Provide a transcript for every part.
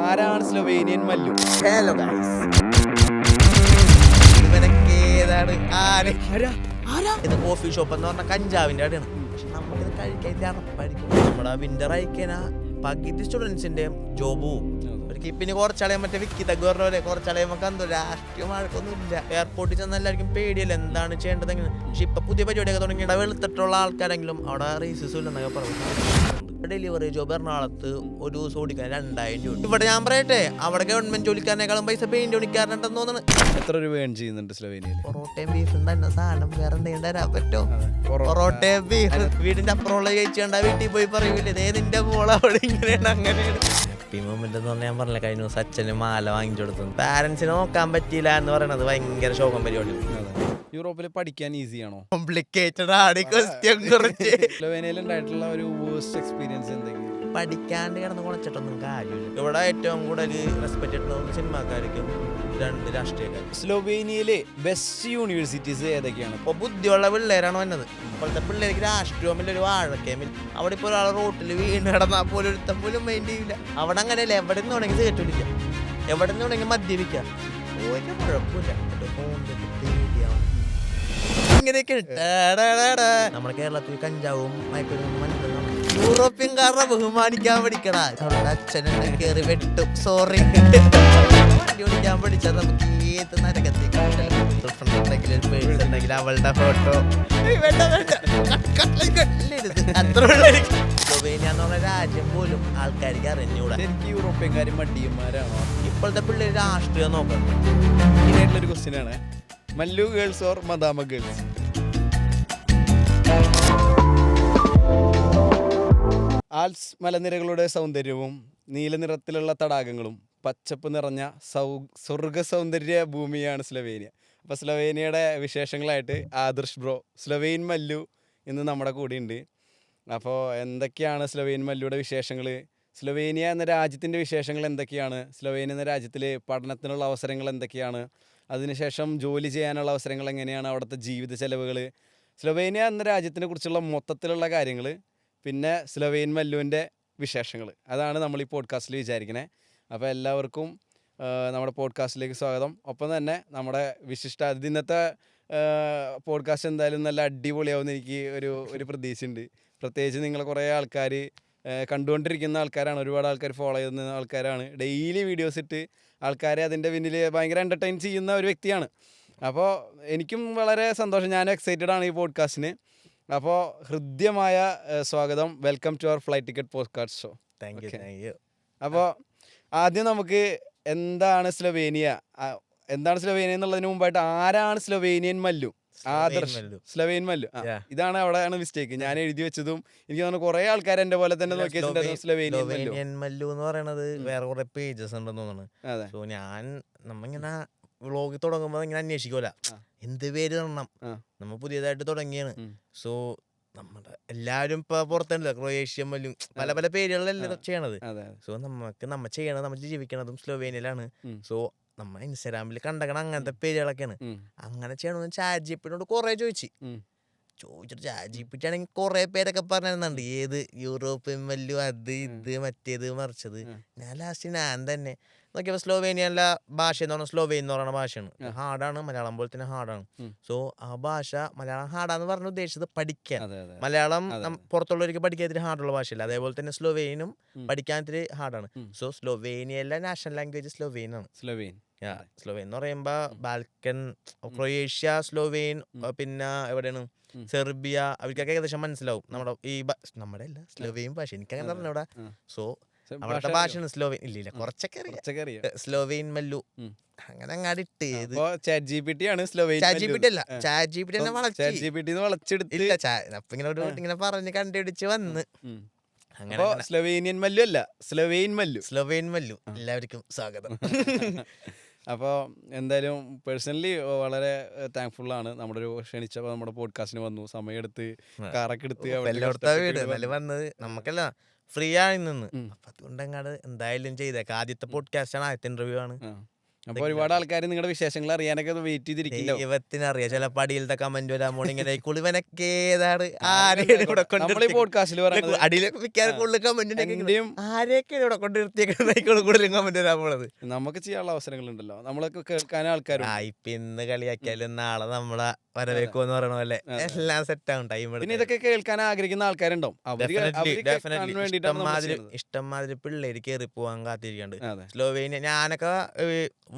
ആരാണ് Slovenian Mallu? Hello guys, ഇവനൊക്കെ ഏതാണ്? ഇത് കോഫി ഷോപ്പ് എന്ന് പറഞ്ഞ കഞ്ചാവിന്റെ അവിടെയാണ്. പക്ഷെ നമുക്കിത് കഴിക്കാൻ അറപ്പായിരിക്കും. നമ്മുടെ വിന്റർ അയക്കാന പകുതി സ്റ്റുഡൻസിന്റെയും ജോബും പിന്നെ കുറച്ചളയാൻ മറ്റേ വിക്കി തഗ്ഗോറിനെ പോലെ കുറച്ചളയുമ്പോൾ എന്തോ രാഷ്ട്രീയ മഴക്കൊന്നും ഇല്ല. എയർപോർട്ടിൽ ചെന്ന് എല്ലാവർക്കും പേടിയല്ല എന്താണ് ചെയ്യേണ്ടത്. പക്ഷെ ഇപ്പൊ പുതിയ പരിപാടിയൊക്കെ തുടങ്ങിയിട്ട് വെളുത്തിട്ടുള്ള ആൾക്കാരെങ്കിലും അവിടെ റേസിസും ഇല്ലെന്നൊക്കെ പറഞ്ഞു. ഡെലിവറി ജോബ് എറണാകുളത്ത് ഒരു ദിവസം ഓടിക്കാൻ 2000 രൂപ. ഇവിടെ ഞാൻ പറയട്ടെ, അവിടെ ഗവൺമെന്റ് ജോലിക്കാരനേക്കാളും പൈസ പെയിന്റ് പണിക്കാരനുണ്ടെന്ന് തോന്നുന്നു. എത്ര രൂപ ഏൺ ചെയ്യുന്നുണ്ട് സ്ലൊവേനിയയിൽ? പൊറോട്ടയും ബീഫും തന്നെ സാധനം വേറെ എന്തെങ്കിലും തരാൻ പറ്റോ? പൊറോട്ടയും ബീഫ് വീടിന്റെ അപ്പുറമുള്ള ചേച്ചിയുണ്ടാ വീട്ടിൽ പോയി പറയൂലേ, ഇതേ നിന്റെ മോള് അവിടെ ഇങ്ങനെയാണ് അങ്ങനെയാണ്. ഹാപ്പി മൊമെന്റ് എന്ന് പറഞ്ഞാൽ ഞാൻ പറഞ്ഞില്ല, കഴിഞ്ഞ ദിവസം അച്ഛന് മാല വാങ്ങിച്ചു കൊടുത്തു. പാരന്റ്സിനെ നോക്കാൻ പറ്റിയില്ല എന്ന് പറയുന്നത് ഭയങ്കര ശോകം പരിപാടിയാണ്. യൂറോപ്പിൽ പഠിക്കാൻ ഈസിയാണോ? കോംപ്ലിക്കേറ്റഡ് ആണ് ക്വസ്റ്റ്യൻ. കുറച്ച് സ്ലൊവേനിയയിൽ ഉണ്ടായിട്ടുള്ള ഒരു വേഴ്സ്റ്റ് എക്സ്പീരിയൻസ് എന്തെങ്കിലും? പഠിക്കാണ്ട് കിടന്ന് കുളച്ചിട്ടൊന്നും കാര്യമില്ല. ഇവിടെ ഏറ്റവും കൂടുതൽ റെസ്പെക്ട് കിട്ടുന്നത് സിനിമാക്കാർക്കും 2 രാഷ്ട്രീയക്കാർ. സ്ലൊവേനിയയിലെ ബെസ്റ്റ് യൂണിവേഴ്സിറ്റീസ് ഏതൊക്കെയാണ്? ഇപ്പോൾ ബുദ്ധിയുള്ള പിള്ളേരാണ് വന്നത്. ഇപ്പോഴത്തെ പിള്ളേർക്ക് രാഷ്ട്രീയമില്ല, ഒരു വാഴക്കേമില്ല. അവിടെ ഇപ്പോൾ ഒരാൾ റോട്ടിൽ വീണ് കിടന്നാൽ പോലും ഒരുത്തം പോലും മൈൻഡ് ചെയ്യില്ല. അവിടെ അങ്ങനെയല്ല, എവിടെ നിന്ന് വേണമെങ്കിൽ സിഗരറ്റ് വലിക്കാം, എവിടെ നിന്ന് വേണമെങ്കിൽ മദ്യപിക്കാം, ഒരു കുഴപ്പമില്ല. ഇങ്ങനെയൊക്കെ നമ്മുടെ കേരളത്തിൽ കഞ്ചാവും മയക്കുമരുന്നും മനസ്സിലാവും. യൂറോപ്യൻകാരെ ബഹുമാനിക്കാൻ പഠിക്കടാ. അച്ഛനെ കയറി വെട്ടും, സോറി. ഓടിക്കാൻ പഠിച്ചാൽ നമുക്ക് ഏത് നരകത്തേക്ക് അവളുടെ ഫോട്ടോ സ്ലൊവേനിയ എന്ന് പറഞ്ഞ രാജ്യം പോലും ആൾക്കാർക്ക് അറിഞ്ഞൂടാ. എനിക്ക് യൂറോപ്യൻകാരും മടിയന്മാരാണോ? ഇപ്പോഴത്തെ പിള്ളേർ രാഷ്ട്രീയം നോക്കണം. മെയിനായിട്ടുള്ളൊരു ക്വസ്റ്റ്യൻ ആണ്, മല്ലു ഗേൾസ് ഓർ മദാമ ഗേൾസ്? ആൽപ്സ് മലനിരകളുടെ സൗന്ദര്യവും നീലനിറത്തിലുള്ള തടാകങ്ങളും പച്ചപ്പ് നിറഞ്ഞ സ്വർഗ സൗന്ദര്യ ഭൂമിയാണ് സ്ലൊവേനിയ. അപ്പോൾ സ്ലൊവേനിയയുടെ വിശേഷങ്ങളായിട്ട് ആദർശ് ബ്രോ, സ്ലൊവേൻ മല്ലു ഇന്ന് നമ്മുടെ കൂടെയുണ്ട്. അപ്പോൾ എന്തൊക്കെയാണ് സ്ലൊവേൻ മല്ലുയുടെ വിശേഷങ്ങൾ, സ്ലൊവേനിയ എന്ന രാജ്യത്തിൻ്റെ വിശേഷങ്ങൾ എന്തൊക്കെയാണ്, സ്ലൊവേനിയ എന്ന രാജ്യത്തിൽ പഠനത്തിനുള്ള അവസരങ്ങൾ എന്തൊക്കെയാണ്, അതിനുശേഷം ജോലി ചെയ്യാനുള്ള അവസരങ്ങൾ എങ്ങനെയാണ്, അവിടുത്തെ ജീവിത ചെലവുകൾ, സ്ലൊവേനിയ എന്ന രാജ്യത്തിനെ കുറിച്ചുള്ള മൊത്തത്തിലുള്ള കാര്യങ്ങൾ, പിന്നെ സ്ലൊവേൻ മല്ലുവിൻ്റെ വിശേഷങ്ങൾ, അതാണ് നമ്മൾ ഈ പോഡ്കാസ്റ്റിൽ വിചാരിക്കണേ. അപ്പോൾ എല്ലാവർക്കും നമ്മുടെ പോഡ്കാസ്റ്റിലേക്ക് സ്വാഗതം. ഒപ്പം തന്നെ നമ്മുടെ വിശിഷ്ട അതിഥി, ഇന്നത്തെ പോഡ്കാസ്റ്റ് എന്തായാലും നല്ല അടിപൊളിയാവുമെന്ന് എനിക്ക് ഒരു പ്രതീക്ഷയുണ്ട്. പ്രത്യേകിച്ച് നിങ്ങൾ കുറേ ആൾക്കാർ കണ്ടുകൊണ്ടിരിക്കുന്ന ആൾക്കാരാണ്, ഒരുപാട് ആൾക്കാർ ഫോളോ ചെയ്യുന്ന ആൾക്കാരാണ്, ഡെയിലി വീഡിയോസ് ഇട്ട് ആൾക്കാരെ അതിൻ്റെ പിന്നിൽ ഭയങ്കര എൻ്റർടൈൻ ചെയ്യുന്ന ഒരു വ്യക്തിയാണ്. അപ്പോൾ എനിക്കും വളരെ സന്തോഷം, ഞാനും എക്സൈറ്റഡ് ആണ് ഈ പോഡ്കാസ്റ്റിന്. അപ്പോൾ ഹൃദ്യമായ സ്വാഗതം, welcome to our flight ticket podcast show. Thank you. അപ്പോൾ ആദ്യം നമുക്ക് എന്താണ് സ്ലൊവേനിയ എന്നുള്ളതിന് മുമ്പായിട്ട് ആരാണ് സ്ലൊവേനിയൻ മല്ലു? ആദർശ് സ്ലൊവേൻ മല്ലു. ഇതാണ് അവിടെയാണ് മിസ്റ്റേക്ക്, ഞാൻ എഴുതി വെച്ചതും. എനിക്ക് തോന്നുന്നു കുറെ ആൾക്കാർ എന്റെ പോലെ തന്നെ നോക്കിയിട്ടുണ്ടായിരുന്നു സ്ലൊവേനിയൻ മല്ലു എന്ന് പറയുന്നത്. വേറെ കുറെ പേജസ് ഉണ്ടെന്ന് തോന്നുന്നു. സോ നമ്മിങ്ങനെ വ്ളോഗ് തുടങ്ങുമ്പോൾ ഇങ്ങനെ അന്വേഷിക്കൂല എന്ത് പേര് തരണം. നമ്മ പുതിയതായിട്ട് തുടങ്ങിയാണ്. സോ നമ്മുടെ എല്ലാവരും ഇപ്പൊ പുറത്തുണ്ടല്ലോ, ക്രൊയേഷ്യൻ മല്ലും പല പല പേരുകളല്ലേ ചെയ്യണത്. സോ നമ്മ ചെയ്യണത്, നമ്മൾ ജീവിക്കണതും സ്ലൊവേനിയയിലാണ്. സോ നമ്മ ഇൻസ്റ്റാഗ്രാമിൽ കണ്ടകണ അങ്ങനത്തെ പേരുകളൊക്കെയാണ്. അങ്ങനെ ചെയ്യണമെന്ന് ചാറ്റ്ജിപിടിയോട് കുറെ ചോദിച്ചിട്ട് ചാറ്റ്ജിപിടി ആണെങ്കിൽ കുറെ പേരൊക്കെ പറഞ്ഞിരുന്നുണ്ട്, ഏത് യൂറോപ്യൻ മല്ലു, അത് ഇത് മറ്റേത് മറിച്ചത്. ഞാൻ ലാസ്റ്റ് ഞാൻ തന്നെ നോക്കിയപ്പോൾ സ്ലൊവേനിയയിലെ ഭാഷ എന്ന് പറഞ്ഞാൽ സ്ലൊവേൻ എന്ന് പറയുന്ന ഭാഷയാണ്. ഹാർഡാണ്, മലയാളം പോലെ തന്നെ ഹാർഡാണ്. സോ ആ ഭാഷ മലയാളം ഹാർഡാന്ന് പറഞ്ഞ് ഉദ്ദേശിച്ചത് പഠിക്കാൻ. മലയാളം പുറത്തുള്ളവർക്ക് പഠിക്കാൻ ഇത്തിരി ഹാർഡുള്ള ഭാഷയല്ല, അതേപോലെ തന്നെ സ്ലൊവേനും പഠിക്കാൻ ഇത്തിരി ഹാർഡാണ്. സോ സ്ലൊവേനിയയിലെ നാഷണൽ ലാംഗ്വേജ് സ്ലൊവേനാണ്. സ്ലൊവേൻ എന്ന് പറയുമ്പോ ബാൽക്കൻ, ക്രൊയേഷ്യ, സ്ലൊവേൻ, പിന്നെ എവിടെയാണ് സെർബിയ, അവർക്കൊക്കെ ഏകദേശം മനസ്സിലാവും നമ്മുടെ അല്ല സ്ലൊവേൻ ഭാഷ. എനിക്കങ്ങനെ പറഞ്ഞ അവിടെ. സോ അവിടുത്തെ ഭാഷയാണ് സ്ലോവേൻ. ഇല്ല കുറച്ചൊക്കെ സ്ലോവേൻ മല്ലു അങ്ങനെ അങ്ങാടി ഇട്ട്. ചാറ്റ്ജിപിടി അല്ല, ചാറ്റ്ജിപിടി അപ്പൊ ഇങ്ങനെ പറഞ്ഞ് കണ്ടുപിടിച്ച് വന്ന് അങ്ങനെ സ്ലൊവേനിയൻ മല്ലു അല്ല, സ്ലൊവേൻ മല്ലു. എല്ലാവർക്കും സ്വാഗതം. അപ്പോൾ എന്തായാലും പേഴ്സണലി വളരെ താങ്ക്ഫുൾ ആണ്. നമ്മുടെ ഒരു ക്ഷണിച്ചപ്പോൾ നമ്മുടെ പോഡ്കാസ്റ്റിന് വന്നു, സമയമെടുത്ത് കാറൊക്കെ എടുത്ത് വന്നത്. നമുക്കല്ല ഫ്രീ ആയി നിന്ന്. അപ്പൊ അതുകൊണ്ടങ്ങാട് എന്തായാലും ചെയ്തേക്കാം. ആദ്യത്തെ പോഡ്കാസ്റ്റ് ആണ്, ആദ്യത്തെ ഇന്റർവ്യൂ ആണ്. അപ്പൊ ഒരുപാട് ആൾക്കാർ നിങ്ങളുടെ വിശേഷങ്ങൾ അറിയാനൊക്കെ വെയിറ്റ് ചെയ്തിരിക്കുന്നുണ്ടാവും. ദൈവത്തിനറിയാം ചിലപ്പോ അടിയിലത്തെ കമന്റ് വരാൻ പോണ ഇങ്ങനെ കുളിവനൊക്കെ ഏതാണ് ആരെയാണ് ഇവിടെ നമ്മൾ ഈ പോഡ്കാസ്റ്റിൽ പറയുന്നത് അടിയിലൊക്കെ മിക്കാറ് കൂടുതൽ കമന്റ് എന്റെയും ആരെയൊക്കെയാണ് ഇവിടെ കൊണ്ടിരുത്തിയേക്കുന്നത് കൂടുതലും കമന്റ് വരാൻ പോണത്. നമുക്ക് ചെയ്യാനുള്ള അവസരങ്ങളുണ്ടല്ലോ, നമ്മളൊക്കെ കേൾക്കാൻ ആൾക്കാരും. ഇപ്പൊ ഇന്ന് കളിയാക്കിയാലും നാളെ നമ്മളെ വരവേക്കുമെന്ന് പറയണ പോലെ എല്ലാം സെറ്റ് ആവും ടൈം പിന്നെ ഇതൊക്കെ കേൾക്കാൻ ആഗ്രഹിക്കുന്ന ആൾക്കാരുണ്ടാവും. ഇഷ്ടംമാതിരി പിള്ളേര് കേറി പോവാൻ കാത്തിരിക്കണ്ട്. സ്ലോവേനിയ ഞാനൊക്കെ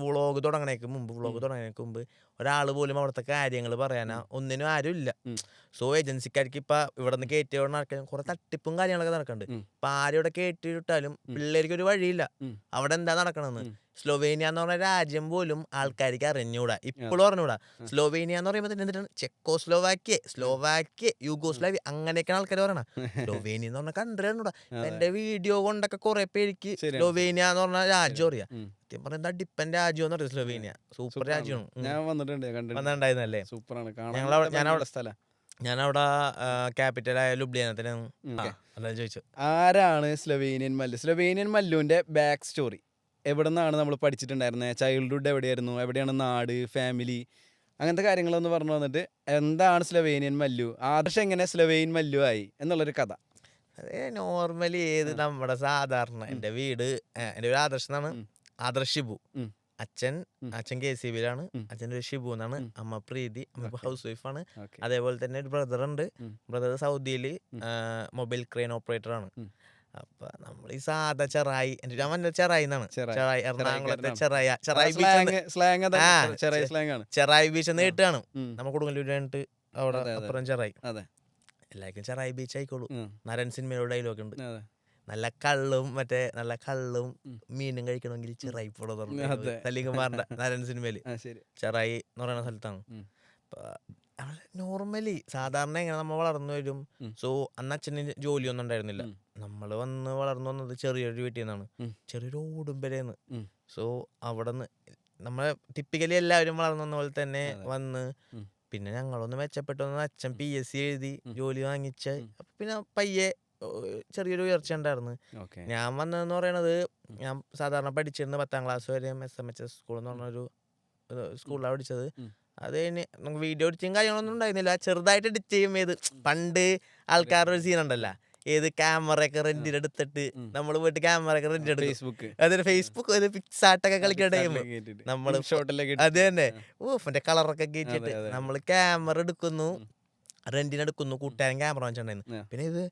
വ്ളോഗ് തുടങ്ങണേക്ക് മുമ്പ് ഒരാള് പോലും അവിടുത്തെ കാര്യങ്ങൾ പറയാനാ ഒന്നിനും ആരും ഇല്ല. സോ ഏജൻസിക്കാർക്ക് ഇപ്പൊ ഇവിടെ നിന്ന് കയറ്റി വിടുന്ന ആൾക്കാർ കുറെ തട്ടിപ്പും കാര്യങ്ങളൊക്കെ നടക്കുന്നുണ്ട്. ഇപ്പൊ ആരും ഇവിടെ കയറ്റിവിട്ടാലും പിള്ളേർക്ക് ഒരു വഴിയില്ല അവിടെ എന്താ നടക്കണെന്ന്. സ്ലോവേനിയ എന്ന് പറഞ്ഞ രാജ്യം പോലും ആൾക്കാർക്ക് അറിഞ്ഞൂടാ, ഇപ്പോഴും അറിഞ്ഞൂടാ. സ്ലോവേനിയ എന്ന് പറയുമ്പോൾ തന്നെ എന്തിനാണ് സ്ലോവാക്യ യൂഗോസ്ലാവ്യ അങ്ങനെയൊക്കെയാണ് ആൾക്കാർ പറയണ. സ്ലോവേനിയ എന്ന് പറഞ്ഞ കൺട്രി അറിഞ്ഞൂടാ. എന്റെ വീഡിയോ കൊണ്ടൊക്കെ കുറെ പേർക്ക് സ്ലോവേനിയ എന്ന് പറഞ്ഞ രാജ്യം അറിയാം. സത്യം പറഞ്ഞ ഡിപ്പൻ രാജ്യം എന്ന് പറയും സ്ലോവേനിയ. സൂപ്പർ രാജ്യമാണ്. ഞാൻ വന്നിട്ടുണ്ടായിരുന്നല്ലേ. ഞാനവിടെ ക്യാപിറ്റലായ ലുബ്ലിയാനത്തിനാണ് ചോദിച്ചത്. ആരാണ് സ്ലൊവേനിയൻ മല്ലു? സ്ലൊവേനിയൻ മല്ലുവിന്റെ ബാക്ക് സ്റ്റോറി എവിടെ നിന്നാണ് നമ്മൾ പഠിച്ചിട്ടുണ്ടായിരുന്നത്? ചൈൽഡ്ഹുഡ് എവിടെയായിരുന്നു, എവിടെയാണ് നാട്, ഫാമിലി, അങ്ങനത്തെ കാര്യങ്ങളൊന്ന് പറഞ്ഞു വന്നിട്ട് എന്താണ് സ്ലൊവേനിയൻ മല്ലു, ആദർശം എങ്ങനെ സ്ലൊവേനിയൻ മല്ലു ആയി എന്നുള്ളൊരു കഥ. അതെ, നോർമലി നമ്മുടെ സാധാരണ എൻ്റെ വീട് എൻ്റെ ഒരു ആദർശം എന്നാണ്. ആദർശ് ഷിബു. അച്ഛൻ KCB-യിലാണ്. അച്ഛൻ്റെ ഒരു ഷിബു എന്നാണ്. അമ്മ പ്രീതി, അമ്മ ഹൗസ് വൈഫാണ്. അതേപോലെ തന്നെ ഒരു ബ്രദർ ഉണ്ട്. ബ്രദർ സൗദിയിൽ മൊബൈൽ ക്രെയിൻ ഓപ്പറേറ്റർ ആണ്. അപ്പൊ നമ്മൾ ഈ സാധാ ചെറായി, ഞാൻ വന്നത് ചെറായി എന്നാണ്. ചെറായി, എറണാകുളത്തെ ചെറായി ബീച്ച് എന്ന് കേട്ടാണ്. നമ്മൾ കൊടുങ്ങല്ലൂർ കഴിഞ്ഞിട്ട് അവിടെ അപ്പുറം ചെറായി. എല്ലാവർക്കും ചെറായി ബീച്ച് ആയിക്കോളൂ. നരൻ സിനിമയുടെ ഡയലോഗ് ഉണ്ട്, നല്ല കള്ളും മീനും കഴിക്കണമെങ്കിൽ ചെറായി പോടോ സലീംകുമാറിന്റെ നരൻ സിനിമയില് ചെറായി എന്ന് പറയുന്ന സ്ഥലത്താണ്. നോർമലി സാധാരണ എങ്ങനെ നമ്മൾ വളർന്നു വരും. സോ അന്ന് അച്ഛന് ജോലിയൊന്നും ഉണ്ടായിരുന്നില്ല. നമ്മള് വളർന്നു വന്നത് ചെറിയൊരു വീട്ടിൽ നിന്നാണ്, ചെറിയൊരു ഓടുമ്പരേന്ന്. സോ അവിടെ നിന്ന് നമ്മളെ ടിപ്പിക്കലി എല്ലാവരും വളർന്നു വന്ന പോലെ തന്നെ വന്ന് പിന്നെ ഞങ്ങളൊന്ന് മെച്ചപ്പെട്ടു. അച്ഛൻ PSC എഴുതി ജോലി വാങ്ങിച്ച് പിന്നെ പയ്യെ ചെറിയൊരു ഉയർച്ച ഉണ്ടായിരുന്നു. ഞാൻ വന്നതെന്ന് പറയണത്, ഞാൻ സാധാരണ പഠിച്ചിരുന്ന 10ാം ക്ലാസ് വരെ SMHS സ്കൂൾ എന്ന് പറഞ്ഞൊരു സ്കൂളിലാണ് പഠിച്ചത്. അത് കഴിഞ്ഞ് നമുക്ക് വീഡിയോ എഡിറ്റിങ് കാര്യങ്ങളൊന്നും ഉണ്ടായിരുന്നില്ല. ചെറുതായിട്ട് എഡിറ്റ് ചെയ്യും. പണ്ട് ആൾക്കാരുടെ ഒരു സീനുണ്ടല്ലോ, ക്യാമറയൊക്കെ റെന്റിനെടുത്തിട്ട് നമ്മൾ പോയിട്ട് ക്യാമറയൊക്കെ റെന്റിനെടുക്കും. അതൊരു ഫേസ്ബുക്ക് പിക്സാട്ടൊക്കെ കളിക്കുന്ന ടൈം നമ്മള് അത് തന്നെ മറ്റേ കളറൊക്കെ കയറ്റിട്ട് നമ്മൾ ക്യാമറ എടുക്കുന്നു, റെന്റിനെടുക്കുന്നു. കൂട്ടുകാരൻ ക്യാമറ വാങ്ങിച്ചിട്ടുണ്ടായിരുന്നു. പിന്നെ ഇത്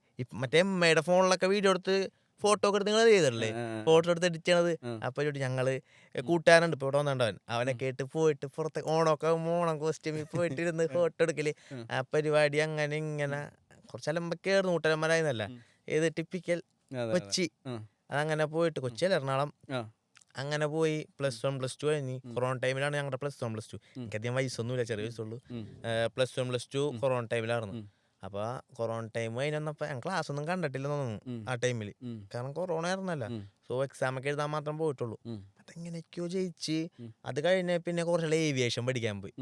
മറ്റേ അമ്മയുടെ ഫോണിലൊക്കെ വീഡിയോ എടുത്ത് ഫോട്ടോ ഒക്കെ എടുത്ത് നിങ്ങൾ ചെയ്തല്ലേ, ഫോട്ടോ എടുത്ത് എഡിറ്റ് ചെയ്യണത്. അപ്പൊ ഞങ്ങള് കൂട്ടുകാരുണ്ട് ഇപ്പൊ ഇവിടെ വന്നിട്ടുണ്ടവൻ, അവനെ കേട്ട് പോയിട്ട് പുറത്ത് ഓണം കോസ്റ്റ്യൂമിൽ പോയിട്ടിരുന്ന് ഫോട്ടോ എടുക്കല്. ആ പരിപാടി അങ്ങനെ ഇങ്ങനെ കുറച്ച് അലമ്പൊക്കെയായിരുന്നു. കൂട്ടുകാരന്മാരായിരുന്നല്ല, ടിപ്പിക്കൽ കൊച്ചി. അതങ്ങനെ പോയിട്ട് കൊച്ചിയല്ല എറണാകുളം അങ്ങനെ പോയി. +1 +2 കഴിഞ്ഞ് കൊറോണ ടൈമിലാണ് ഞങ്ങളുടെ +1 +2. എനിക്കധികം വയസ്സൊന്നുമില്ല, ചെറിയ വയസ്സുള്ളൂ. +1 +2 കൊറോണ ടൈമിലായിരുന്നു. അപ്പൊ കൊറോണ ടൈം കഴിഞ്ഞപ്പോ ഞാൻ ക്ലാസ് ഒന്നും കണ്ടിട്ടില്ലെന്ന് തോന്നുന്നു ആ ടൈമിൽ, കാരണം കൊറോണ ആയിരുന്നല്ല. സോ എക്സാം ഒക്കെ എഴുതാൻ മാത്രം പോയിട്ടുള്ളൂ. അതെങ്ങനെയൊക്കെയോ ജയിച്ച്. അത് കഴിഞ്ഞ പിന്നെ കുറച്ചുള്ള ഏവിയേഷൻ പഠിക്കാൻ പോയി.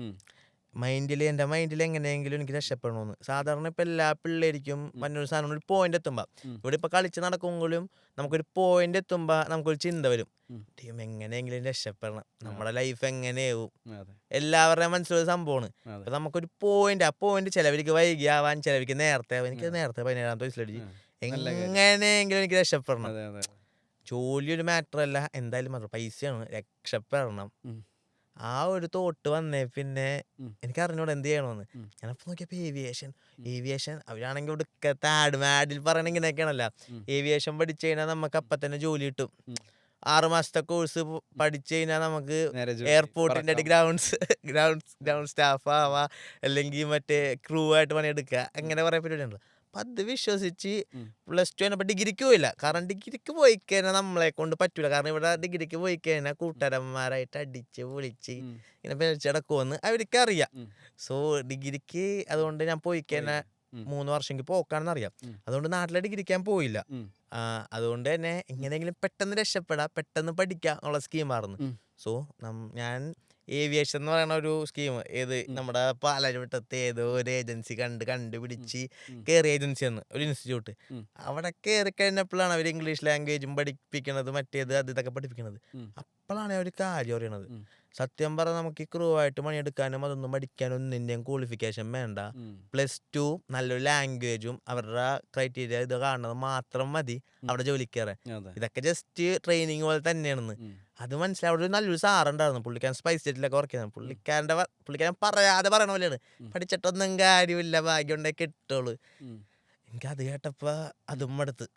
എൻ്റെ മൈൻഡിൽ എങ്ങനെയെങ്കിലും എനിക്ക് രക്ഷപ്പെടണമെന്ന്. സാധാരണ ഇപ്പം എല്ലാ പിള്ളേർക്കും മറ്റൊരു സാധനം ഒരു പോയിന്റ് എത്തുമ്പോൾ, ഇവിടെ ഇപ്പം കളിച്ച് നടക്കുമ്പോഴും നമുക്കൊരു പോയിന്റ് എത്തുമ്പോൾ നമുക്കൊരു ചിന്ത വരും, ടീം എങ്ങനെയെങ്കിലും രക്ഷപ്പെടണം, നമ്മുടെ ലൈഫ് എങ്ങനെയാവും. എല്ലാവരുടെയും മനസ്സിലൊരു സംഭവമാണ്. അപ്പം നമുക്കൊരു പോയിന്റ്, ആ പോയിന്റ് ചിലവർക്ക് വൈകിയാവാൻ, ചിലവർക്ക് നേരത്തെ ആവാൻ. എനിക്ക് നേരത്തെ 17ാമത്തെ വയസ്സിലടിച്ച് എങ്ങനെയെങ്കിലും എനിക്ക് രക്ഷപ്പെടണം. ജോലി ഒരു മാറ്റർ അല്ല, എന്തായാലും മാത്രം പൈസയാണ്, രക്ഷപ്പെടണം. ആ ഒരു തോട്ട് വന്നേ പിന്നെ എനിക്ക് അറിഞ്ഞൂടെ എന്ത് ചെയ്യണമെന്ന്. ഞാനപ്പോ നോക്കിയപ്പോ ഏവിയേഷൻ അവരാണെങ്കിൽ ഒടുക്കത്തെ ആഡിൽ പറയണ ഇങ്ങനെയൊക്കെയാണല്ലോ. ഏവിയേഷൻ പഠിച്ചു കഴിഞ്ഞാൽ നമുക്ക് അപ്പം തന്നെ ജോലി കിട്ടും. 6 മാസത്തെ കോഴ്സ് പഠിച്ചു കഴിഞ്ഞാൽ നമുക്ക് എയർപോർട്ടിന്റെ ഗ്രൗണ്ട് സ്റ്റാഫ് ആവാ, അല്ലെങ്കിൽ മറ്റേ ക്രൂ ആയിട്ട് പണിയെടുക്കുക, അങ്ങനെ കുറെ പരിപാടിയുണ്ട്. അപ്പം അത് വിശ്വസിച്ച് +2 കഴിഞ്ഞപ്പോൾ ഡിഗ്രിക്ക് പോയില്ല. കാരണം ഡിഗ്രിക്ക് പോയി കഴിഞ്ഞാൽ നമ്മളെ കൊണ്ട് പറ്റൂല. കാരണം ഇവിടെ ഡിഗ്രിക്ക് പോയി കഴിഞ്ഞാൽ കൂട്ടുകാരന്മാരായിട്ട് അടിച്ച് പൊളിച്ച് ഇങ്ങനെ പേടിച്ചടക്കുമെന്ന് അവർക്കറിയാം. സോ ഡിഗ്രിക്ക് അതുകൊണ്ട് ഞാൻ പോയി കഴിഞ്ഞാൽ 3 വർഷം എനിക്ക് പോക്കാണെന്ന് അറിയാം. അതുകൊണ്ട് നാട്ടിലെ ഡിഗ്രിക്ക് ഞാൻ പോയില്ല. അതുകൊണ്ട് തന്നെ എങ്ങനെയെങ്കിലും പെട്ടെന്ന് രക്ഷപ്പെടാം, പെട്ടെന്ന് പഠിക്കാം എന്നുള്ള സ്കീമായിരുന്നു. സോ ഞാൻ ഏവിയേഷൻ എന്ന് പറയുന്ന ഒരു സ്കീം ഏത് നമ്മുടെ പാലാരിവട്ടത്തെ ഏതോ ഒരു ഏജൻസി കണ്ടുപിടിച്ച് കയറിയ ഏജൻസി എന്ന് ഒരു ഇൻസ്റ്റിറ്റ്യൂട്ട്. അവിടെ കയറി കഴിഞ്ഞപ്പോഴാണ് അവർ ഇംഗ്ലീഷ് ലാംഗ്വേജും പഠിപ്പിക്കണത്, മറ്റേത് അത് ഇതൊക്കെ പഠിപ്പിക്കണത്. അപ്പോഴാണ് അവർ കാര്യം അറിയണത്. സത്യം പറഞ്ഞാൽ നമുക്ക് ഈ ക്രൂ ആയിട്ട് പണിയെടുക്കാനും അതൊന്നും പഠിക്കാനും ഒന്നിൻ്റെയും ക്വാളിഫിക്കേഷൻ വേണ്ട. +2 നല്ലൊരു ലാംഗ്വേജും അവരുടെ ക്രൈറ്റീരിയ ഇത് കാണുന്നത് മാത്രം മതി അവിടെ ജോലിക്ക് കയറാൻ. ഇതൊക്കെ ജസ്റ്റ് ട്രെയിനിങ് പോലെ തന്നെയാണെന്ന് അത് മനസ്സിലായി. അവിടെ ഒരു നല്ലൊരു സാറുണ്ടായിരുന്നു, പുള്ളിക്കാരൻ സ്പൈസ് ജെറ്റിലൊക്കെ വർക്ക് ചെയ്യുന്നത്. പുള്ളിക്കാരൻ പറയാതെ പറയണ പോലെയാണ്, പഠിച്ചിട്ടൊന്നും കാര്യമില്ല, ഭാഗ്യം ഉണ്ടെങ്കിൽ കിട്ടുള്ളൂ. എനിക്ക് അത് കേട്ടപ്പോ അതും അടുത്ത്,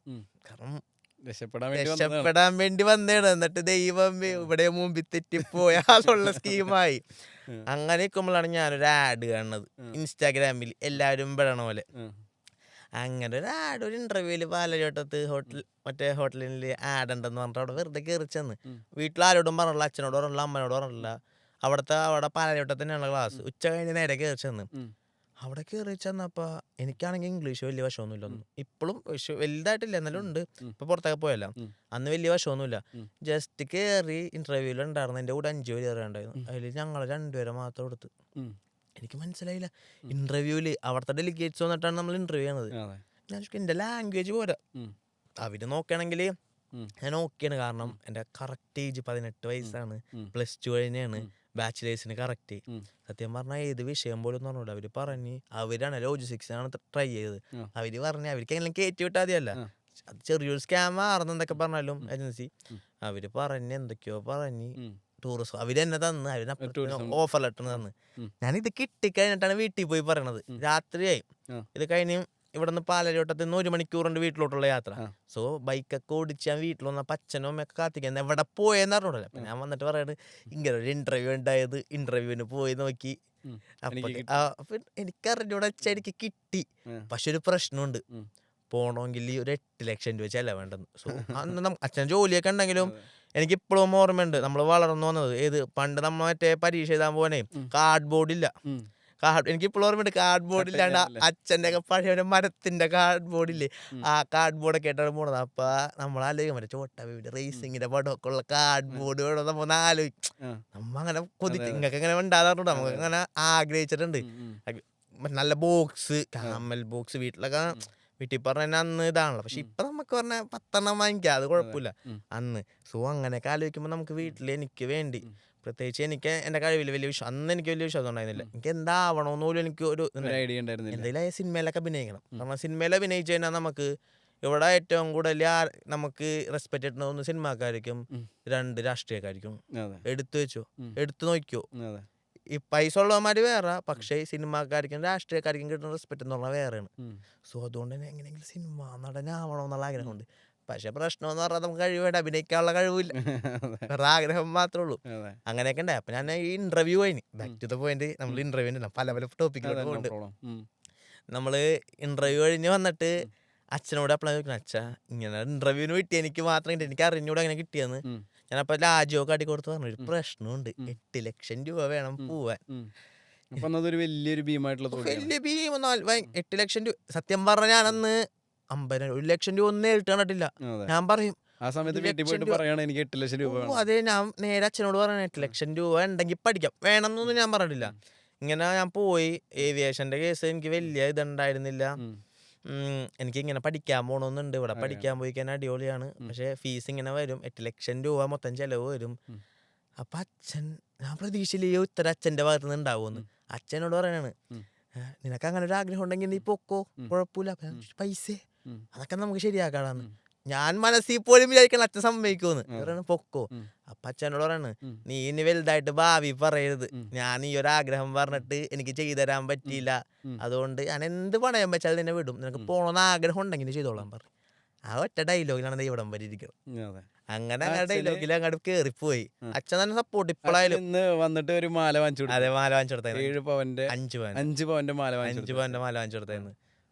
കാരണം രക്ഷപ്പെടാൻ വേണ്ടി വന്നേണ്. എന്നിട്ട് ദൈവം ഇവിടെ മുമ്പിൽ തെറ്റിപ്പോയാലുള്ള സ്കീമായി. അങ്ങനെ നിൽക്കുമ്പോഴാണ് ഞാനൊരു ആഡ് കാണുന്നത് ഇൻസ്റ്റാഗ്രാമിൽ, എല്ലാവരും പെടണ പോലെ. അങ്ങനെ ഒരു ആഡ്, ഒരു ഇന്റർവ്യൂല് പാലയോട്ടത്ത് ഹോട്ടലിൽ ആഡ് ഉണ്ടെന്ന് പറഞ്ഞിട്ട് അവിടെ വെറുതെ കയറി ചെന്ന്. വീട്ടിലാരോടും പറഞ്ഞില്ല, അച്ഛനോട് പറഞ്ഞില്ല, അമ്മനോട് പറഞ്ഞില്ല. അവിടെ പാലയോട്ടത്ത് തന്നെയാണ് ക്ലാസ്. ഉച്ച കഴിഞ്ഞ് നേരെ കയറി ചെന്ന്. അവിടെ കയറി ചെന്നപ്പോൾ എനിക്കാണെങ്കിൽ ഇംഗ്ലീഷ് വലിയ വശമൊന്നുമില്ല. ഒന്നും ഇപ്പോഴും വലുതായിട്ടില്ല, എന്നാലും ഉണ്ട്. ഇപ്പൊ പുറത്തൊക്കെ പോയല്ല, അന്ന് വലിയ വശമൊന്നുമില്ല. ജസ്റ്റ് കയറി ഇന്റർവ്യൂല് ഉണ്ടായിരുന്നു, എൻ്റെ കൂടെ 5 പേര് കയറിയുണ്ടായിരുന്നു. അതിൽ ഞങ്ങൾ 2 പേരെ മാത്രം എടുത്ത്. എനിക്ക് മനസ്സിലായില്ല, ഇന്റർവ്യൂല് അവിടുത്തെ ഡെലിഗേറ്റ്സ് വന്നിട്ടാണ് നമ്മൾ ഇന്റർവ്യൂ ചെയ്യണത്. ഞാൻ എൻ്റെ ലാംഗ്വേജ് പോരാ, അവര് നോക്കുകയാണെങ്കിൽ ഞാൻ ഓക്കെയാണ്. കാരണം എൻ്റെ കറക്റ്റ് ഏജ് 18 വയസ്സാണ്, +2 കഴിഞ്ഞാണ്, ബാച്ചിലേഴ്സിന് കറക്റ്റ്. സത്യം പറഞ്ഞാൽ ഏത് വിഷയം പോലും പറഞ്ഞില്ല. അവര് പറഞ്ഞ് അവരാണ് ലോജിസ്റ്റിക്സ് ആണ് ട്രൈ ചെയ്തത്. അവര് പറഞ്ഞ് അവർക്ക് എല്ലാം കയറ്റി വിട്ടാൽ മതിയല്ല, അത് ചെറിയൊരു സ്കാം ആണെന്ന് എന്തൊക്കെ പറഞ്ഞാലും ഏജൻസി. അവര് പറഞ്ഞ് എന്തൊക്കെയോ പറഞ്ഞ് ടൂറിസം അവര് തന്നെ തന്ന്, അവര് ഓഫർ ലെറ്റർ തന്ന്. ഞാനിത് കിട്ടിക്കഴിഞ്ഞിട്ടാണ് വീട്ടിൽ പോയി പറയണത്. രാത്രിയായി. ഇത് കഴിഞ്ഞ് ഇവിടുന്ന് പാലരിവട്ടത്തിൽ നിന്ന് 1 മണിക്കൂറുണ്ട് വീട്ടിലോട്ടുള്ള യാത്ര. സോ ബൈക്കൊക്കെ ഓടിച്ച് ഞാൻ വീട്ടിൽ വന്നപ്പോൾ അച്ഛനും അമ്മയൊക്കെ കാത്തിക്കാൻ എവിടെ പോയെന്ന് അറിഞ്ഞൂടല്ലോ. അപ്പൊ ഞാൻ വന്നിട്ട് പറയണത് ഇങ്ങനെ ഒരു ഇന്റർവ്യൂ ഉണ്ടായത്, ഇന്റർവ്യൂവിന് പോയി നോക്കി. അപ്പൊ എനിക്കറിഞ്ഞൂടെ അച്ഛൻ എനിക്ക് കിട്ടി. പക്ഷെ ഒരു പ്രശ്നമുണ്ട്, പോണമെങ്കിൽ ഒരു 8 ലക്ഷം രൂപ ചെലവേണ്ടെന്ന്. സോ അന്ന് അച്ഛൻ ജോലിയൊക്കെ ഉണ്ടെങ്കിലും എനിക്കിപ്പോഴും ഓർമ്മയുണ്ട്, നമ്മൾ വളർന്നു വന്നത് പണ്ട് നമ്മൾ മറ്റേ പരീക്ഷ എഴുതാൻ പോകാനേ കാർഡ് ബോർഡില്ല. എനിക്കിപ്പോഴും ഓർമ്മയുണ്ട്, കാർഡ് ബോർഡില്ലാണ്ട് അച്ഛൻ്റെ ഒക്കെ പഴയ മരത്തിന്റെ കാർഡ് ബോർഡില്ലേ, ആ കാർഡ് ബോർഡൊക്കെ ആയിട്ടാണ് പോണത്. അപ്പൊ നമ്മൾ ആലോചിക്കും, മറ്റേ ചോട്ടാ ബേബിയുടെ റേസിങ്ങിന്റെ പടമൊക്കെ ഉള്ള കാർഡ് ബോർഡ് വേണം നമ്മൾ ആലോചിക്കും. നമ്മ അങ്ങനെ കൊതിച്ച് ഇങ്ങക്ക് ഇങ്ങനെ ഉണ്ടാകാറുണ്ട്, നമുക്ക് അങ്ങനെ ആഗ്രഹിച്ചിട്ടുണ്ട്. നല്ല ബോക്സ്, കാമൽ ബോക്സ് വീട്ടിൽ പറഞ്ഞ അന്ന് ഇതാണല്ലോ. പക്ഷെ ഇപ്പൊ നമുക്ക് പറഞ്ഞ 10 വാങ്ങിക്കാം, അത് കുഴപ്പമില്ല അന്ന്. സോ അങ്ങനെയൊക്കെ ആലോചിക്കുമ്പോൾ നമുക്ക് വീട്ടിൽ എനിക്ക് വേണ്ടി, പ്രത്യേകിച്ച് എനിക്ക് എൻ്റെ കഴിവിൽ വലിയ വിശ്വാസം, അന്ന് എനിക്ക് വലിയ വിശ്വാസം ഉണ്ടായിരുന്നില്ല. എനിക്ക് എന്താവണമെന്ന് പോലും എനിക്ക് ഒരു ഐഡിയ ഉണ്ടായിരുന്നില്ല. എന്തെങ്കിലും സിനിമയിലൊക്കെ അഭിനയിക്കണം. കാരണം സിനിമയിൽ അഭിനയിച്ചു കഴിഞ്ഞാൽ നമുക്ക് ഇവിടെ ഏറ്റവും കൂടുതൽ നമുക്ക് റെസ്പെക്ട് കിട്ടുന്ന 1 സിനിമാക്കാർക്കും, 2 രാഷ്ട്രീയക്കാർക്കും. എടുത്തു നോക്കിയോ, ഈ പൈസ ഉള്ളവന്മാര് വേറെ, പക്ഷേ സിനിമാക്കാർക്കും രാഷ്ട്രീയക്കാർക്കും കിട്ടുന്ന റെസ്പെക്ട് എന്ന് പറഞ്ഞാൽ വേറെയാണ്. സോ അതുകൊണ്ട് തന്നെ എങ്ങനെയെങ്കിലും സിനിമ നടനാവണമെന്നുള്ള ആഗ്രഹമുണ്ട്. പക്ഷെ പ്രശ്നം എന്ന് പറഞ്ഞാൽ നമുക്ക് കഴിവേണ്ട, അഭിനയിക്കാനുള്ള കഴിവില്ല, വേറെ ആഗ്രഹം മാത്രമേ ഉള്ളൂ. അങ്ങനെയൊക്കെ ഉണ്ടായി. അപ്പൊ ഞാൻ ഈ ഇന്റർവ്യൂ കഴിഞ്ഞ് ബാക്ക് ടു ദ പോയിന്റ്, നമ്മൾ ഇന്റർവ്യൂ പല ടോപ്പിക്കിലോട്ട് പോകുന്നുണ്ട്. നമ്മള് ഇന്റർവ്യൂ കഴിഞ്ഞ് വന്നിട്ട് അച്ഛനോട് അപ്പോഴാണ് ചോദിക്കണം, അച്ഛാ ഇങ്ങനെ ഇന്റർവ്യൂവിന് കിട്ടി, എനിക്ക് മാത്രം കിട്ടി, എനിക്ക് അറിഞ്ഞൂടെ അങ്ങനെ കിട്ടിയെന്ന്. ഞാനപ്പോ രാജുവൊക്കെ അടി കൊടുത്ത് പറഞ്ഞു, ഒരു പ്രശ്നമുണ്ട്, 8 ലക്ഷം രൂപ വേണം പോവാൻ. വലിയൊരു വലിയ ഭീം 8 ലക്ഷം രൂപ. സത്യം പറഞ്ഞ ഞാനന്ന് 1 ലക്ഷം രൂപ ഒന്നും നേരിട്ട് കണ്ടിട്ടില്ല. ഞാൻ പറയും ആ സമയത്ത് വീട്ടിൽ പോയിട്ട് പറയണം എനിക്ക് 8 ലക്ഷം രൂപ. അതെ, ഞാൻ നേരെ അച്ഛനോട് പറയണ 8 ലക്ഷം രൂപ ഉണ്ടെങ്കിൽ പഠിക്കാം, വേണമെന്നൊന്നും ഞാൻ പറഞ്ഞിട്ടില്ല. ഇങ്ങനെ ഞാൻ പോയി, ഏവിയേഷന്റെ കേസ് എനിക്ക് വലിയ ഇതുണ്ടായിരുന്നില്ല. എനിക്ക് ഇങ്ങനെ പഠിക്കാൻ പോകണമെന്നുണ്ട്, ഇവിടെ പഠിക്കാൻ പോയി കഴിഞ്ഞാൽ അടിപൊളിയാണ്, പക്ഷെ ഫീസ് ഇങ്ങനെ വരും, 8 ലക്ഷം രൂപ മൊത്തം ചെലവ് വരും. അപ്പൊ അച്ഛൻ, ഞാൻ പ്രതീക്ഷയില്ല ഈ ഉത്തരം അച്ഛന്റെ ഭാഗത്ത് നിന്ന് ഉണ്ടാവുമെന്ന്. അച്ഛനോട് പറയണാണ്, നിനക്ക് അങ്ങനെ ഒരു ആഗ്രഹം ഉണ്ടെങ്കിൽ നീ പൊക്കോ, കുഴപ്പമില്ല, പൈസ അതൊക്കെ നമുക്ക് ശരിയാക്കാടാന്ന്. ഞാൻ മനസ്സിൽ പോലും വിചാരിക്കണം അച്ഛൻ സമ്മതിക്കുമെന്ന്. പൊക്കോ. അപ്പൊ അച്ഛനോട് പറയാണ്, നീ ഇനി വലുതായിട്ട് ഭാവി പറയരുത്, ഞാൻ ഈ ഒരു ആഗ്രഹം പറഞ്ഞിട്ട് എനിക്ക് ചെയ്തു തരാൻ പറ്റിയില്ല, അതുകൊണ്ട് ഞാൻ എന്ത് പണയം വെച്ചാൽ നിന്നെ വിടും, നിനക്ക് പോകണമെന്ന് ആഗ്രഹം ഉണ്ടെങ്കിൽ ചെയ്തോളാൻ പറഞ്ഞു. ആ ഒറ്റ ഡയലോഗിലാണ് ഇവിടം വരെ ഇരിക്കുന്നത്. അങ്ങനെ ആ ഡയലോഗിൽ അങ്ങോട്ട് കേറിപ്പോയി. അച്ഛൻ തന്നെ സപ്പോർട്ട് ഇപ്പോഴായാലും വന്നിട്ട് ഒരു മാല വാങ്ങിച്ചു. അതെ, മാല വാങ്ങിച്ചു കൊടുത്തായിരുന്നു. 7 പവന്റെ 5 പവന്റെ മാല വാങ്ങിച്ചു കൊടുത്തായിരുന്നു.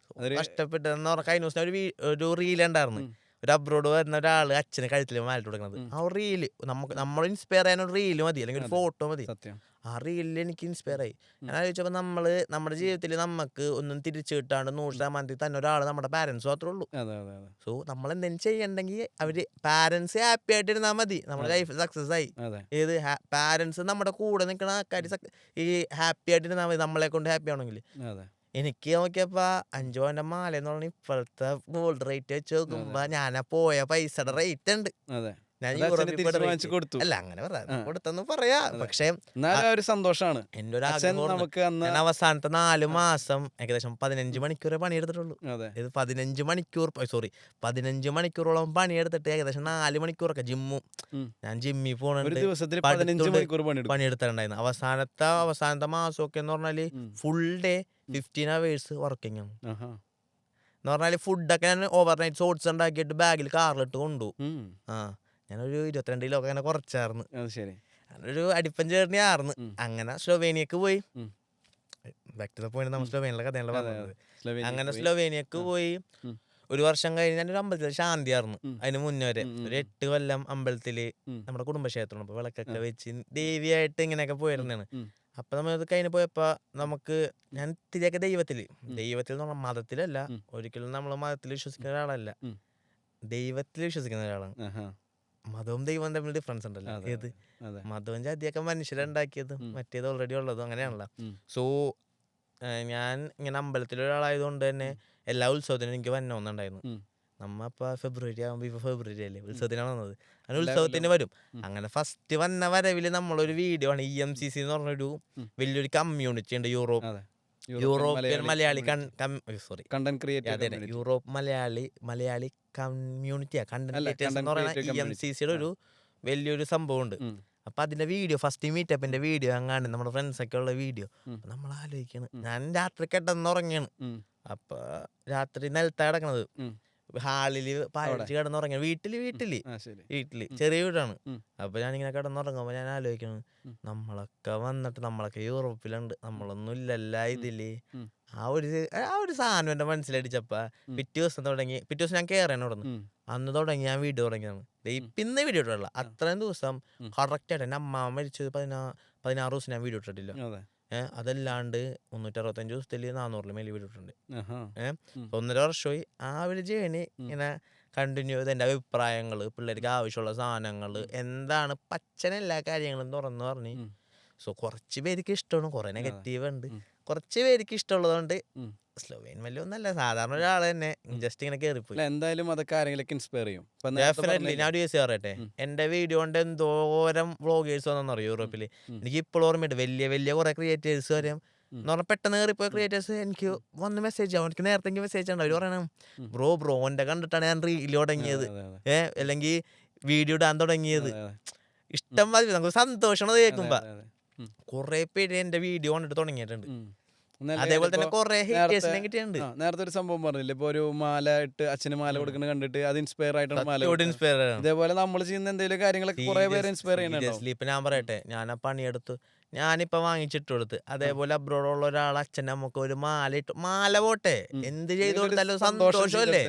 കഷ്ടപ്പെട്ടെന്ന് പറഞ്ഞ കഴിഞ്ഞ ദിവസം ഒരു റീൽ ഉണ്ടായിരുന്നു, ഒരു അബ്രോഡ് വരുന്ന ഒരാള് അച്ഛന് കഴുത്തിൽ മാലിട്ട് കൊടുക്കുന്നത്. ആ ഒരു റീല് നമ്മൾ ഇൻസ്പയർ ചെയ്യാൻ ഒരു റീല് മതി, അല്ലെങ്കിൽ ഒരു ഫോട്ടോ മതി. സത്യം. ആ റീലിൽ എനിക്ക് ഇൻസ്പയർ ആയി. ഞാൻ ആലോചിച്ചപ്പോൾ നമ്മുടെ ജീവിതത്തിൽ നമുക്ക് ഒന്നും തിരിച്ചു കിട്ടാണ്ട് 100% തന്നെ ഒരാൾ നമ്മുടെ പാരൻസ് മാത്രമേ ഉള്ളൂ. സോ നമ്മൾ എന്തെങ്കിലും ചെയ്യണ്ടെങ്കിൽ അവര് പാരൻസ് ഹാപ്പി ആയിട്ടിരുന്നാൽ മതി, നമ്മുടെ ലൈഫ് സക്സസ് ആയി. ഏത് പാരൻസ് നമ്മുടെ കൂടെ നിൽക്കുന്ന ആൾക്കാർ ഈ ഹാപ്പി ആയിട്ടിരുന്നാൽ മതി, നമ്മളെ കൊണ്ട് ഹാപ്പി ആണെങ്കിൽ. എനിക്ക് നോക്കിയപ്പോ 5 പവന്റെ മാല എന്ന് പറഞ്ഞാൽ ഇപ്പോഴത്തെ ഗോൾഡ് റേറ്റ് വെച്ച് നോക്കുമ്പോ ഞാൻ പോയ പൈസയുടെ റേറ്റ് ഉണ്ട്. ഞാൻ അല്ല അങ്ങനെ കൊടുത്തെന്ന് പറയാ, പക്ഷെ സന്തോഷാണ്. എന്റെ ഒരു ആഗ്രഹം, ഞാൻ അവസാനത്തെ 4 മാസം ഏകദേശം 15 മണിക്കൂറേ പണിയെടുത്തിട്ടുള്ളൂ. ഇത് 15 മണിക്കൂറോളം പണിയെടുത്തിട്ട് ഏകദേശം 4 മണിക്കൂറൊക്കെ ഞാൻ ജിമ്മിൽ പോണുണ്ട്, പണിയെടുത്തിട്ടുണ്ടായിരുന്നു. അവസാനത്തെ മാസമൊക്കെ എന്ന് പറഞ്ഞാല് ഫുൾ ഡേ 15 hours വർക്കിംഗ് ആണ്. എന്ന് പറഞ്ഞാല് ഫുഡൊക്കെ ഞാൻ ഓവർനൈറ്റ് ഓട്സ് ഉണ്ടാക്കിയിട്ട് ബാഗിൽ കാറിലിട്ട് കൊണ്ടുപോകും. ഞാനൊരു 22 കിലോ ഒക്കെ അങ്ങനെ കുറച്ചായിരുന്നു. ഒരു അടിപ്പൻ ജേർണി ആയിരുന്നു. അങ്ങനെ സ്ലൊവേനിയക്ക് പോയി. വ്യക്തത പോയിട്ട് നമ്മൾ സ്ലൊവേനിയയിലെ കഥയാണ് പറഞ്ഞത്. അങ്ങനെ സ്ലൊവേനിയക്ക് പോയി 1 വർഷം കഴിഞ്ഞ് ഞാനൊരു അമ്പലത്തിൽ ശാന്തിയായിരുന്നു. അതിന് മുന്നേ വരെ ഒരു 8 കൊല്ലം അമ്പലത്തില് നമ്മുടെ കുടുംബക്ഷേത്രമാണ്. അപ്പൊ വിളക്കൊക്കെ വെച്ച് ദേവിയായിട്ട് ഇങ്ങനെയൊക്കെ പോയിരുന്നാണ്. അപ്പൊ നമ്മൾ കഴിഞ്ഞ് പോയപ്പോ ഞാൻ തിരിയൊക്കെ ദൈവത്തിൽ എന്ന് പറഞ്ഞാൽ മതത്തിലല്ല, ഒരിക്കലും നമ്മൾ മതത്തിൽ വിശ്വസിക്കുന്ന ഒരാളല്ല, ദൈവത്തിൽ വിശ്വസിക്കുന്ന ഒരാളാണ്. മതവും ദൈവവും തമ്മിൽ ഡിഫറൻസ് ഉണ്ടല്ലോ. ഏത് മതവും ജാതിയൊക്കെ മനുഷ്യരുണ്ടാക്കിയതും മറ്റേത് ഓൾറെഡി ഉള്ളതും അങ്ങനെയാണല്ലോ. സോ ഞാൻ ഇങ്ങനെ അമ്പലത്തിലൊരാളായതുകൊണ്ട് തന്നെ എല്ലാ ഉത്സവത്തിനും എനിക്ക് വന്നോന്നുണ്ടായിരുന്നു. നമ്മ ഫെബ്രുവരി ആകുമ്പോ ഫെബ്രുവരി അല്ലേ ഉത്സവത്തിനാണ് വന്നത്, അങ്ങനെ ഉത്സവത്തിന് വരും. അങ്ങനെ ഫസ്റ്റ് വന്ന വരവില് നമ്മളൊരു വീഡിയോ ആണ്, EMCC എന്ന് പറഞ്ഞൊരു വലിയൊരു കമ്മ്യൂണിറ്റി ഉണ്ട്, യൂറോപ്യൻ മലയാളി യൂറോപ്പ് മലയാളി കമ്മ്യൂണിറ്റിയാ, കണ്ടന്റ് ക്രിയേറ്റേഴ്സ് എന്ന് പറയുന്ന EMCCയുടെ ഒരു വലിയൊരു സംഭവം ഉണ്ട്. അപ്പൊ അതിന്റെ വീഡിയോ, ഫസ്റ്റ് മീറ്റപ്പിന്റെ വീഡിയോ അങ്ങാണ്ട് നമ്മുടെ ഫ്രണ്ട്സ് ഒക്കെ ഉള്ള വീഡിയോ നമ്മൾ ആലോചിക്കാണ്. ഞാൻ രാത്രി കിടന്ന് ഉറങ്ങിയാണ്. അപ്പൊ രാത്രി നിലത്താ കിടക്കണത്, ഹാളില് പാലിച്ച് കിടന്നുറങ്ങി, വീട്ടില് ചെറിയ വീടാണ്. അപ്പൊ ഞാനിങ്ങനെ കിടന്നുറങ്ങുമ്പോ ഞാൻ ആലോചിക്കണം, നമ്മളൊക്കെ യൂറോപ്പിലുണ്ട്, നമ്മളൊന്നും ഇല്ലല്ല ഇതില്. ആ ഒരു സാധനം എന്റെ മനസ്സിലടിച്ചപ്പ പിറ്റേ ദിവസം ഞാൻ കേറാൻ തുടങ്ങി. അന്ന് തുടങ്ങി ഞാൻ വീഡിയോ തുടങ്ങിയതാണ്. ഇന്ന് വീഡിയോ ഇട്ടില്ല, അത്രയും ദിവസം കറക്റ്റ് ആയിട്ട്. എന്റെ അമ്മ മരിച്ചത് 16 ദിവസം ഞാൻ വീഡിയോ ഇട്ടിട്ടില്ല. അതല്ലാണ്ട് 365 ദിവസത്തിൽ 400 മേലെ വീഡിയോട്ടുണ്ട്. 1.5 വർഷമായി ആ ഒരു ജേണി ഇങ്ങനെ കണ്ടിന്യൂ ചെയ്ത് എൻ്റെ അഭിപ്രായങ്ങള്, പിള്ളേർക്ക് ആവശ്യമുള്ള സാധനങ്ങള് എന്താണ് എല്ലാ കാര്യങ്ങളും തുറന്നു പറഞ്ഞ്. സോ കുറച്ച് പേർക്ക് ഇഷ്ടമാണ്, കുറെ നെഗറ്റീവ് ഉണ്ട്. കുറച്ച് പേർക്ക് ഇഷ്ടമുള്ളതുകൊണ്ട് സ്ലോവേൻ വലിയ ഒന്നല്ല, സാധാരണ ഒരാൾ തന്നെ ജസ്റ്റ് ഇങ്ങനെ കയറിപ്പോയി. എന്തായാലും അതൊക്കെ ആരെങ്കിലും ഇൻസ്പയർ ചെയ്യും. ഡെഫിനറ്റ്ലി. ഞാൻ ഒരു കേസ് പറയട്ടെ, എന്റെ വീഡിയോ കൊണ്ട് എന്തോരം വ്ളോഗേഴ്സ് വന്നറിയോ യൂറോപ്പില്. എനിക്ക് ഇപ്പോൾ ഓർമ്മയുണ്ട്, വലിയ കുറെ ക്രിയേറ്റേഴ്സ് വരെ എന്ന് പറഞ്ഞാൽ പെട്ടെന്ന് കയറിപ്പോയ ക്രിയേറ്റേഴ്സ് എനിക്ക് വന്ന് മെസ്സേജ് ആവും. എനിക്ക് നേരത്തെ മെസ്സേജ് ഉണ്ട്, അവർ പറയണം ബ്രോ എന്റെ കണ്ടിട്ടാണ് ഞാൻ റീൽ തുടങ്ങിയത്, അല്ലെങ്കിൽ വീഡിയോ ഇടാൻ തുടങ്ങിയത്. ഇഷ്ടം മതി, നമുക്ക് സന്തോഷം കേൾക്കുമ്പോ. കുറെ പേര് എന്റെ വീഡിയോ കണ്ടിട്ട് തുടങ്ങിയിട്ടുണ്ട്. അതേപോലെ തന്നെ കുറെ ഹേറ്റേഴ്സിനെ കിട്ടിയിട്ടുണ്ട്. നേരത്തെ ഒരു സംഭവം പറഞ്ഞില്ലേ, ഇപ്പൊ ഒരു മാല ഇട്ട് അച്ഛന് മാല കൊടുക്കുന്നത് കണ്ടിട്ട് അത് ഇൻസ്പയർ ആയിട്ടാണ് മാല. ഇതേപോലെ നമ്മൾ ചെയ്യുന്ന എന്തെങ്കിലും കാര്യങ്ങളൊക്കെ കുറെ പേര് ഇൻസ്പയർ ചെയ്യുന്നുണ്ട്. ഇപ്പൊ ഞാൻ പറയട്ടെ, ഞാൻ ആ പണിയെടുത്ത് ഞാനിപ്പോ വാങ്ങിച്ചിട്ട് കൊടുത്ത്, അതേപോലെ അബ്രോഡുള്ള ഒരാൾ അച്ഛൻ നമുക്ക് ഒരു മാല പോട്ടെ എന്ത് ചെയ്തു കൊടുത്താലും സന്തോഷമല്ലേ.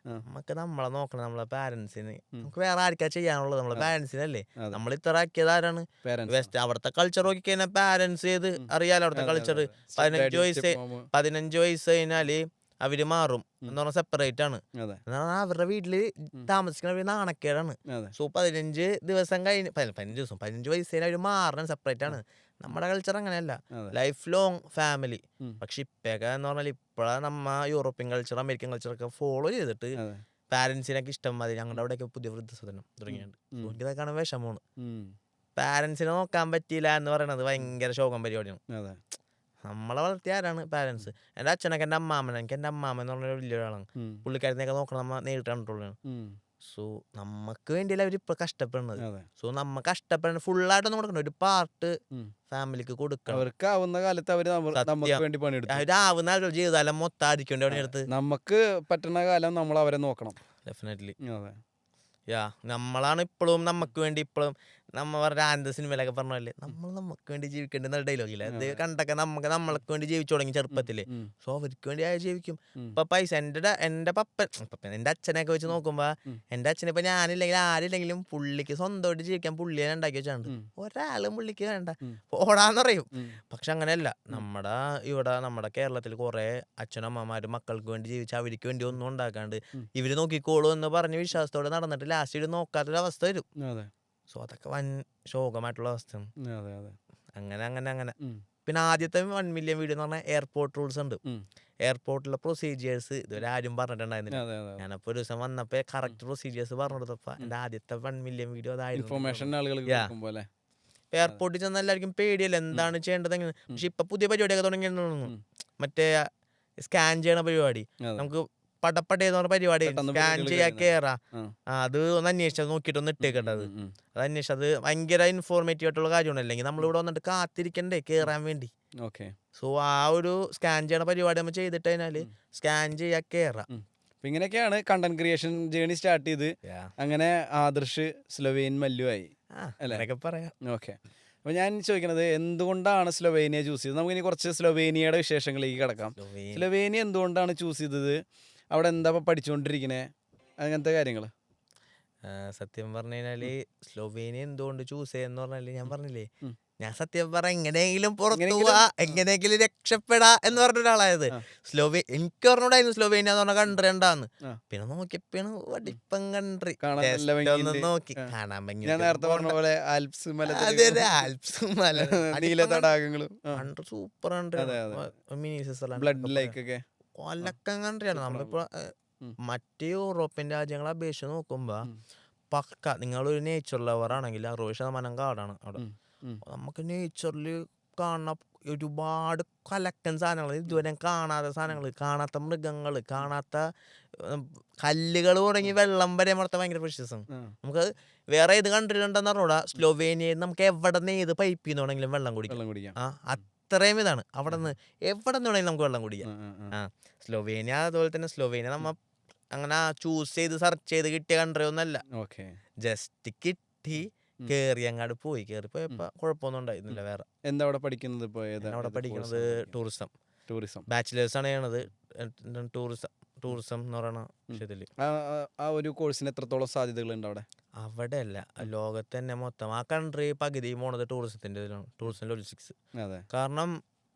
നമുക്ക് നമ്മളെ നോക്കണം, നമ്മളെ പാരന്റ്സിന്. നമുക്ക് വേറെ ആർക്കാ ചെയ്യാനുള്ളത്, നമ്മളെ പാരന്റ്സിനല്ലേ. നമ്മൾ ഇത്ര ആക്കിയത് ആരാണ്? വെസ്റ്റ്. അവിടുത്തെ കൾച്ചർ നോക്കി കഴിഞ്ഞാൽ പാരന്റ്സ് ചെയ്ത് അറിയാലോ. അവിടുത്തെ കൾച്ചർ 15 വയസ്സ് കഴിഞ്ഞാല് അവര് മാറും എന്ന് പറഞ്ഞാൽ സെപ്പറേറ്റ് ആണ്. അവരുടെ വീട്ടില് താമസിക്കുന്ന നാണക്കേടാണ്. സോ 15 ദിവസം കഴിഞ്ഞ് 15 വയസ്സ് കഴിഞ്ഞാൽ അവര് മാറണം, സെപ്പറേറ്റ് ആണ്. നമ്മുടെ കൾച്ചർ അങ്ങനെയല്ല, ലൈഫ് ലോങ് ഫാമിലി. പക്ഷെ ഇപ്പൊക്കെ എന്ന് പറഞ്ഞാൽ ഇപ്പഴാ നമ്മ യൂറോപ്യൻ കൾച്ചർ, അമേരിക്കൻ കൾച്ചറൊക്കെ ഫോളോ ചെയ്തിട്ട് പാരന്റ്സിനൊക്കെ ഇഷ്ടം മതി. ഞങ്ങളുടെ അവിടെയൊക്കെ പുതിയ വൃദ്ധസദനം തുടങ്ങിയുണ്ട്. എനിക്കിതൊക്കെ കാണാൻ വിഷമമാണ്. പാരന്റ്സിനെ നോക്കാൻ പറ്റിയില്ല എന്ന് പറയണത് ഭയങ്കര ശോകം പരിപാടിയാണ്. നമ്മളെ വളർത്തിയ ആരാണ്? പാരന്റ്സ്. എൻ്റെ അച്ഛനൊക്കെ എൻ്റെ അമ്മാമൻ, എനിക്ക് എൻ്റെ അമ്മാമൻ എന്ന് പറഞ്ഞ വലിയൊരാളാണ്. പുള്ളിക്കാരത്തിനെയൊക്കെ നോക്കണം നമ്മ നേരിട്ട് കണ്ടിട്ടുള്ളൂ. സോ നമുക്ക് വേണ്ടിയല്ല അവരിപ്പോൾ കഷ്ടപ്പെടുന്നത്. സോ നമ്മ കഷ്ടപ്പെടുന്ന ഫുള്ളായിട്ടൊന്നും കൊടുക്കണം, ഒരു പാർട്ട് ഫാമിലിക്ക് കൊടുക്കണം. അവർക്കാവുന്ന കാലത്ത് അവരാവുന്ന ജീവിതകാലം മൊത്തം ആയിരിക്കും പണിയെടുത്ത് നമുക്ക് പറ്റുന്ന കാലം നമ്മൾ അവരെ നോക്കണം. ഡെഫിനറ്റ്ലി. നമ്മളാണ് ഇപ്പോഴും നമുക്ക് വേണ്ടി ഇപ്പോഴും നമ്മ പറഞ്ഞ ആനന്ദ സിനിമയിലൊക്കെ പറഞ്ഞ പോലെ നമ്മൾ നമുക്ക് വേണ്ടി ജീവിക്കേണ്ട ഡയലോഗില്ല അത് കണ്ടൊക്കെ നമ്മൾക്ക് വേണ്ടി ജീവിച്ചു തുടങ്ങി ചെറുപ്പത്തില്. സോ അവർക്ക് വേണ്ടി അയാൾ ജീവിക്കും. ഇപ്പൊ പൈസ എന്റെ പപ്പൻ എന്റെ അച്ഛനൊക്കെ വെച്ച് നോക്കുമ്പോ എന്റെ അച്ഛനെ ഇപ്പൊ ഞാനില്ലെങ്കിൽ ആരില്ലെങ്കിലും പുള്ളിക്ക് സ്വന്തമായിട്ട് ജീവിക്കാൻ പുള്ളിയെ ഉണ്ടാക്കി വെച്ചാണ്ട് ഒരാളും പുള്ളിക്ക് വേണ്ട ഓടാന്ന് പറയും. പക്ഷെ അങ്ങനെയല്ല. നമ്മുടെ കേരളത്തിൽ കുറെ അച്ഛനമ്മമാര് മക്കൾക്ക് വേണ്ടി ജീവിച്ച് അവർക്ക് വേണ്ടി ഒന്നും ഉണ്ടാക്കാണ്ട് ഇവര് നോക്കിക്കോളൂ എന്ന് പറഞ്ഞ് വിശ്വാസത്തോടെ നടന്നിട്ട് ലാസ്റ്റ് ഇവര് നോക്കാത്തൊരവസ്ഥ വരും. സോ അതൊക്കെ വൻ ശോകമായിട്ടുള്ള അവസ്ഥയാണ്. അങ്ങനെ പിന്നെ ആദ്യത്തെ 1 മില്യൺ വീഡിയോ എന്ന് പറഞ്ഞാൽ എയർപോർട്ട് റൂൾസ് ഉണ്ട്. എയർപോർട്ടിലെ പ്രൊസീജിയേഴ്സ് ഇതുവരെ ആരും പറഞ്ഞിട്ടുണ്ടായിരുന്നില്ല. ഞാനപ്പോ ഒരു ദിവസം വന്നപ്പോ കറക്റ്റ് പ്രൊസീജിയേഴ്സ് പറഞ്ഞു കൊടുത്തപ്പോ എന്റെ ആദ്യത്തെ 1 മില്യൺ വീഡിയോ അതായിരുന്നു. എയർപോർട്ടിൽ ചെന്നാൽ എല്ലാവർക്കും പേടിയല്ല എന്താണ് ചെയ്യേണ്ടത്. പക്ഷെ ഇപ്പൊ പുതിയ പരിപാടിയൊക്കെ തുടങ്ങിയിട്ടുണ്ടെന്ന്. മറ്റേ സ്കാൻ ചെയ്യണ പരിപാടി, നമുക്ക് പടപ്പടയെന്ന് പറഞ്ഞ പരിപാടി സ്കാൻ ചെയ്യാ കേറാ. അത് ഒന്ന് അന്വേഷിച്ചത് നോക്കിയിട്ട് ഇട്ടേക്കേണ്ടത്. അത് അന്വേഷിച്ചത് ഭയങ്കര ഇൻഫോർമേറ്റീവ് ആയിട്ടുള്ള കാര്യമാണ്. അല്ലെങ്കിൽ നമ്മളിവിടെ വന്നിട്ട് കാത്തിരിക്കണ്ടേ കേറാൻ വേണ്ടി. സോ ആ ഒരു സ്കാൻ ചെയ്യണ പരിപാടി നമ്മൾ ചെയ്തിട്ട് കഴിഞ്ഞാല് സ്കാൻ ചെയ്യാ കേറാ. ഇങ്ങനെയൊക്കെയാണ് കണ്ടന്റ് ക്രിയേഷൻ ജേണി സ്റ്റാർട്ട് ചെയ്ത് അങ്ങനെ ആദർശ് സ്ലൊവേനിയൻ മല്ലു ആയി അല്ലേ പറയാം. ഓക്കെ, അപ്പോൾ ഞാൻ ചോദിക്കണത് എന്തുകൊണ്ടാണ് സ്ലൊവേനിയ ചൂസ് ചെയ്തത്? നമുക്കിനി കുറച്ച് സ്ലൊവേനിയയുടെ വിശേഷങ്ങളിലേക്ക് കിടക്കാം. സ്ലൊവേനിയ എന്തുകൊണ്ടാണ് ചൂസ് ചെയ്തത്? അവിടെ എന്താ പഠിച്ചുകൊണ്ടിരിക്കണേ? അങ്ങനത്തെ കാര്യങ്ങൾ. സത്യം പറഞ്ഞു കഴിഞ്ഞാല് സ്ലൊവേനിയ എന്തുകൊണ്ട് ചൂസ് ചെയ്യാന്ന് പറഞ്ഞാല് ഞാൻ പറഞ്ഞില്ലേ, ഞാൻ സത്യം പറ എങ്ങനെയെങ്കിലും പുറത്തു പോവാ, എങ്ങനെയെങ്കിലും രക്ഷപ്പെടാ എന്ന് പറഞ്ഞ ഒരാളായത്. എനിക്ക് പറഞ്ഞൂടായിരുന്നു സ്ലൊവേനിയ എന്ന് പറഞ്ഞ കൺട്രി ഉണ്ടാന്ന്. പിന്നെ നോക്കിയപ്പോഴാണ് വടിപ്പം കൺട്രി നോക്കി കാണാൻ ഭംഗി. സൂപ്പർ കൺട്രി, മിനി സ്വിറ്റ്സർലാൻഡ് കൊല്ലക്കം കൺട്രിയാണ്. നമ്മളിപ്പോ മറ്റേ യൂറോപ്യൻ രാജ്യങ്ങളെ അപേക്ഷിച്ച് നോക്കുമ്പോ പക്ക നിങ്ങളൊരു നേച്ചർ ലവർ ആണെങ്കിൽ 60% കാടാണ് അവിടെ. നമുക്ക് നേച്ചറിൽ കാണുന്ന ഒരുപാട് കലക്കൻ സാധനങ്ങൾ, ഇതുവരെ കാണാത്ത സാധനങ്ങൾ, കാണാത്ത മൃഗങ്ങൾ, കാണാത്ത കല്ലുകൾ തുടങ്ങി വെള്ളം വരെ മൊത്തം ഭയങ്കര പ്രശസ്തമാണ്. നമുക്ക് വേറെ ഏത് കൺട്രിയിലുണ്ടെന്ന് പറഞ്ഞൂടാ, സ്ലൊവേനിയയിൽ നമുക്ക് എവിടെ നിന്ന് ഏത് പൈപ്പിൽ നിന്നാണെങ്കിലും വെള്ളം കുടിക്കാം. അത്രയും ഇതാണ്. അവിടെ നിന്ന് എവിടെ നിന്നാണെങ്കിലും നമുക്ക് വെള്ളം കുടിക്കാം. സ്ലൊവേനിയ അതുപോലെ തന്നെ. സ്ലൊവേനിയ നമ്മ അങ്ങനെ ചൂസ് ചെയ്ത് സെർച്ച് ചെയ്ത് കിട്ടിയ കൺട്രി ഒന്നല്ല. ജസ്റ്റ് കിട്ടി കേറി അങ്ങോട്ട് കേറിപ്പോയപ്പോ കുഴപ്പമൊന്നും ഉണ്ടായിരുന്നില്ല. വേറെ എന്താ അവിടെ പഠിക്കുന്നത്? അവിടെ പഠിക്കുന്നത് ടൂറിസം ബാച്ചിലേഴ്സ് ആണ് ചെയ്യണത്. ടൂറിസം എന്ന് പറയുന്ന വിഷയത്തില്. ആ ഒരു കോഴ്സിന് എത്രത്തോളം സാധ്യതകളുണ്ട് അവിടെ? അവിടെ അല്ല, ലോകത്ത് തന്നെ മൊത്തം ആ കൺട്രി പകുതി പോണത് ടൂറിസത്തിന്റെ ടൂറിസം ലോജിസ്റ്റിക്സ്. കാരണം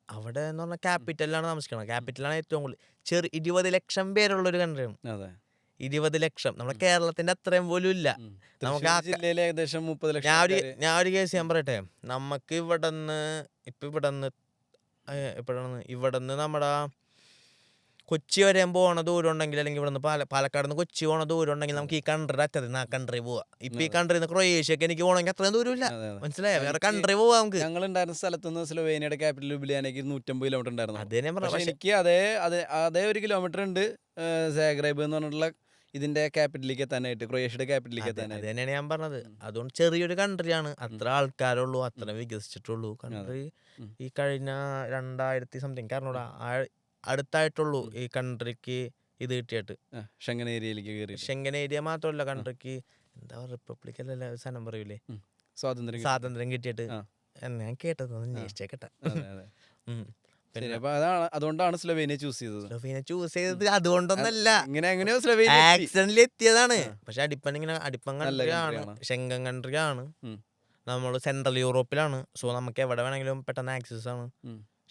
അവിടെ എന്ന് പറഞ്ഞാൽ ക്യാപിറ്റലിലാണ് താമസിക്കുന്നത്. ക്യാപിറ്റലാണ് ഏറ്റവും കൂടുതൽ 20 ലക്ഷം പേരുള്ള ഒരു കൺട്രിയാണ്. 20 ലക്ഷം. നമ്മുടെ കേരളത്തിന്റെ അത്രയും പോലും ഇല്ല. നമുക്ക് ഏകദേശം 30 ലക്ഷം. ഞാൻ ഒരു കേസ് ഞാൻ പറയട്ടെ. നമുക്ക് ഇവിടുന്ന് നമ്മുടെ കൊച്ചി വരെ പോകണ ദൂരം ഉണ്ടെങ്കിൽ, അല്ലെങ്കിൽ ഇവിടുന്ന് പാലക്കാട് നിന്ന് കൊച്ചി പോകണ ദൂരം ഉണ്ടെങ്കിൽ നമുക്ക് ഈ കൺട്രിയുടെ അറ്റത്ത് ആ കൺട്രി പോവാ. ഇപ്പൊ ഈ കൺട്രിയിൽ നിന്ന് ക്രൊയേഷ്യക്ക് എനിക്ക് പോകണമെങ്കിൽ അത്രയും ദൂരമില്ല. മനസ്സിലായോ? വേറെ കൺട്രി പോവാ നമുക്ക്. ഞങ്ങൾ ഉണ്ടായിരുന്ന സ്ഥലത്തുനിന്ന് സ്ലൊവേനിയയുടെ ക്യാപിറ്റൽ ലുബ്ലിയാനയ്ക്ക് 150 കിലോമീറ്റർ ഉണ്ടായിരുന്നു. എനിക്ക് അതേ 1 കിലോമീറ്റർ ഉണ്ട് സാഗ്രെബ് എന്ന് പറഞ്ഞിട്ടുള്ള ഇതിന്റെ ക്യാപിറ്റലിലേക്ക് എത്താനായിട്ട്, ക്രൊയേഷ്യയുടെ ക്യാപിറ്റലിലേക്ക് എത്താനായിട്ട്. അത് തന്നെയാണ് ഞാൻ പറഞ്ഞത്. അതുകൊണ്ട് ചെറിയൊരു കൺട്രിയാണ്, അത്ര ആൾക്കാരുള്ളൂ, അത്ര വികസിച്ചിട്ടുള്ളൂ കൺട്രി. ഈ കഴിഞ്ഞ 2000 സംതിങ് കാരണം അടുത്തായിട്ടുള്ളൂ ഈ കൺട്രിക്ക് ഇത് കിട്ടിയിട്ട്. ഷെങ്കൻ ഏരിയയിലേക്ക് കയറി. ഷെങ്കൻ ഏരിയ മാത്രമല്ല, കൺട്രിക്ക് എന്താ റിപ്പബ്ലിക് അല്ലല്ല സാധനം പറയൂലേ, സ്വാതന്ത്ര്യം കിട്ടിയിട്ട്. ഞാൻ കേട്ടത് അന്വേഷിച്ചേക്കട്ടെ. അതുകൊണ്ടാണ് സ്ലൊവേനിയ ചൂസ് ചെയ്തത്. അതുകൊണ്ടൊന്നല്ല, ആക്സിഡന്റിൽ എത്തിയതാണ്. പക്ഷെ അടിപ്പം കൺട്രിയാണ്, ഷെങ്കൻ കൺട്രിയാണ്. നമ്മൾ സെൻട്രൽ യൂറോപ്പിലാണ്. സോ നമുക്ക് എവിടെ വേണമെങ്കിലും പെട്ടെന്ന് ആക്സസ് ആണ്.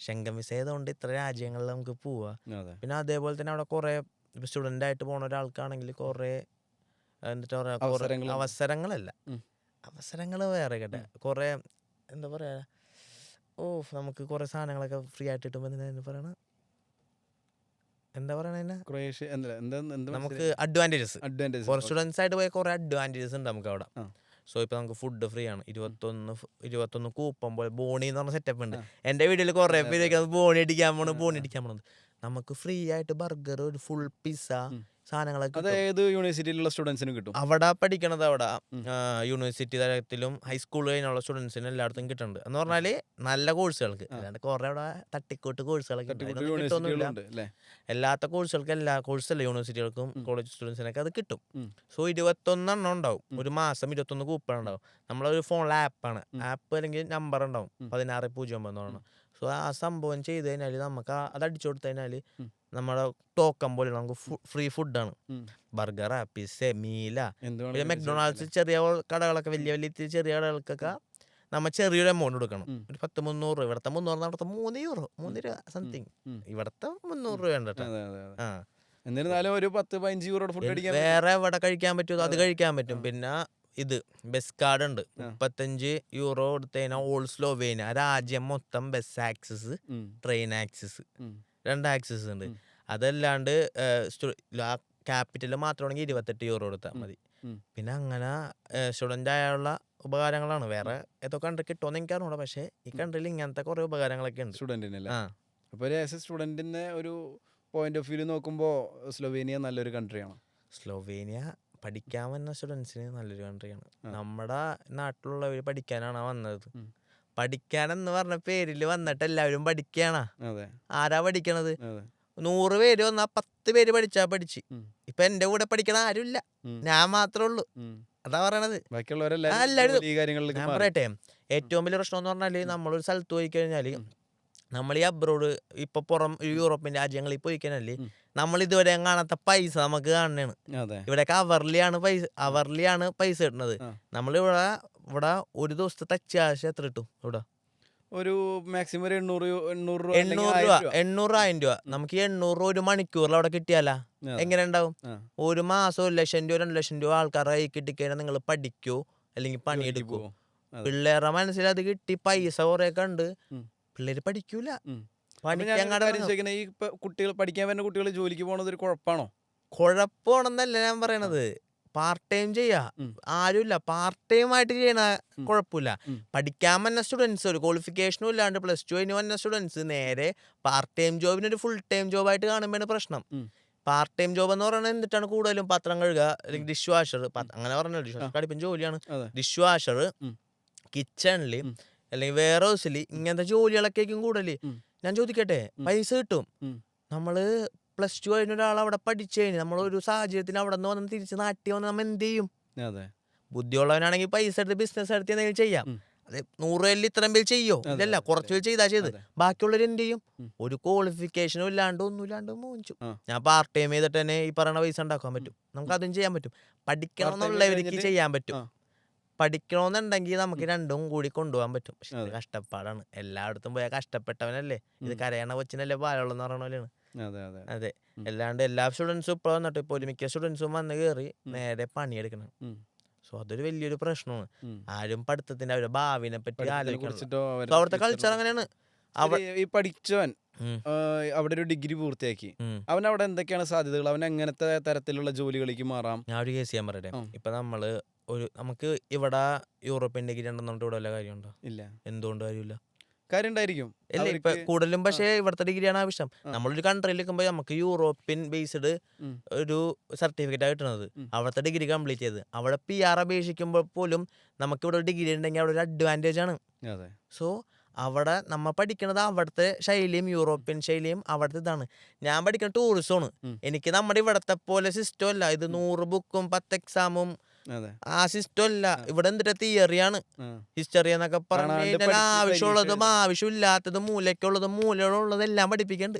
ഷെങ്കൻ വിസ ആയതുകൊണ്ട് ഇത്ര രാജ്യങ്ങളിൽ നമുക്ക് പോവാ. പിന്നെ അതേപോലെ തന്നെ അവിടെ കുറെ സ്റ്റുഡന്റ് ആയിട്ട് പോണ ഒരാൾക്കാണെങ്കിൽ കുറെ എന്നിട്ട് പറയാ അവസരങ്ങൾ വേറെ കേട്ടെ. കുറെ എന്താ പറയാ, നമുക്ക് കുറെ സാധനങ്ങളൊക്കെ ഫ്രീ ആയിട്ട് കിട്ടുമ്പോൾ എന്താ പറയണ നമുക്ക് അഡ്വാൻറ്റേജസ്. ഫോർ സ്റ്റുഡൻസ് ആയിട്ട് പോയ കുറെ അഡ്വാൻറ്റേജസ് ഉണ്ട് നമുക്ക് അവിടെ. സോ ഇപ്പൊ നമുക്ക് ഫുഡ് ഫ്രീ ആണ്. 21 കൂപ്പം പോലെ ബോണി എന്ന് പറഞ്ഞ സെറ്റപ്പ് ഉണ്ട്. എന്റെ വീട്ടിൽ കുറെ പേര് ബോണി അടിക്കാൻ പോണത്. നമുക്ക് ഫ്രീ ആയിട്ട് ബർഗർ, ഒരു ഫുൾ പിസ്സ, സാധനങ്ങളൊക്കെ അത് കിട്ടും. ഏത് യൂണിവേഴ്സിറ്റിയിലുള്ള സ്റ്റുഡൻസിനും കിട്ടും. അവിടെ പഠിക്കണത് അവിടെ യൂണിവേഴ്സിറ്റി തലത്തിലും ഹൈസ്കൂൾ കഴിഞ്ഞുള്ള സ്റ്റുഡൻസിന് എല്ലായിടത്തും കിട്ടുന്നുണ്ട് എന്ന് പറഞ്ഞാല് നല്ല കോഴ്സുകൾക്ക്. അല്ലാണ്ട് കുറെ അവിടെ തട്ടിക്കൂട്ട് കോഴ്സുകളൊക്കെ ഉണ്ട്. തട്ടിക്കൂട്ട് അതിനൊന്നും കിട്ടുമൊന്നുമില്ല. യൂണിവേഴ്സിറ്റികളുണ്ട് അല്ലേ? എല്ലാത്ത കോഴ്സുകൾക്ക് എല്ലാ കോഴ്സല്ല യൂണിവേഴ്സിറ്റികൾക്കും കോളേജ് സ്റ്റുഡൻസിനൊക്കെ അത് കിട്ടും. ഉം. സോ 21 ഉണ്ടാവും ഒരു മാസം, 21 കൂപ്പൺ ഉണ്ടാവും. നമ്മളൊരു ഫോണിലെ ആപ്പാണ്. ആപ്പ് അല്ലെങ്കിൽ നമ്പർ ഉണ്ടാവും 1609 സോ ആ സംഭവം ചെയ്ത് കഴിഞ്ഞാൽ നമുക്ക് അത് അടിച്ചു കൊടുത്തു കഴിഞ്ഞാൽ നമ്മുടെ ടോക്കൺ പോലെ നമുക്ക് ഫ്രീ ഫുഡാണ്. ബർഗർ, പിസ്സ, മീല, പിന്നെ മെക്ഡൊണാൾഡ്സ് ചെറിയ കടകളൊക്കെ വലിയ വലിയ ചെറിയ കടകൾക്കൊക്കെ നമ്മൾ ചെറിയൊരു എമൗണ്ട് കൊടുക്കണം. ഒരു 10-300 രൂപ. ഇവിടുത്തെ 300 അവിടുത്തെ €3 സംതിങ്. ഇവിടുത്തെ 300 രൂപ ഉണ്ട് കേട്ടോ. ആ എന്നിരുന്നാലും ഒരു 10-15 യൂറോയുടെ ഫുഡ് അടിക്കാൻ വേറെ എവിടെ കഴിക്കാൻ പറ്റുമോ അത് കഴിക്കാൻ പറ്റും. പിന്നെ ഇത് ബസ് കാർഡ് ഉണ്ട്. €35 കൊടുത്തു കഴിഞ്ഞാൽ ഓൾ സ്ലോവേനിയ രാജ്യം മൊത്തം bus access, train access, 2 access ഉണ്ട്. അതല്ലാണ്ട് ആ ക്യാപിറ്റൽ മാത്രമാണെങ്കിൽ €28 കൊടുത്താൽ മതി. പിന്നെ അങ്ങനെ സ്റ്റുഡൻ്റ് ആയുള്ള ഉപകാരങ്ങളാണ്. വേറെ ഏതോ കൺട്രി കിട്ടുമെന്ന് എനിക്ക് അറിഞ്ഞൂടാ. പക്ഷേ ഈ കൺട്രിയിൽ ഇങ്ങനത്തെ കുറെ ഉപകാരങ്ങളൊക്കെ ഉണ്ട് സ്റ്റുഡൻറ്റിനല്ലേ. ആ അപ്പോൾ ഒരു ആസ് എ സ്റ്റുഡൻറ്റിൻ്റെ ഒരു പോയിന്റ് ഓഫ് വ്യൂ നോക്കുമ്പോൾ സ്ലൊവേനിയ നല്ലൊരു കൺട്രിയാണ്. സ്ലൊവേനിയ പഠിക്കാൻ വന്ന സ്റ്റുഡൻസിന് നല്ലൊരു കൺട്രിയാണ്. നമ്മുടെ നാട്ടിലുള്ളവർ പഠിക്കാനാണ് വന്നത്. പഠിക്കാനെന്ന് പറഞ്ഞ പേരിൽ വന്നിട്ട് എല്ലാവരും പഠിക്കുകയാണ്. ആരാ പഠിക്കണത്? 100 പേര് വന്നാൽ 10 പേര് പഠിച്ച്. ഇപ്പൊ എന്റെ കൂടെ പഠിക്കണ ആരുമില്ല, ഞാൻ മാത്രമേ ഉള്ളൂ. അതാ പറയണത്. ഞാൻ പറയട്ടെ, ഏറ്റവും വലിയ പ്രശ്നം എന്ന് പറഞ്ഞാല് നമ്മളൊരു സ്ഥലത്ത് പോയി കഴിഞ്ഞാല്, നമ്മൾ ഈ അബ്രോഡ് ഇപ്പൊ പുറം യൂറോപ്യൻ രാജ്യങ്ങളിൽ പോയി കഴിഞ്ഞാല് നമ്മൾ ഇതുവരെ കാണാത്ത പൈസ നമുക്ക് കാണണേണ്. ഇവിടെയൊക്കെ അവർലിയാണ് പൈസ കിട്ടുന്നത്. നമ്മളിവിടെ ഒരു ദിവസത്തെ തച്ചാശ എത്ര കിട്ടും? ഇവിടെ ഒരു മാക്സിമം ഒരു 800 രൂപ. നമുക്ക് 800 രൂപ ഒരു മണിക്കൂറിൽ അവിടെ കിട്ടിയാലാ എങ്ങനെ ഉണ്ടാവും? ഒരു മാസം 1 ലക്ഷം രൂപ 2 ലക്ഷം രൂപ ആൾക്കാരെ കൈ കിട്ടിക്കഴിഞ്ഞാൽ നിങ്ങൾ പഠിക്കോ അല്ലെങ്കിൽ പണിയെടുക്കോ? പിള്ളേരുടെ മനസ്സിൽ അത് കിട്ടി പൈസ കുറെ കണ്ട് പിള്ളേര് പഠിക്കൂല. ഈ കുട്ടികൾ പഠിക്കാൻ വരുന്ന കുട്ടികൾ ജോലിക്ക് പോണത് ഒരു കുഴപ്പമാണോ? കുഴപ്പമാണെന്നല്ല ഞാൻ പറയണത്. പാർട്ട് ടൈം ചെയ്യാ, ആരുമില്ല പാർട്ട് ടൈം ആയിട്ട് ചെയ്യണ കുഴപ്പമില്ല. പഠിക്കാൻ വന്ന സ്റ്റുഡൻസ് ഒരു ക്വാളിഫിക്കേഷനും ഇല്ലാണ്ട് +2 കഴിഞ്ഞ് വന്ന സ്റ്റുഡൻസ് നേരെ പാർട്ട് ടൈം ജോബിന് ഒരു ഫുൾ ടൈം ജോബായിട്ട് കാണുമ്പോഴാണ് പ്രശ്നം. പാർട്ട് ടൈം ജോബ് എന്ന് പറയുന്നത് എന്തിട്ടാണ് കൂടുതലും? പാത്രം കഴുകുക, അല്ലെങ്കിൽ ഡിഷ് വാഷർ. അങ്ങനെ പറഞ്ഞല്ലോ, ഡിഷ് വാഷർ കടിപ്പൻ ജോലിയാണ്. ഡിഷ് വാഷർ, കിച്ചണില് അല്ലെങ്കിൽ വെയർ ഹൗസിൽ, ഇങ്ങനത്തെ ജോലികളൊക്കെ ആയിരിക്കും കൂടുതൽ. ഞാൻ ചോദിക്കട്ടെ, പൈസ കിട്ടും. നമ്മള് +2 കഴിഞ്ഞ ഒരാൾ അവിടെ പഠിച്ചു കഴിഞ്ഞ് നമ്മളൊരു സാഹചര്യത്തിന് അവിടെ നിന്ന് വന്ന് തിരിച്ച് നാട്ടിൽ വന്ന് നമ്മൾ എന്ത് ചെയ്യും? ബുദ്ധിയുള്ളവനാണെങ്കിൽ പൈസ എടുത്ത് ബിസിനസ് എടുത്ത് എന്തെങ്കിലും ചെയ്യാം. അതെ, 100 പേരിൽ ഇത്രയും പേര് ചെയ്യോ? ഇല്ലല്ല, കുറച്ച് പേര് ചെയ്ത് ബാക്കിയുള്ളവർ എന്ത് ചെയ്യും? ഒരു ക്വാളിഫിക്കേഷനും ഇല്ലാണ്ട് ഒന്നുമില്ലാണ്ട് മോഹിച്ചു. ഞാൻ പാർട്ട് ടൈം ചെയ്തിട്ട് തന്നെ ഈ പറയുന്ന പൈസ ഉണ്ടാക്കാൻ പറ്റും. നമുക്ക് അതും ചെയ്യാൻ പറ്റും. പഠിക്കണം എന്നുള്ളവർക്ക് ചെയ്യാൻ പറ്റും. പഠിക്കണമെന്നുണ്ടെങ്കിൽ നമുക്ക് രണ്ടും കൂടി കൊണ്ടുപോകാൻ പറ്റും. പക്ഷെ ഇത് കഷ്ടപ്പാടാണ്. എല്ലായിടത്തും പോയാൽ കഷ്ടപ്പെട്ടവനല്ലേ ഇത് കരയണ കൊച്ചിനല്ലേ പാലുള്ളെന്ന് പറയണ പോലെയാണ്. അതെ, അല്ലാണ്ട് എല്ലാ സ്റ്റുഡൻസും ഇപ്പോൾ വന്നിട്ട് ഇപ്പോൾ മിക്ക സ്റ്റുഡൻസും വന്ന് കയറി നേരെ പണിയെടുക്കണം. സോ അതൊരു വലിയൊരു പ്രശ്നമാണ്. ആരും പഠിത്തത്തിന്റെ അവരുടെ ഭാവിനെ പറ്റി ആലോചിക്കണം. അവിടുത്തെ കൾച്ചർ അങ്ങനെയാണ്. ഈ പഠിച്ചവൻ അവിടെ ഒരു ഡിഗ്രി പൂർത്തിയാക്കി, അവൻ അവിടെ എന്തൊക്കെയാണ് സാധ്യതകൾ? അവൻ എങ്ങനത്തെ തരത്തിലുള്ള ജോലികളിലേക്ക് മാറാം? ഞാൻ ഒരു കേസ് ചെയ്യാൻ പറയട്ടെ. ഇപ്പൊ നമുക്ക് ഇവിടെ യൂറോപ്യൻ ഡിഗ്രി ഉണ്ടെന്നുണ്ട് ഇവിടെ വല്ല കാര്യമുണ്ടോ? ഇല്ല. എന്തുകൊണ്ട് കാര്യമില്ല? കാര്യം ഉണ്ടായിരിക്കും ഇപ്പൊ കൂടുതലും. പക്ഷേ ഇവിടുത്തെ ഡിഗ്രിയാണ് ആവശ്യം. നമ്മളൊരു കൺട്രിയിൽ നിൽക്കുമ്പോൾ നമുക്ക് യൂറോപ്യൻ ബേസ്ഡ് ഒരു സർട്ടിഫിക്കറ്റ് കിട്ടുന്നത്. അവിടുത്തെ ഡിഗ്രി കംപ്ലീറ്റ് ചെയ്ത് അവിടെ PR അപേക്ഷിക്കുമ്പോൾ പോലും നമുക്ക് ഇവിടെ ഡിഗ്രി ഉണ്ടെങ്കിൽ അവിടെ ഒരു അഡ്വാൻറ്റേജ് ആണ്. സോ അവിടെ നമ്മൾ പഠിക്കണത് അവിടുത്തെ ശൈലിയും യൂറോപ്യൻ ശൈലിയും അവിടുത്തെ ഇതാണ്. ഞാൻ പഠിക്കുന്ന ടൂറിസമാണ്. എനിക്ക് നമ്മുടെ ഇവിടത്തെ പോലെ സിസ്റ്റം അല്ല. ഇത് 100 ബുക്കും 10 എക്സാമും ആ സിസ്റ്റം അല്ല. ഇവിടെ എന്തിട്ട് തിയറിയാണ്. ഹിസ്റ്ററി എന്നൊക്കെ പറഞ്ഞു കഴിഞ്ഞാൽ ആവശ്യമുള്ളതും ആവശ്യമില്ലാത്തതും മൂലക്കുള്ളതും മൂലമുള്ളതും എല്ലാം പഠിപ്പിക്കണ്ട്.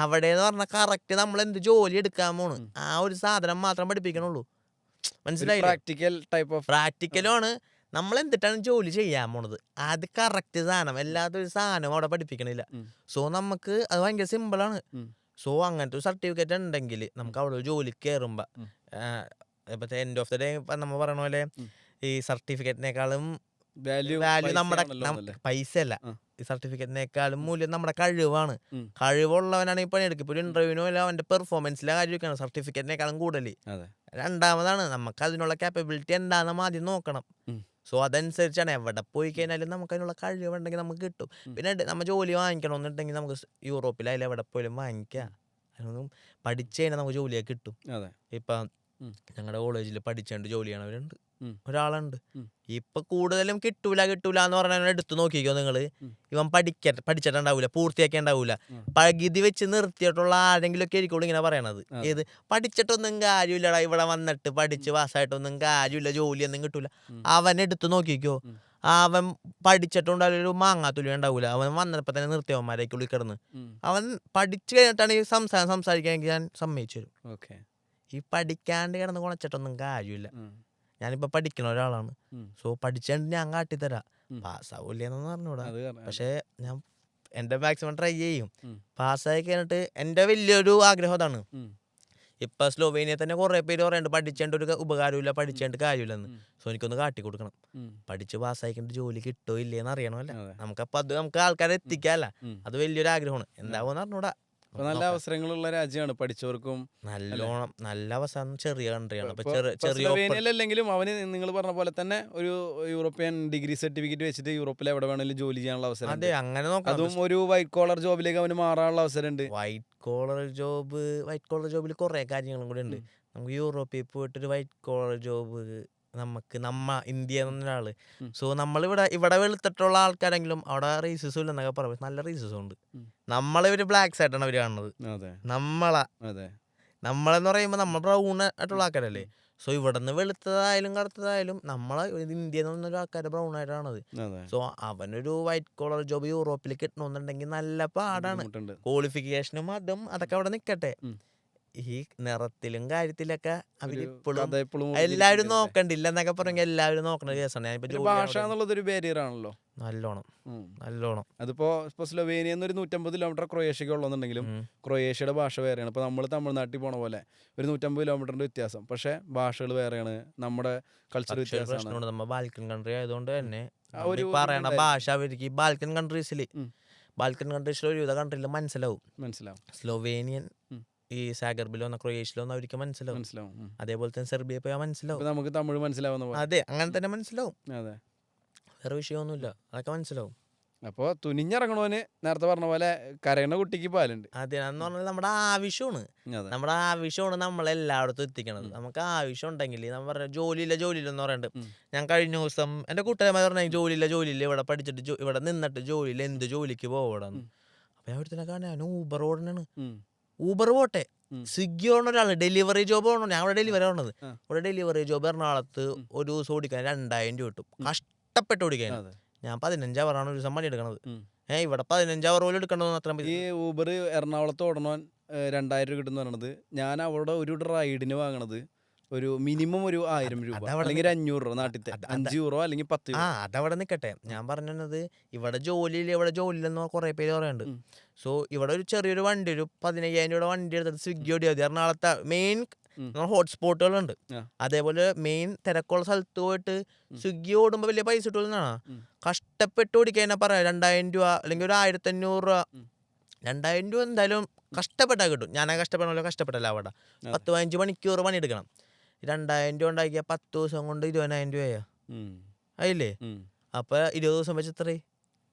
അവിടെ എന്ന് പറഞ്ഞാൽ കറക്റ്റ് നമ്മൾ എന്ത് ജോലി എടുക്കാൻ പോണ് ആ ഒരു സാധനം മാത്രം പഠിപ്പിക്കണുള്ളൂ. മനസ്സിലായി? പ്രാക്ടിക്കലാണ്. നമ്മൾ എന്തിട്ടാണ് ജോലി ചെയ്യാൻ പോണത് അത് കറക്റ്റ് സാധനം, എല്ലാത്തൊരു സാധനം അവിടെ പഠിപ്പിക്കണില്ല. സോ നമുക്ക് അത് ഭയങ്കര സിമ്പിളാണ്. സോ അങ്ങനത്തെ ഒരു സർട്ടിഫിക്കറ്റ് ഉണ്ടെങ്കിൽ നമുക്ക് അവിടെ ഒരു ജോലി കയറുമ്പോ ഇപ്പത്തെ എൻഡ് ഓഫ് ദ ഡേ നമ്മൾ പറയണ പോലെ ഈ സർട്ടിഫിക്കറ്റിനേക്കാളും വാല്യൂ നമ്മുടെ പൈസ അല്ല. ഈ സർട്ടിഫിക്കറ്റിനേക്കാളും മൂല്യം നമ്മുടെ കഴിവാണ്. കഴിവുള്ളവനാണ് ഈ പണിയെടുക്കും. ഇപ്പോൾ ഒരു ഇന്റർവ്യൂവിനോ അല്ല അവന്റെ പെർഫോമൻസിലെ കാര്യമൊക്കെയാണ് സർട്ടിഫിക്കറ്റിനേക്കാളും കൂടുതൽ. രണ്ടാമതാണ് നമുക്ക് അതിനുള്ള കാപ്പബിലിറ്റി എന്താണെന്ന് ആദ്യം നോക്കണം. സോ അതനുസരിച്ചാണ് എവിടെ പോയി കഴിഞ്ഞാലും നമുക്ക് അതിനുള്ള കഴിവുണ്ടെങ്കിൽ നമുക്ക് കിട്ടും. പിന്നെ നമ്മൾ ജോലി വാങ്ങിക്കണമെന്നുണ്ടെങ്കിൽ നമുക്ക് യൂറോപ്പിലായാലും എവിടെ പോയാലും വാങ്ങിക്കാം. അതിനൊന്നും പഠിച്ചു കഴിഞ്ഞാൽ നമുക്ക് ജോലിയൊക്കെ കിട്ടും. അതെ. ഇപ്പം ഉം. ഞങ്ങളുടെ കോളേജിൽ പഠിച്ചുകൊണ്ട് ജോലി ചെയ്യണവരുണ്ട്, ഉം. ഒരാളുണ്ട്. ഉം. ഇപ്പൊ കൂടുതലും കിട്ടൂല എന്ന് പറഞ്ഞാൽ എടുത്ത് നോക്കിക്കോ നിങ്ങള്. ഉം. ഇവൻ പഠിച്ചിട്ടുണ്ടാവൂല, പൂർത്തിയാക്കിണ്ടാവൂല, ഉം. പകുതി വെച്ച് നിർത്തിയിട്ടുള്ള ആരെങ്കിലും ഒക്കെ ആയിരിക്കുള്ളൂ ഇങ്ങനെ പറയണത്. അതെ. ഏത് പഠിച്ചിട്ടൊന്നും കാര്യമില്ലടാ, ഇവിടെ വന്നിട്ട് പഠിച്ച് പാസ്സായിട്ടൊന്നും കാര്യമില്ല, ജോലിയൊന്നും കിട്ടൂല. ഉം. അവൻ എടുത്ത് നോക്കിക്കോ, ഉം. അവൻ പഠിച്ചിട്ടുണ്ടാവില്ല, ഒരു മാങ്ങാത്തുലി ഉണ്ടാവൂല. അവൻ വന്നപ്പോ തന്നെ നിർത്തിയവന്മാരേക്ക് ഉള്ളിൽ കിടന്ന്. ഉം. അവൻ പഠിച്ചു കഴിഞ്ഞിട്ടാണ് ഈ സംസാരിക്കാമെങ്കിൽ ഞാൻ സമ്മതിച്ചു തരും. ഓക്കെ. ഈ പഠിക്കാണ്ട് കിടന്ന് കുണച്ചിട്ടൊന്നും കാര്യമില്ല. ഉം. ഞാനിപ്പോൾ പഠിക്കുന്ന ഒരാളാണ്. ഉം. സോ പഠിച്ചുകൊണ്ട് ഞാൻ കാട്ടിത്തരാം. ഉം. പാസ്സാവൂലെന്നൊന്നും പറഞ്ഞൂടാ, അത് കാരണം. പക്ഷേ ഞാൻ എൻ്റെ മാക്സിമം ട്രൈ ചെയ്യും. ഉം. പാസ്സായി കഴിഞ്ഞിട്ട് എൻ്റെ വലിയൊരു ആഗ്രഹം അതാണ്. ഉം. ഇപ്പം സ്ലോവേനിയ തന്നെ കുറേ പേര് പറയുന്നുണ്ട് പഠിച്ചേണ്ട ഒരു ഉപകാരമില്ല, പഠിച്ചേണ്ട കാര്യമില്ലെന്ന്. ഉം. സോ എനിക്കൊന്ന് കാട്ടി കൊടുക്കണം. ഉം. പഠിച്ച് പാസ്സായിക്കൊണ്ട് ജോലി കിട്ടുമോ ഇല്ലേന്ന് അറിയണമല്ല. അതെ. നമുക്കപ്പോൾ അത് നമുക്ക് ആൾക്കാരെ എത്തിക്കാമല്ല. ഉം. അത് വലിയൊരു ആഗ്രഹമാണ്. എന്താവുമെന്ന് അറിഞ്ഞൂടാ. ഇപ്പൊ നല്ല അവസരങ്ങളുള്ള രാജ്യമാണ് പഠിച്ചവർക്കും. നല്ലോണം നല്ല അവസാനം ചെറിയ കൺട്രിയാണ്. ഇപ്പൊ ചെറിയ സ്ലൊവേനിയയിലല്ലെങ്കിലും അവന് നിങ്ങൾ പറഞ്ഞ പോലെ തന്നെ ഒരു യൂറോപ്യൻ ഡിഗ്രി സർട്ടിഫിക്കറ്റ് വെച്ചിട്ട് യൂറോപ്പിൽ എവിടെ വേണമെങ്കിലും ജോലി ചെയ്യാനുള്ള അവസരം. അതെ, അങ്ങനെ നോക്കാം. അതും ഒരു വൈറ്റ് കോളർ ജോബിലേക്ക് അവന് മാറാനുള്ള അവസരമുണ്ട്. വൈറ്റ് കോളർ ജോബിൽ കുറേ കാര്യങ്ങളും കൂടി ഉണ്ട്. നമുക്ക് യൂറോപ്പിൽ പോയിട്ടൊരു വൈറ്റ് കോളർ ജോബ് നമുക്ക് ഇന്ത്യ എന്നൊരാള്. ഉം. സോ ഇവിടെ വെളുത്തിട്ടുള്ള ആൾക്കാരെങ്കിലും അവിടെ റേസിസം ഇല്ലെന്നൊക്കെ പറയും. നല്ല റേസിസം ഉണ്ട്. ഉം. നമ്മളിവര് ബ്ലാക്ക് ആയിട്ടാണ് അവർ കാണുന്നത്. അതെ. അതെ. നമ്മളെന്ന് പറയുമ്പോൾ നമ്മൾ ബ്രൗൺ ആയിട്ടുള്ള ആൾക്കാരല്ലേ. സോ ഇവിടെ നിന്ന് വെളുത്തതായാലും കറുത്തതായാലും നമ്മളെ ഇന്ത്യയിൽ നിന്നൊരു ആൾക്കാർ ബ്രൗൺ ആയിട്ടാണത്. അതെ. സോ അവനൊരു വൈറ്റ് കോളർ ജോബ് യൂറോപ്പിൽ കിട്ടണമെന്നുണ്ടെങ്കിൽ നല്ല പാടാണ്. ബുദ്ധിമുട്ടുണ്ട്. ക്വാളിഫിക്കേഷനും അതൊക്കെ അവിടെ നിൽക്കട്ടെ. ഉം. ഈ നിറത്തിലും കാര്യത്തിലൊക്കെ അവരിപ്പോഴും കഥ എപ്പോഴും എല്ലാവരും നോക്കണ്ടില്ല എന്നൊക്കെ പറഞ്ഞെങ്കിൽ എല്ലാവരും നോക്കണ കേസാണ്. ഞാനിപ്പോ ഭാഷ എന്നുള്ളത് ഒരു ബാരിയർ ആണല്ലോ. നല്ലോണം അതിപ്പോ സ്ലൊവേനിയ 150 കിലോമീറ്റർ ക്രൊയേഷ്യക്ക് ഉള്ളതെന്നുണ്ടെങ്കിലും ക്രൊയേഷ്യയുടെ ഭാഷ വേറെയാണ്. ഇപ്പൊ നമ്മൾ തമിഴ്നാട്ടിൽ പോണ പോലെ ഒരു 150 കിലോമീറ്ററിന്റെ വ്യത്യാസം. പക്ഷെ ഭാഷകൾ വേറെയാണ്, നമ്മുടെ കൾച്ചർ വ്യത്യാസമാണ്. നമ്മ ബാൽക്കൻ കൺട്രി ആയതുകൊണ്ട് തന്നെ ഒരു പറയണ ഭാഷ അവർക്ക് ബാൽക്കൻ കൺട്രീസിൽ ഒരുവിധ കൺട്രിയിൽ മനസ്സിലാവും. സ്ലൊവേനിയൻ ഈ സാഗർബിലോ ക്രൊയേഷ്യയിലോ അവർക്ക് മനസ്സിലാവും. അതേപോലെ തന്നെ സെർബിയ പോയാൽ മനസ്സിലാവും. നമുക്ക് തമിഴ് മനസ്സിലാവുന്ന. അതെ, അങ്ങനെ തന്നെ മനസ്സിലാവും. അതെ, വേറെ വിഷയമൊന്നുമില്ല, അതൊക്കെ മനസ്സിലാവും. അപ്പോൾ തുനിഞ്ഞിറങ്ങണവന് നേരത്തെ പറഞ്ഞ പോലെ കരയണ കുട്ടിക്ക് പാലുണ്ട്. അതെ, എന്ന് പറഞ്ഞാൽ നമ്മുടെ ആവശ്യമാണ് നമ്മളെല്ലായിടത്തും എത്തിക്കണത്. നമുക്ക് ആവശ്യം ഉണ്ടെങ്കിൽ നമ്മൾ പറഞ്ഞ ജോലിയില്ല എന്ന് പറയുന്നുണ്ട്. ഞാൻ കഴിഞ്ഞ ദിവസം എൻ്റെ കൂട്ടുകാരന്മാർ പറഞ്ഞ ജോലിയില്ല ഇവിടെ പഠിച്ചിട്ട് ഇവിടെ നിന്നിട്ട് ജോലിയില്ല, എന്ത് ജോലിക്ക് പോകണമെന്ന്. അപ്പൊ ഞാൻ ഒരുത്തിനെ കാണാൻ ഊബർ ഓടനാണ്. ഊബർ പോട്ടെ, സ്വിഗ്ഗി ഓണ ഒരാൾ ഡെലിവറി ജോബ് ഓണോ. ഞാൻ ഇവിടെ ഡെലിവറി ഓണത്. ഇവിടെ ഡെലിവറി ജോബ് എറണാകുളത്ത് ഒരു ദിവസം ഓടിക്കാൻ 2000 രൂപ കിട്ടും. കഷ്ടപ്പെട്ട് ഓടിക്കാൻ. ഞാൻ 15 അവറാണ് ഒരു ദിവസം പണി എടുക്കണത്. ഇവിടെ 15 അവർ പോലും എടുക്കണമെന്ന് അത്ര. ഈ ഊബർ എറണാകുളത്ത് ഓടണവൻ 2000 രൂപ കിട്ടുന്ന പറയണത്. ഞാൻ അവിടെ ഒരു റൈഡിന് വാങ്ങണത് ഒരു മിനിമം ഒരു 1000 രൂപ അല്ലെങ്കിൽ 500 രൂപ. നാട്ടിലത്തെ 5 യൂറോ അല്ലെങ്കിൽ 10 യൂറോ. അതവിടെ നിൽക്കട്ടെ. ഞാൻ പറഞ്ഞത് ഇവിടെ ജോലിയില്ലെന്ന് കുറെ പേര് പറയുന്നുണ്ട്. സോ ഇവിടെ ഒരു ചെറിയൊരു വണ്ടി, ഒരു 15,000 രൂപയുടെ വണ്ടി എടുത്തിട്ട് സ്വിഗ്ഗി ഓടിയാൽ മതി. എറണാകുളത്തെ മെയിൻ ഹോട്ട്സ്പോട്ടുകളുണ്ട്. അതേപോലെ മെയിൻ തിരക്കുള്ള സ്ഥലത്ത് പോയിട്ട് സ്വിഗ്ഗി ഓടുമ്പോൾ വലിയ പൈസ കിട്ടുമെന്നാണ്. കഷ്ടപ്പെട്ട് ഓടിക്കാൻ പറയാം 2000 രൂപ അല്ലെങ്കിൽ ഒരു 1500 രൂപ. 2000 രൂപ എന്തായാലും കഷ്ടപ്പെട്ടാൽ കിട്ടും. ഞാനാ കഷ്ടപ്പെടല്ല അവിടെ 10-15 മണിക്കൂർ പണിയെടുക്കണം. 2000 രൂപ ഉണ്ടാക്കിയാൽ 10 ദിവസം കൊണ്ട് 20,000 രൂപയാ ആയില്ലേ. അപ്പൊ 20 ദിവസം വെച്ച് എത്ര?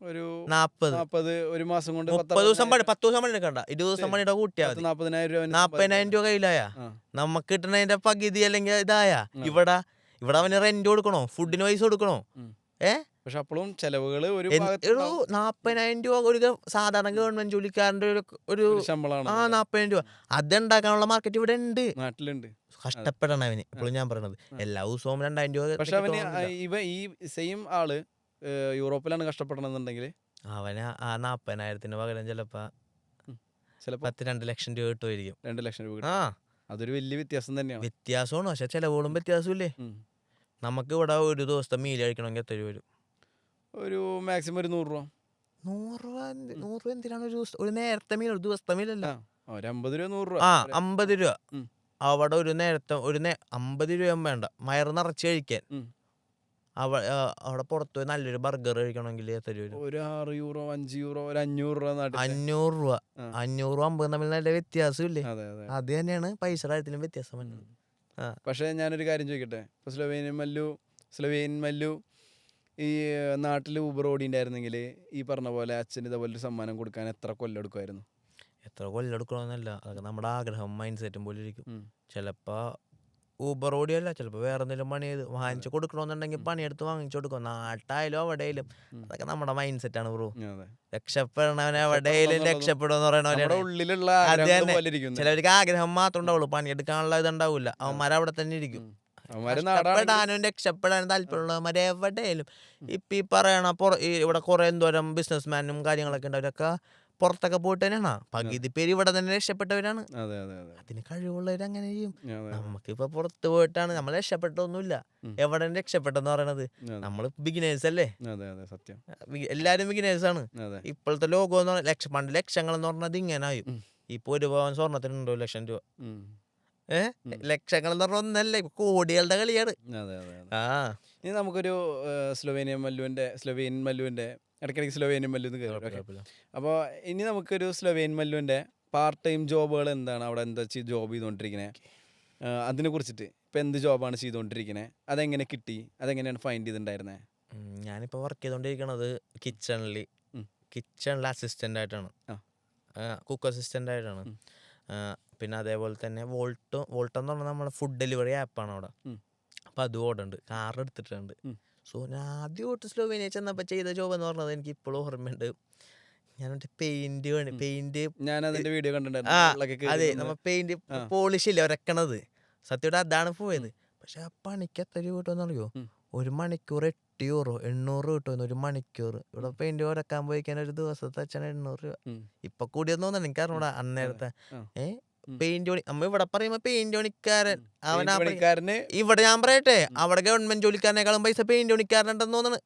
ഒരു 40. ഒരു മാസം കൊണ്ട് 30 ദിവസം 10 ദിവസം പണി എടുക്കണ്ട, 20 ദിവസം പണിയുടെ കൂട്ടിയാൽ 40,000 രൂപ കയ്യിലായ. നമുക്ക് കിട്ടണതിന്റെ പകുതി അല്ലെങ്കിൽ ഇതായ. ഇവിടെ അവന് റെന്റ് കൊടുക്കണോ, ഫുഡിന് പൈസ കൊടുക്കണോ? പക്ഷെ അപ്പോഴും ചെലവുകൾ ഒരു 40,000 രൂപ ഒരു സാധാരണ ഗവൺമെന്റ് ജോലിക്കാരന്റെ ഒരു ശമ്പളമാണ്. 40,000 രൂപ അതുണ്ടാക്കാനുള്ള മാർക്കറ്റ് ഇവിടെ ഉണ്ട്, നാട്ടിലുണ്ട്. കഷ്ടപ്പെടണം അവന്. ഇപ്പോഴും ഞാൻ പറയണത് എല്ലാ ദിവസവും 2000 രൂപ. പക്ഷെ അവന് ഈ സെയിം ആള് യൂറോപ്പിലാണ് കഷ്ടപ്പെടണമെന്നുണ്ടെങ്കിൽ അവന് ആ 40,000 പകരം ചിലപ്പോ 2 ലക്ഷം രൂപ കിട്ടുമായിരിക്കും. 2 ലക്ഷം രൂപ. അതൊരു വലിയ വ്യത്യാസം തന്നെയാണ്. വ്യത്യാസമാണ്, പക്ഷെ ചെലവുകളും വ്യത്യാസമില്ലേ. നമുക്ക് ഇവിടെ ഒരു ദിവസത്തെ മീൽ കഴിക്കണമെങ്കിൽ എത്ര രൂപ വരും? ഒരു മാക്സിമം ഒരു 100 രൂപ. 100 രൂപ എന്തിനാണ് ഒരു നേരത്തെ മീൽ? ഒരു ദിവസത്തെ മീലല്ല, ഒരു 50 രൂപ 100 രൂപ. 50 രൂപ അവിടെ ഒരു നേരത്തെ 50 രൂപ വേണ്ട വയറ് നിറച്ച് കഴിക്കാൻ. അവിടെ പുറത്ത് പോയി നല്ലൊരു ബർഗർ കഴിക്കണമെങ്കിൽ എത്ര രൂപ? ഒരു 6 യൂറോ 5 യൂറോ ഒരു 500 രൂപ. 500 രൂപ 500 50 തമ്മിൽ നല്ല വ്യത്യാസമില്ലേ? അത് തന്നെയാണ് പൈസ കാര്യത്തിലും വ്യത്യാസം വരുന്നത്. പക്ഷെ ഞാനൊരു കാര്യം ചോദിക്കട്ടെ. ഇപ്പൊ സ്ലൊവേനിയൻ മല്ലു ഈ നാട്ടിൽ ഊബർ ഓടിണ്ടായിരുന്നെങ്കിൽ ഈ പറഞ്ഞ പോലെ അച്ഛന് ഇതേപോലെ ഒരു സമ്മാനം കൊടുക്കാൻ എത്ര കൊല്ലം എടുക്കുമായിരുന്നു? എത്ര കൊല്ലം എടുക്കണമെന്നല്ല, അതൊക്കെ നമ്മുടെ ആഗ്രഹം മൈൻഡ് സെറ്റും പോലെ ഇരിക്കും. ഉം. ചിലപ്പോ ഊബർ ഓടിയല്ല, ചിലപ്പോ വേറെ എന്തെങ്കിലും പണി ചെയ്ത് വാങ്ങിച്ചു കൊടുക്കണമെന്നുണ്ടെങ്കിൽ പണിയെടുത്ത് വാങ്ങിച്ചു കൊടുക്കും, നാട്ടായാലും എവിടെയും. അതൊക്കെ നമ്മുടെ മൈൻഡ് സെറ്റാണ് ബ്രോ. അതെ. രക്ഷപ്പെടണവൻ എവിടെയും രക്ഷപ്പെടുമെന്ന് പറയണ നമ്മുടെ പോലെയാണ്. ഉള്ളിലുള്ള അത് ആഗ്രഹങ്ങൾ തന്നെ. പോലെ ഇരിക്കും. ചിലവർക്ക് ആഗ്രഹം മാത്രം ഉണ്ടാവുള്ളൂ, പണിയെടുക്കാനുള്ള ഇതുണ്ടാവില്ല. അവന്മാരവിടെ തന്നെ ഇരിക്കും. അവന്മാര് നാടാണെങ്കിൽ കഷ്ടപ്പെടാനും രക്ഷപ്പെടാനും താല്പര്യമുള്ളവന്മാർ എവിടെയും. ഇപ്പൊ ഈ പറയണ ഇവിടെ കുറെ എന്തോരം ബിസിനസ്മാനും കാര്യങ്ങളൊക്കെ ഉണ്ട്, അവരൊക്കെ പുറത്തൊക്കെ പോയിട്ട് തന്നെയാണ്. പകുതി പേര് ഇവിടെ തന്നെ രക്ഷപ്പെട്ടവരാണ്. അതെ അതെ അതെ അതിന് കഴിവുള്ളവർ അങ്ങനെ ചെയ്യും. അതെ നമുക്കിപ്പോ പുറത്ത് പോയിട്ടാണ് നമ്മൾ രക്ഷപ്പെട്ടൊന്നുമില്ല. എവിടെ രക്ഷപ്പെട്ടെന്ന് പറയണത് നമ്മൾ ബിഗിനേഴ്സ് അല്ലേ. അതെ അതെ സത്യം. എല്ലാരും ബിഗിനേഴ്സ് ആണ്. അതെ. ഇപ്പോഴത്തെ ലോകം എന്ന് പറഞ്ഞാൽ പണ്ട് ലക്ഷങ്ങൾ എന്ന് പറഞ്ഞത് ഇങ്ങനെ ആയും. ഇപ്പൊ 1 പവൻ സ്വർണ്ണത്തിന് 2 ലക്ഷം രൂപ. ലക്ഷങ്ങൾ എന്ന് പറഞ്ഞ ഒന്നല്ല, ഇപ്പൊ കോടികളുടെ കളിയാണ്. അതെ അതെ അതെ. ആ ഇനി നമുക്കൊരു സ്ലൊവേനിയൻ മല്ലുവിന്റെ ഇടയ്ക്കിടയ്ക്ക് സ്ലൊവേനിയൻ മല്ലു എന്ന് കയറും. അപ്പോൾ ഇനി നമുക്കൊരു സ്ലൊവേനിയൻ മല്ലുവിന്റെ പാർട്ട് ടൈം ജോബുകൾ എന്താണ്, അവിടെ എന്താ ജോബ് ചെയ്തുകൊണ്ടിരിക്കുന്നത്, അതിനെ കുറിച്ചിട്ട് ഇപ്പം എന്ത് ജോബാണ് ചെയ്തുകൊണ്ടിരിക്കുന്നത്, അതെങ്ങനെ കിട്ടി, അതെങ്ങനെയാണ് ഫൈൻഡ് ചെയ്തിട്ടുണ്ടായിരുന്നത്? ഞാനിപ്പോ വർക്ക് ചെയ്തോണ്ടിരിക്കണത് കിച്ചണിൽ അസിസ്റ്റന്റ് ആയിട്ടാണ്, കുക്ക് അസിസ്റ്റന്റ് ആയിട്ടാണ്. പിന്നെ അതേപോലെ തന്നെ വോൾട്ട് എന്ന് പറഞ്ഞാൽ നമ്മുടെ ഫുഡ് ഡെലിവറി ആപ്പാണ് അവിടെ. അപ്പോൾ അതും ഓർഡർ ഉണ്ട്, കാർ എടുത്തിട്ടുണ്ട്. സോ ഞാൻ ആദ്യമായിട്ട് സ്ലോവേനിയ ചെന്നപ്പോൾ ചെയ്ത ജോബ് എന്ന് പറഞ്ഞത് എനിക്ക് ഇപ്പോഴും ഓർമ്മയുണ്ട്. ഞാൻ പെയിന്റ് ഞാൻ അതിന്റെ വീഡിയോ അതെ, നമ്മ പെയിന്റ് പോളിഷ് ഇല്ല ഒരക്കണത്, സത്യമായിട്ട് അതാണ് പോയത്. പക്ഷെ ആ പണിക്ക് എത്ര രൂപ കിട്ടുമെന്ന് അറിയോ? 1 മണിക്കൂർ 8 യൂറോ, 800 കിട്ടുമെന്ന് 1 മണിക്കൂർ. ഇവിടെ പെയിന്റ് ഒരക്കാൻ പോയിക്കാൻ ഒരു ദിവസത്തെ അച്ഛൻ 800 രൂപ. ഇപ്പൊ കൂടിയെന്ന് തോന്നുന്നു, എനിക്ക് അറിഞ്ഞൂടാ അന്നേരത്തെ. പെയിന്റ് പണി നമ്മ ഇവിടെ പറയുമ്പോ പെയിന്റ് പണിക്കാരൻ പണിക്കാരന് ഇവിടെ ഞാൻ പറയട്ടെ, അവിടെ ഗവൺമെന്റ് ജോലിക്കാരനേക്കാളും പൈസ പെയിന്റ് പണിക്കാരനുണ്ടെന്ന് തോന്നുന്നു.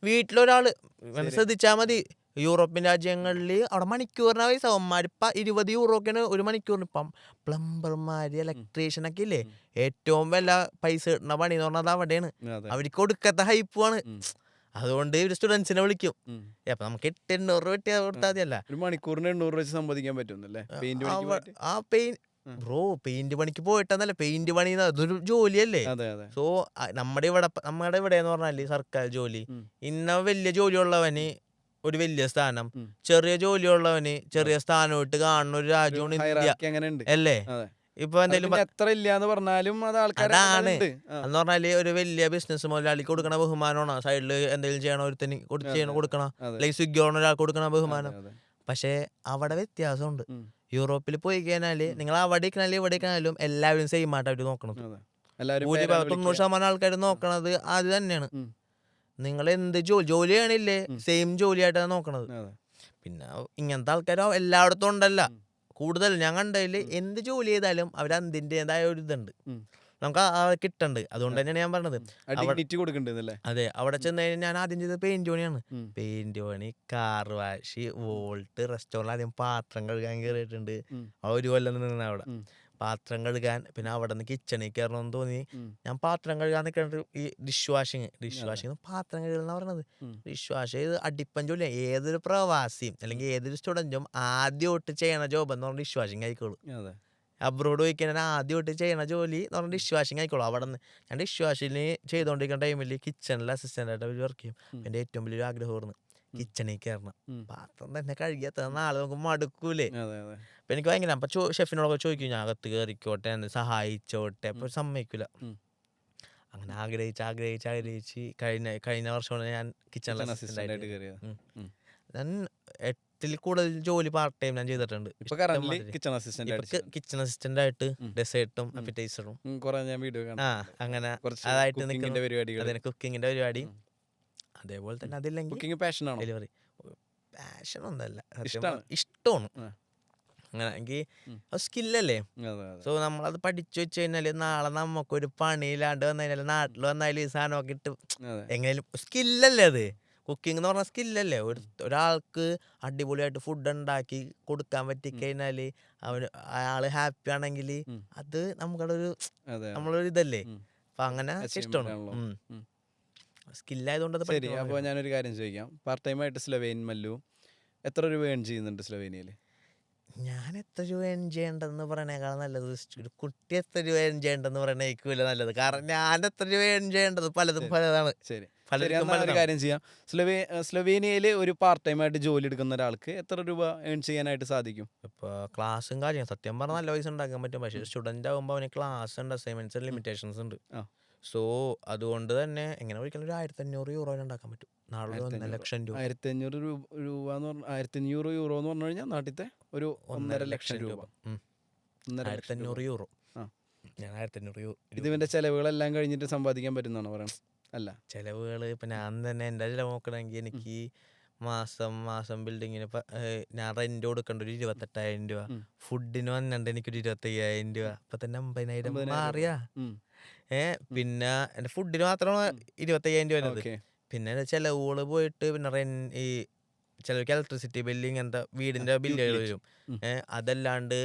വീട്ടിലൊരാള് ശ്രദ്ധിച്ചാ മതി. യൂറോപ്യൻ രാജ്യങ്ങളിൽ അവിടെ മണിക്കൂറിന് പൈസ, അവന്മാർ 20 യൂറോക്കാണ് 1 മണിക്കൂറിന്. ഇപ്പം പ്ലംബർമാര് ഇലക്ട്രീഷ്യൻ ഒക്കെ ഇല്ലേ, ഏറ്റവും വില പൈസ കിട്ടുന്ന പണി എന്ന് പറഞ്ഞത് അവിടെയാണ്. അവർക്ക് കൊടുക്കത്ത ഹൈപ്പാണ്. അതുകൊണ്ട് ഇവര് സ്റ്റുഡൻസിനെ വിളിക്കും. അപ്പൊ നമുക്ക് 800 രൂപ വെട്ടി കൊടുത്താൽ മതിയല്ല. ഒരു മണിക്കൂറിന് 800 രൂപ സമ്പാദിക്കാൻ പറ്റുന്നല്ലേ പെയിന്റ് പണിക്ക് പോയിട്ടെന്നല്ല, പെയിന്റ് പണി അതൊരു ജോലിയല്ലേ. സോ നമ്മുടെ ഇവിടെ എന്ന് പറഞ്ഞാല് സർക്കാർ ജോലി, ഇന്ന വലിയ ജോലിയുള്ളവന് ഒരു വലിയ സ്ഥാനം, ചെറിയ ജോലിയുള്ളവന് ചെറിയ സ്ഥാനമായിട്ട് കാണുന്ന ഒരു രാജ്യമാണ് ഇന്ത്യ അല്ലേ. ഇപ്പൊ എന്തെങ്കിലും എത്ര ഇല്ലാന്ന് പറഞ്ഞാലും അതാണ് എന്ന് പറഞ്ഞാല് ഒരു വലിയ ബിസിനസ് മുതലാളിക്ക് കൊടുക്കണ ബഹുമാനമാണ്. സൈഡില് എന്തെങ്കിലും ചെയ്യണ ഒരുത്തന് കൊടുക്കണം, അല്ലെങ്കിൽ സ്വിഗ്ഗി ഓണ ഒരാൾക്ക് കൊടുക്കണ ബഹുമാനം. പക്ഷെ അവിടെ വ്യത്യാസമുണ്ട്. യൂറോപ്പിൽ പോയി കഴിഞ്ഞാല് നിങ്ങൾ അവിടെ ഇരിക്കണാലും ഇവിടെ ഇരിക്കണാലും എല്ലാവരും സെയിം ആയിട്ട് അവര് നോക്കണത്. 90% ആൾക്കാരും നോക്കണത് അത് തന്നെയാണ്. നിങ്ങൾ എന്ത് ജോലി ചെയ്യണില്ലേ, സെയിം ജോലിയായിട്ടാണ് നോക്കണത്. പിന്നെ ഇങ്ങനത്തെ ആൾക്കാരോ എല്ലായിടത്തും ഉണ്ടല്ല. കൂടുതൽ ഞാൻ കണ്ടതിൽ എന്ത് ജോലി ചെയ്താലും അവർ അതിൻ്റെതായ ഒരു ഇതുണ്ട്, നമുക്ക് കിട്ടണ്ട്. അതുകൊണ്ട് തന്നെയാണ് ഞാൻ പറഞ്ഞത് അതെ. അവിടെ ചെന്ന് കഴിഞ്ഞാൽ ഞാൻ ആദ്യം ചെയ്തത് പെയിന്റ് പണിയാണ്. പെയിന്റ് പണി, കാർ വാഷ്, വോൾട്ട്, റെസ്റ്റോറൻറ്റ്. ആദ്യം പാത്രം കഴുകാൻ കയറിയിട്ടുണ്ട്. 1 കൊല്ലം നിന്ന് അവിടെ പാത്രം കഴുകാൻ. പിന്നെ അവിടെ നിന്ന് കിച്ചണിൽ കയറണമെന്ന് തോന്നി. ഞാൻ പാത്രം കഴുകാൻ നിൽക്കുന്നത് ഈ ഡിഷ് വാഷിങ് പാത്രം കഴുകുന്ന പറഞ്ഞത്. ഡിഷ് വാഷ് ചെയ്ത് അടിപ്പൻ ജോലി. ഏതൊരു പ്രവാസിയും അല്ലെങ്കിൽ ഏതൊരു സ്റ്റുഡൻറ്റും ആദ്യമായിട്ട് ചെയ്യണ ജോബ് എന്ന് പറഞ്ഞാൽ ഡിഷ് വാഷിങ് ആയിക്കോളൂ. അബ്രോഡ് പോയി കഴിഞ്ഞാൽ ആദ്യമായിട്ട് ചെയ്യണ ജോലി എന്ന് പറഞ്ഞാൽ ഡിഷ് വാഷിങ് ആയിക്കോളൂ. അവിടെ നിന്ന് ഞാൻ ഡിഷ് വാഷിന് ചെയ്തുകൊണ്ടിരിക്കുന്ന ടൈമിൽ കിച്ചണിൽ അസിസ്റ്റൻ്റായിട്ട് അവർ വർക്ക് ചെയ്യും. എൻ്റെ ഏറ്റവും വലിയൊരു ആഗ്രഹമായിരുന്നു കിച്ചണിൽ കയറണം. പാത്രം തന്നെ കഴുകിയാൽ നാളെ നമുക്ക് മടുക്കൂലേ. അപ്പൊ എനിക്ക് ഭയങ്കര. അപ്പൊ ഷെഫിനോടൊക്കെ ചോദിക്കും, ഞാൻ അകത്ത് കയറിക്കോട്ടെ, എന്ന് സഹായിച്ചോട്ടെ. അപ്പൊ സമ്മതിക്കില്ല. അങ്ങനെ ആഗ്രഹിച്ച് കഴിഞ്ഞ വർഷമാണ് ഞാൻ കിച്ചണിൽ അസിസ്റ്റൻ്റായിട്ട് കയറിയത്. ഞാൻ 8ൽ കൂടുതൽ ജോലി പാർട്ട് ടൈം ഞാൻ ചെയ്തിട്ടുണ്ട്. കിച്ചൺ അസിസ്റ്റന്റ് ആയിട്ട് ഡെസേർട്ടും അപ്പിറ്റൈസറും അങ്ങനെ അതായിട്ട് നിൽക്കുന്ന കുക്കിങ്ങിന്റെ പരിപാടി. അതേപോലെ തന്നെ അതില്ലെങ്കിൽ ഡെലിവറി പാഷൻ ഒന്നല്ല, ഇഷ്ടമാണ്. അങ്ങനെ എനിക്ക് അത് സ്കില്ലല്ലേ. സോ നമ്മളത് പഠിച്ചു വെച്ച് കഴിഞ്ഞാല് നാളെ നമുക്കൊരു പണിയില്ലാണ്ട് വന്നു കഴിഞ്ഞാൽ നാട്ടിൽ വന്നാലും ഈ സാധനമൊക്കെ ഇട്ട് എങ്ങനെയും സ്കില്ലല്ലേ അത്. കുക്കിംഗ് എന്ന് പറഞ്ഞ സ്കില്ലല്ലേ. ഒരാൾക്ക് അടിപൊളിയായിട്ട് ഫുഡ് ഉണ്ടാക്കി കൊടുക്കാൻ പറ്റിക്കഴിഞ്ഞാല് അയാള് ഹാപ്പി ആണെങ്കിൽ അത് നമ്മളൊരു ഇതല്ലേ. അപ്പൊ അങ്ങനെ ഇഷ്ടമാണ്. സ്കില്ലായതുകൊണ്ട്. അപ്പോൾ ഞാനൊരു കാര്യം ചോദിക്കാം. പാർട്ട് ടൈം ആയിട്ട് സ്ലൊവേനിയൻ മല്ലു എത്ര രൂപ ഏൺ ചെയ്യുന്നുണ്ട് സ്ലൊവേനിയയിൽ? ഞാൻ എത്ര രൂപ ഏൺ ചെയ്യേണ്ടതെന്ന് പറയണേക്കാൾ നല്ലത് ഒരു കുട്ടി എത്ര രൂപ ഏൺ ചെയ്യേണ്ടതെന്ന് പറയണേക്കില്ല നല്ലത്. കാരണം ഞാൻ എത്ര രൂപ ഏൺ ചെയ്യേണ്ടത് പലതാണ്. ശരി, എന്നാ ഒരു കാര്യം ചെയ്യാം. സ്ലൊവേനിയയിൽ ഒരു പാർട്ട് ടൈം ആയിട്ട് ജോലി എടുക്കുന്ന ഒരാൾക്ക് എത്ര രൂപ ഏൺ ചെയ്യാനായിട്ട് സാധിക്കും? ഇപ്പോൾ ക്ലാസ്സും കാര്യം സത്യം പറഞ്ഞാൽ നല്ല പൈസ ഉണ്ടാക്കാൻ പറ്റും. പക്ഷേ സ്റ്റുഡൻ്റ് ആകുമ്പോൾ അവന് ക്ലാസ് ഉണ്ട്, അസൈൻമെൻറ്റ്സ്, ലിമിറ്റേഷൻസ് ഉണ്ട്. ആ. സോ അതുകൊണ്ട് തന്നെ എങ്ങനെ ഒരിക്കലും ഒരു 1500 € ഉണ്ടാക്കാൻ പറ്റും. നാളെ 1,00,000 രൂപ. 1500 രൂപ എന്ന് പറഞ്ഞാൽ 1500 യൂറോ എന്ന് പറഞ്ഞു കഴിഞ്ഞാൽ നാട്ടിലത്തെ ഒരു 1,50,000 രൂപ. 1,500 €. ആ. ഞാൻ 1,500 ഇത് ഇവന്റെ ചെലവുകളെല്ലാം കഴിഞ്ഞിട്ട് സമ്പാദിക്കാൻ പറ്റുന്നതാണ് പറയണത്. അല്ല, ചിലവുകൾ ഇപ്പം ഞാൻ തന്നെ എൻ്റെ ചിലവ് നോക്കണമെങ്കിൽ എനിക്ക് മാസം ബിൽഡിങ്ങിന് ഞാൻ റെന്റ് കൊടുക്കേണ്ട ഒരു 28,000 രൂപ, ഫുഡിന് വന്നിട്ട് എനിക്കൊരു 25,000 രൂപ, ഇപ്പൊ തന്നെ 50,000 മാറിയാ. പിന്നെ എൻ്റെ ഫുഡിന് മാത്രമാണ് 25,000 രൂപ വരുന്നത്. പിന്നെ എൻ്റെ ചിലവുകൾ പോയിട്ട് പിന്നെ ഈ ചിലർക്ക് ഇലക്ട്രിസിറ്റി ബില്ല്, ഇങ്ങനത്തെ വീടിന്റെ ബില്ലുകൾ വരും. അതല്ലാണ്ട്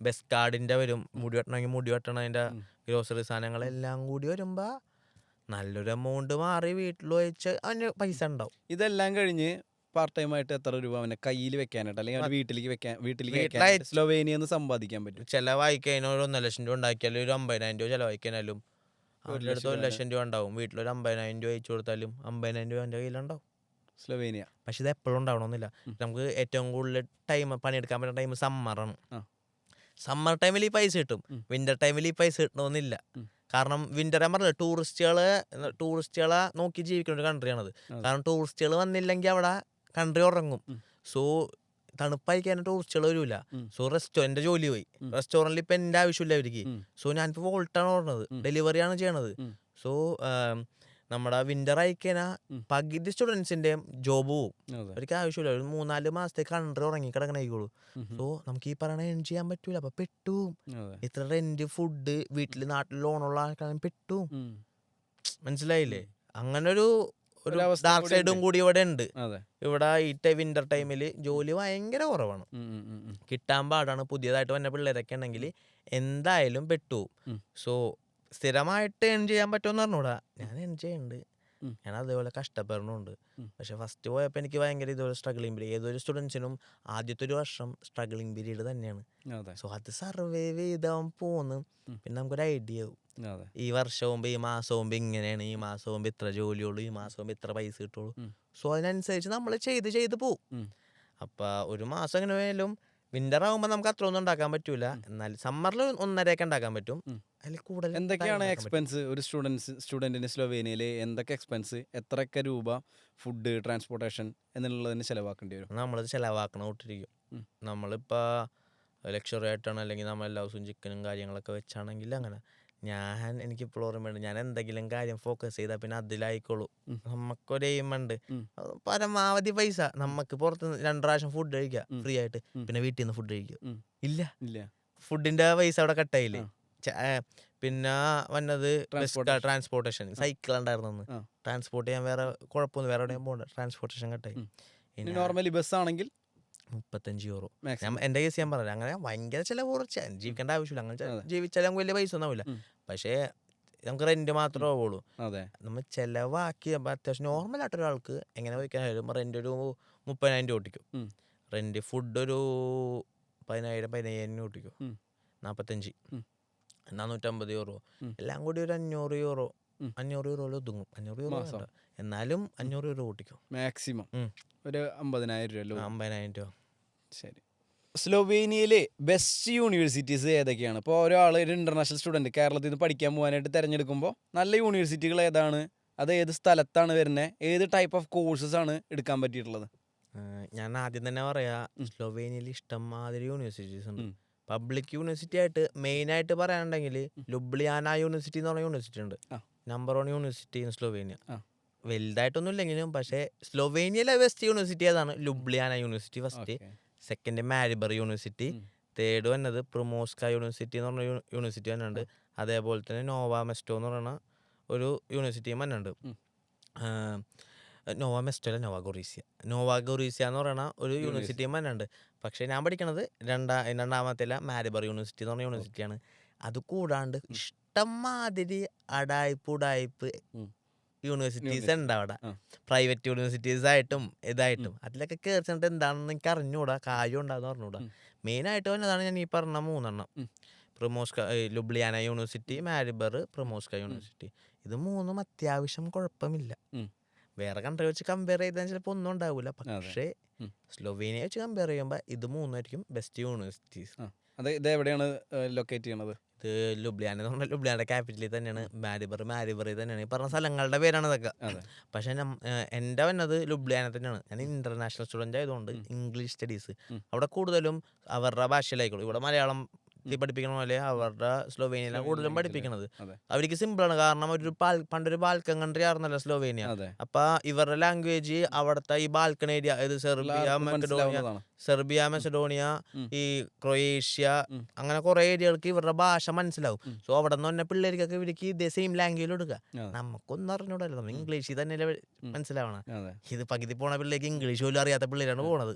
ബസ് കാർഡിന്റെ വരും, മുടി വെട്ടണമെങ്കിൽ മുടി വെട്ടണതിന്റെ ഗ്രോസറി സാധനങ്ങളെല്ലാം കൂടി വരുമ്പോ നല്ലൊരു എമൗണ്ട് മാറി വീട്ടിൽ വെച്ച് അവന് പൈസ ഉണ്ടാവും. ഇതെല്ലാം കഴിഞ്ഞ് പാർട്ട് ടൈം ആയിട്ട് എത്ര രൂപ അവനെ കയ്യിൽ വെക്കാനായിട്ട് അല്ലെങ്കിൽ വീട്ടിലേക്ക് സ്ലൊവേനിയെന്ന് സമ്പാദിക്കാൻ പറ്റും? ചിലവായിക്കഴിഞ്ഞാൽ ഒരു 1,00,000 രൂപ ഉണ്ടാക്കിയാലും ഒരു 50,000 രൂപ ചിലവായിക്കഴിഞ്ഞാലും അവരുടെ അടുത്ത് 1,00,000 രൂപ ഉണ്ടാവും. വീട്ടിലൊരു 50,000 രൂപ അയച്ചു കൊടുത്താലും 50,000 രൂപ എൻ്റെ കയ്യിലുണ്ടാവും. സ്ലൊവേനിയ. പക്ഷെ ഇത് എപ്പോഴും ഉണ്ടാവണമെന്നില്ല. നമുക്ക് ഏറ്റവും കൂടുതൽ പണിയെടുക്കാൻ പറ്റുന്ന ടൈം സമ്മറാണ്. സമ്മർ ടൈമിൽ ഈ പൈസ കിട്ടും, വിന്റർ ടൈമിൽ ഈ പൈസ കിട്ടണമെന്നില്ല. കാരണം വിന്റർ ഞാൻ പറഞ്ഞില്ല, ടൂറിസ്റ്റുകളെ നോക്കി ജീവിക്കുന്ന ഒരു കൺട്രിയാണത്. കാരണം ടൂറിസ്റ്റുകൾ വന്നില്ലെങ്കിൽ അവിടെ കൺട്രി ഉറങ്ങും. സോ തണുപ്പായിക്കാൻ ടൂറിസ്റ്റുകൾ വരില്ല. സോ റെസ്റ്റോറൻറ്റ് ജോലി പോയി, റെസ്റ്റോറൻറ്റിൽ ഇപ്പം എൻ്റെ ആവശ്യമില്ല അവർക്ക്. സോ ഞാനിപ്പോൾ വോൾട്ടാണ് പറഞ്ഞത്, ഡെലിവറിയാണ് ചെയ്യണത്. സോ നമ്മുടെ വിന്റർ അയക്കാനാ പകുതി സ്റ്റുഡൻസിൻ്റെയും ജോബ് പോവും. അവർക്ക് ആവശ്യമില്ല, ഒരു 3-4 മാസത്തേക്ക് കൺട്രി ഉറങ്ങി കിടക്കണേക്കുള്ളൂ. സോ നമുക്ക് ഈ പറയണ ഏൺ ചെയ്യാൻ പറ്റൂല. അപ്പൊ പെട്ടു. ഇത്ര റെന്റ്, ഫുഡ്, വീട്ടിൽ നാട്ടിൽ ലോണുള്ള ആൾക്കാരും പെട്ടു. മനസ്സിലായില്ലേ? അങ്ങനെ ഒരു ഡാർക്ക് സൈഡും കൂടി ഇവിടെ ഉണ്ട്. ഇവിടെ ഈ വിന്റർ ടൈമിൽ ജോലി ഭയങ്കര കുറവാണ്, കിട്ടാൻ പാടാണ്. പുതിയതായിട്ട് വന്ന പിള്ളേരൊക്കെ ഉണ്ടെങ്കിൽ എന്തായാലും പെട്ടു. സോ സ്ഥിരമായിട്ട് ഏൺ ചെയ്യാൻ പറ്റുമെന്ന് പറഞ്ഞൂടാ, ഞാൻ ഏൺ ചെയ്യുന്നുണ്ട്, ഞാൻ അതേപോലെ കഷ്ടപ്പെടണമുണ്ട്. പക്ഷെ ഫസ്റ്റ് പോയപ്പോൾ എനിക്ക് ഭയങ്കര ഇതുപോലെ സ്ട്രഗ്ലിംഗ് പീരീഡ്, ഏതൊരു സ്റ്റുഡൻസിനും ആദ്യത്തെ ഒരു വർഷം സ്ട്രഗ്ലിംഗ് പീരീഡ് തന്നെയാണ്. സോ അത് സർവൈവ് ചെയ്താൽ പോന്ന് പിന്നെ നമുക്കൊരു ഐഡിയ ആവും. ഈ വർഷവും ഈ മാസവും ഇങ്ങനെയാണ്, ഈ മാസവും ഇത്ര ജോലിയുള്ളൂ, ഈ മാസവും ഇത്ര പൈസ കിട്ടുള്ളൂ. സോ അതിനനുസരിച്ച് നമ്മൾ ചെയ്ത് പോവും. അപ്പൊ ഒരു മാസം എങ്ങനെ വേലും വിന്റർ ആകുമ്പോൾ നമുക്ക് അത്ര ഒന്നും ഉണ്ടാക്കാൻ പറ്റൂല. എന്നാൽ സമ്മറിൽ 1.5 ഉണ്ടാക്കാൻ പറ്റും. അതിൽ കൂടുതൽ എന്തൊക്കെയാണ് എക്സ്പെൻസ് ഒരു സ്റ്റുഡൻറ്റിന് സ്ലൊവേനിയയിൽ? എന്തൊക്കെ എക്സ്പെൻസ്, എത്രയൊക്കെ രൂപ ഫുഡ്, ട്രാൻസ്പോർട്ടേഷൻ എന്നുള്ളതിന് ചിലവാക്കേണ്ടി വരും? നമ്മളത് ചിലവാക്കണം വിട്ടിരിക്കും. നമ്മളിപ്പോൾ ലക്ഷറി ആയിട്ടാണ്, അല്ലെങ്കിൽ നമ്മൾ എല്ലാ ദിവസവും ചിക്കനും കാര്യങ്ങളൊക്കെ വെച്ചാണെങ്കിൽ അങ്ങനെ. എനിക്കിപ്പോൾ ഓർമ്മയുണ്ട്, ഞാൻ എന്തെങ്കിലും കാര്യം ഫോക്കസ് ചെയ്താൽ പിന്നെ അതിലായിക്കോളൂ. നമുക്കൊരു എയിമുണ്ട്, പരമാവധി പൈസ നമുക്ക് പുറത്ത് 2 പ്രാവശ്യം ഫുഡ് കഴിക്കുക ഫ്രീ ആയിട്ട്, പിന്നെ വീട്ടിൽ നിന്ന് ഫുഡ് കഴിക്കുക. ഇല്ല, ഫുഡിന്റെ പൈസ അവിടെ കട്ടായില്ലേ. പിന്നെ വന്നത് ട്രാൻസ്പോർട്ടേഷൻ, സൈക്കിൾ ഉണ്ടായിരുന്നു, ട്രാൻസ്പോർട്ട് ചെയ്യാൻ വേറെ കുഴപ്പമൊന്നും, വേറെ എവിടെയും പോകണ്ട, ട്രാൻസ്പോർട്ടേഷൻ കട്ടായി. നോർമലി ബസ് ആണെങ്കിൽ 35 €. ഞാൻ എൻ്റെ കേസ് ഞാൻ പറഞ്ഞത് അങ്ങനെ ഭയങ്കര ചിലവ് കുറച്ച് ജീവിക്കേണ്ട ആവശ്യമില്ല. അങ്ങനെ ജീവിച്ചാൽ നമുക്ക് വലിയ പൈസ ഒന്നും ആവില്ല. പക്ഷേ നമുക്ക് റെന്റ് മാത്രമേ ആവുള്ളൂ. നമ്മൾ ചിലവാക്കി അത്യാവശ്യം നോർമലായിട്ട് ഒരാൾക്ക് എങ്ങനെ പോയിക്കാനും റെന്റ് ഒരു 30,000 രൂപ ഓട്ടിക്കും. റെന്റ് ഫുഡ് ഒരു 15,000 രൂപ ഓട്ടിക്കും. 45 450 €. എല്ലാം കൂടി ഒരു 500 €. ഒതുങ്ങും. 500 €. എന്നാലും 500 € ഓട്ടിക്കും മാക്സിമം. ഒരു 50,000 രൂപ. 50,000 രൂപ. ശരി. സ്ലൊവേനിയയിലെ ബെസ്റ്റ് യൂണിവേഴ്സിറ്റീസ് ഏതൊക്കെയാണ്? ഇപ്പോൾ ഒരാൾ ഒരു ഇൻ്റർനാഷണൽ സ്റ്റുഡൻറ്റ് കേരളത്തിൽ നിന്ന് പഠിക്കാൻ പോകാനായിട്ട് തിരഞ്ഞെടുക്കുമ്പോൾ നല്ല യൂണിവേഴ്സിറ്റികൾ ഏതാണ്? അത് ഏത് സ്ഥലത്താണ് വരുന്നത്? ഏത് ടൈപ്പ് ഓഫ് കോഴ്സസ് ആണ് എടുക്കാൻ പറ്റിയിട്ടുള്ളത്? ഞാൻ ആദ്യം തന്നെ പറയാം, സ്ലൊവേനിയയിൽ ഇഷ്ടംമാതിരി യൂണിവേഴ്സിറ്റീസ് ഉണ്ട്. പബ്ലിക് യൂണിവേഴ്സിറ്റി ആയിട്ട് മെയിനായിട്ട് പറയാനുണ്ടെങ്കിൽ ലുബ്ലിയാന യൂണിവേഴ്സിറ്റി എന്ന് പറഞ്ഞ യൂണിവേഴ്സിറ്റി ഉണ്ട്. Number 1 university in Slovenia. വലുതായിട്ടൊന്നും ഇല്ലെങ്കിലും പക്ഷേ സ്ലൊവേനിയയിലെ ബെസ്റ്റ് യൂണിവേഴ്സിറ്റി ഏതാണ്? Ljubljana university first. Second Maribor university. Third വന്നത് പ്രിമോസ്ക യൂണിവേഴ്സിറ്റി എന്ന് പറഞ്ഞ യൂണിവേഴ്സിറ്റി തന്നെ ഉണ്ട്. അതേപോലെ തന്നെ നോവ മെസ്റ്റോ എന്ന് പറയുന്ന ഒരു യൂണിവേഴ്സിറ്റിയും തന്നെ ഉണ്ട്. നോവ മെസ്റ്റോ അല്ല, നോവ ഗൊറീസിയ എന്ന് പറയുന്ന ഒരു യൂണിവേഴ്സിറ്റിയും തന്നെ ഉണ്ട്. പക്ഷേ ഞാൻ പഠിക്കണത് രണ്ടാമത്തെ മാരിബർ യൂണിവേഴ്സിറ്റി എന്ന് പറഞ്ഞ യൂണിവേഴ്സിറ്റിയാണ്. അത് കൂടാണ്ട് ഇഷ്ടംമാതിരി ഉടായ്പ് യൂണിവേഴ്സിറ്റീസ് ഉണ്ട് അവിടെ, പ്രൈവറ്റ് യൂണിവേഴ്സിറ്റീസ് ആയിട്ടും ഇതായിട്ടും. അതിലൊക്കെ കയറിച്ചിട്ട് എന്താണെന്ന് എനിക്ക് അറിഞ്ഞുകൂടാ, കാര്യം ഉണ്ടാകുന്ന പറഞ്ഞുകൂടാ. മെയിനായിട്ട് വന്നതാണ് ഞാൻ ഈ പറഞ്ഞ 3 ലുബ്ലിയാന യൂണിവേഴ്സിറ്റി, മാരിബർ, പ്രിമോസ്ക യൂണിവേഴ്സിറ്റി. ഇത് മൂന്നും അത്യാവശ്യം കുഴപ്പമില്ല. വേറെ കൺട്രി വെച്ച് കമ്പയർ ചെയ്താൽ ചിലപ്പോൾ ഒന്നും ഉണ്ടാവില്ല. പക്ഷേ സ്ലൊവേനിയ വെച്ച് കമ്പയർ ചെയ്യുമ്പോൾ ഇത് മൂന്നായിരിക്കും ബെസ്റ്റ് യൂണിവേഴ്സിറ്റീസ്. ഇത് എവിടെയാണ് ലൊക്കേറ്റ് ചെയ്യണത്? ഇത് ലുബ്ലിയാന എന്ന് പറഞ്ഞാൽ ലുബ്ലിയാനയുടെ ക്യാപിറ്റലിൽ തന്നെയാണ്. മാരിബറി തന്നെയാണ്. ഈ പറഞ്ഞ സ്ഥലങ്ങളുടെ പേരാണ് ഇതൊക്കെ. പക്ഷേ എൻ്റെ വന്നത് ലുബ്ലിയാന തന്നെയാണ്. ഞാൻ ഇന്റർനാഷണൽ സ്റ്റുഡൻ്റ് ആയതുകൊണ്ട് ഇംഗ്ലീഷ് സ്റ്റഡീസ് അവിടെ കൂടുതലും അവരുടെ ഭാഷയിലായിക്കോളും. ഇവിടെ മലയാളം പഠിപ്പിക്കണ പോലെ അവരുടെ സ്ലൊവേനിയയിലാണ് കൂടുതലും പഠിപ്പിക്കണത്. അവർക്ക് സിമ്പിളാണ്. കാരണം പണ്ടൊരു ബാൽക്കൺ കൺട്രി ആയിരുന്നല്ലോ സ്ലൊവേനിയ. അപ്പൊ ഇവരുടെ ലാംഗ്വേജ് അവിടുത്തെ ഈ ബാൽക്കൺ ഏരിയ, സെർബിയ, മെസഡോണിയ, ഈ ക്രൊയേഷ്യ, അങ്ങനെ കുറെ ഏരിയകൾക്ക് ഇവരുടെ ഭാഷ മനസ്സിലാവും. സോ അവിടെ നിന്ന് തന്നെ പിള്ളേർക്കൊക്കെ ഇവർക്ക് ഇതേ സെയിം ലാംഗ്വേജ് എടുക്കുക. നമുക്കൊന്നും അറിഞ്ഞൂടല്ലോ, നമ്മൾ ഇംഗ്ലീഷിൽ തന്നെ മനസ്സിലാവണം. ഇത് പകുതി പോണ പിള്ളേർക്ക് ഇംഗ്ലീഷ് പോലും അറിയാത്ത പിള്ളേരാണ് പോണത്.